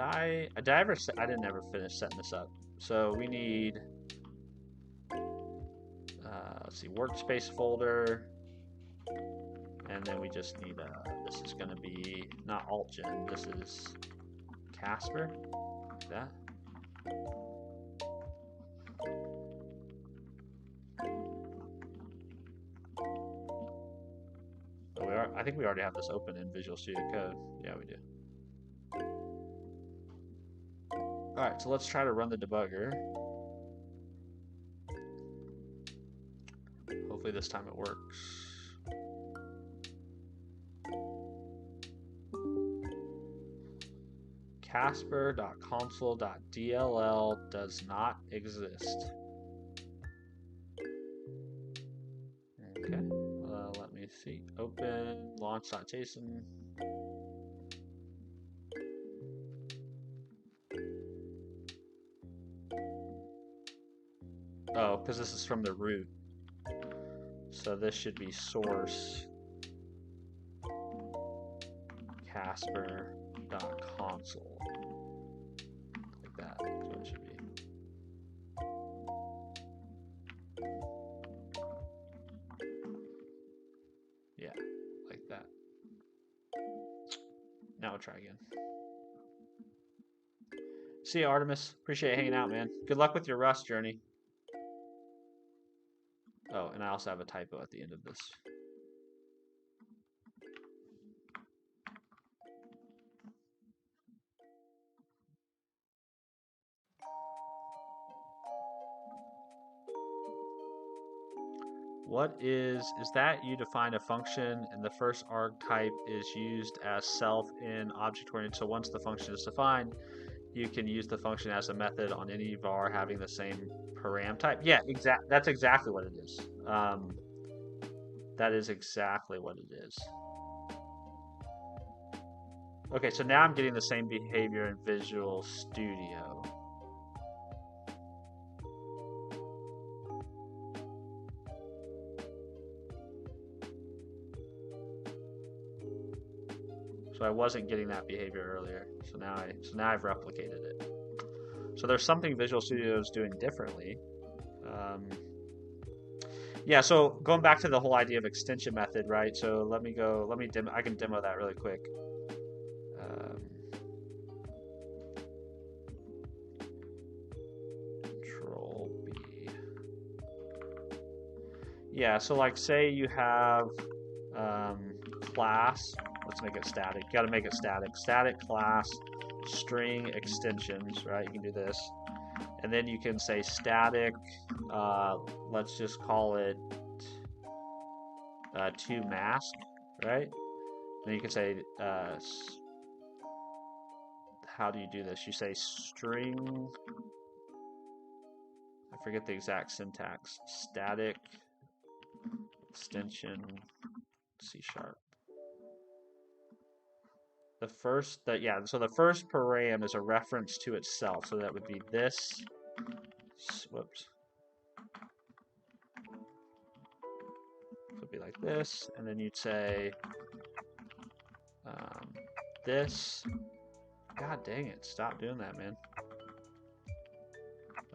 I didn't ever finish setting this up. So we need, let's see, workspace folder, and then we just need, this is going to be not AltGen, this is Casper, like that. Oh, I think we already have this open in Visual Studio Code. Yeah, we do. Alright, so let's try to run the debugger. Hopefully this time it works. Casper.console.dll does not exist. Okay, let me see. Open launch.json. Oh, because this is from the root. So this should be source Casper.console. Like that. That's what it should be. Yeah, like that. Now we'll try again. See you, Artemis. Appreciate hanging out, man. Good luck with your Rust journey. Oh, and I also have a typo at the end of this. What is that you define a function and the first arg type is used as self in object-oriented. So once the function is defined, you can use the function as a method on any var having the same param type. Yeah, that's exactly what it is. That is exactly what it is. Okay, so now I'm getting the same behavior in Visual Studio. So I wasn't getting that behavior earlier. So now I've replicated it. So there's something Visual Studio is doing differently. Yeah, so going back to the whole idea of extension method, right? So I can demo that really quick. Control B. Yeah, so like say you have class, let's make it static. You gotta make it static. Static class string extensions, right? You can do this. And then you can say static, let's just call it to mask, right? Then you can say, how do you do this? You say string, I forget the exact syntax, static extension C#. So the first param is a reference to itself. So that would be this, whoops. So it'd be like this, and then you'd say this. God dang it, stop doing that, man.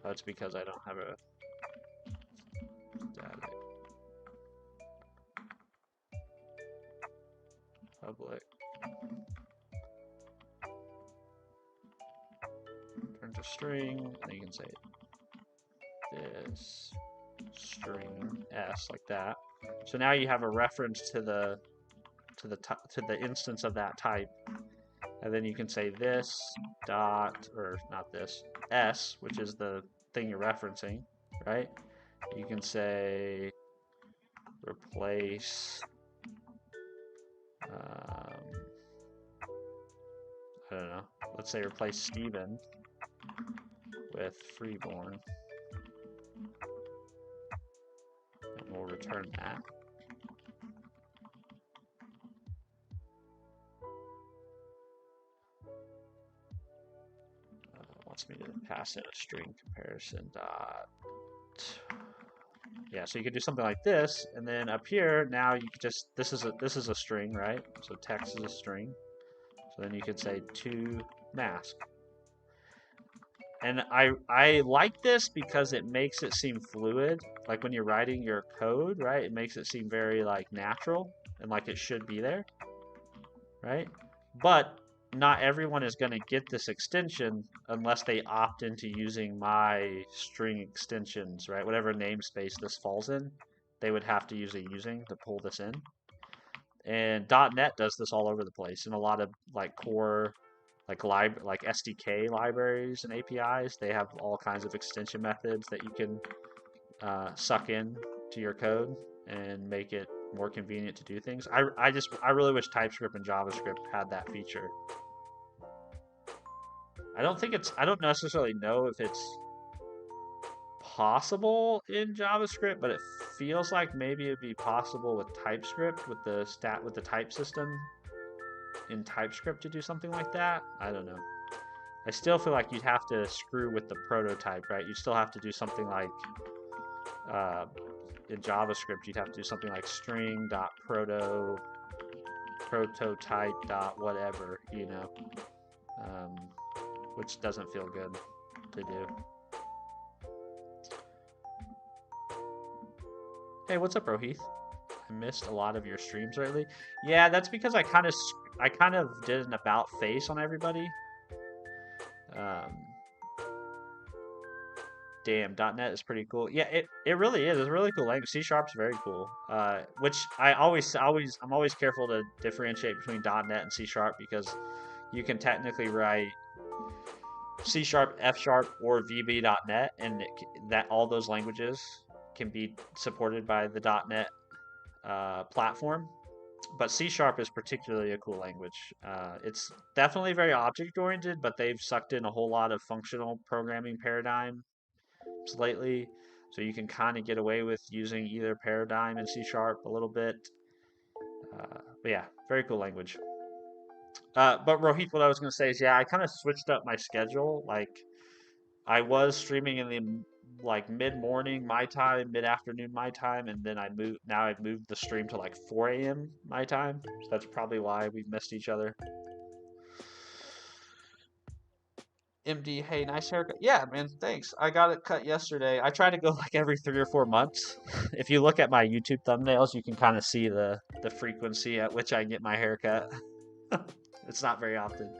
Oh, it's because I don't have a static public. Turn to string, and then you can say this string s like that. So now you have a reference to the instance of that type, and then you can say this dot, or not this, s, which is the thing you're referencing, right? You can say replace I don't know, let's say replace Steven with freeborn, and we'll return that. Wants me to pass in a string comparison dot. Yeah, so you could do something like this, and then up here now you could just this is a string, right? So text is a string. So then you could say to mask. And I like this because it makes it seem fluid. Like when you're writing your code, right? It makes it seem very like natural and like it should be there, right? But not everyone is going to get this extension unless they opt into using my string extensions, right? Whatever namespace this falls in, they would have to usually using to pull this in. And .NET does this all over the place in a lot of like core like SDK libraries and APIs. They have all kinds of extension methods that you can suck in to your code and make it more convenient to do things. I really wish TypeScript and JavaScript had that feature. I don't necessarily know if it's possible in JavaScript, but it feels like maybe it'd be possible with TypeScript with the type system in TypeScript to do something like that. I don't know. I still feel like you'd have to screw with the prototype, right? You'd still have to do something like in JavaScript, you'd have to do something like string.prototype.whatever, you know, which doesn't feel good to do. Hey, what's up, Rohith? I missed a lot of your streams lately. Yeah, that's because I kind of did an about face on everybody. Damn, .NET is pretty cool. Yeah, it really is. It's a really cool language. C# is very cool. Which I'm always careful to differentiate between .NET and C# because you can technically write C#, F#, or VB.NET, and that all those languages can be supported by the .NET platform. But C# is particularly a cool language. It's definitely very object-oriented, but they've sucked in a whole lot of functional programming paradigm lately. So you can kind of get away with using either paradigm and C# a little bit. But yeah, very cool language. But Rohit, what I was going to say is, yeah, I kind of switched up my schedule. Like, I was streaming in the like mid morning my time, mid afternoon my time, and then I've moved the stream to like 4 a.m. my time. So that's probably why we missed each other. MD, hey, nice haircut. Yeah, man, thanks. I got it cut yesterday. I try to go like every 3 or 4 months. If you look at my YouTube thumbnails, you can kind of see the frequency at which I get my haircut. It's not very often.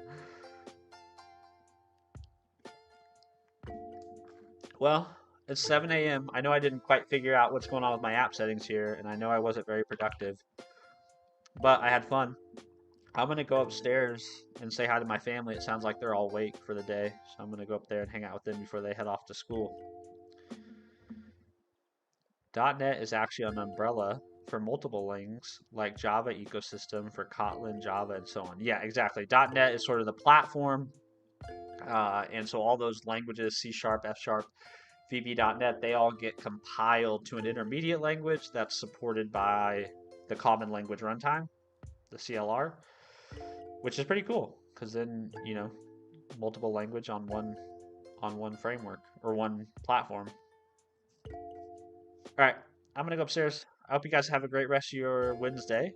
Well, it's 7 a.m. I know I didn't quite figure out what's going on with my app settings here, and I know I wasn't very productive, but I had fun. I'm gonna go upstairs and say hi to my family. It sounds like they're all awake for the day, so I'm gonna go up there and hang out with them before they head off to school. .NET is actually an umbrella for multiple things like Java ecosystem for Kotlin, Java, and so on. Yeah, exactly. .NET is sort of the platform, and so all those languages, C#, F#, VB.NET, they all get compiled to an intermediate language that's supported by the Common Language Runtime, the CLR, which is pretty cool because then multiple language on one framework or one platform. All right, I'm gonna go upstairs. I hope you guys have a great rest of your Wednesday.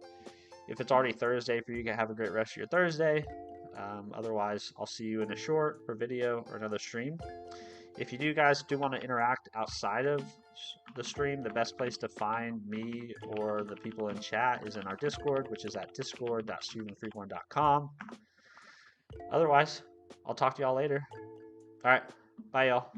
If it's already Thursday for you, can have a great rest of your Thursday. Otherwise, I'll see you in a short or video or another stream. If you guys do want to interact outside of the stream, the best place to find me or the people in chat is in our Discord, which is at discord.stevenfreeborn.com. Otherwise, I'll talk to y'all later. All right, bye y'all.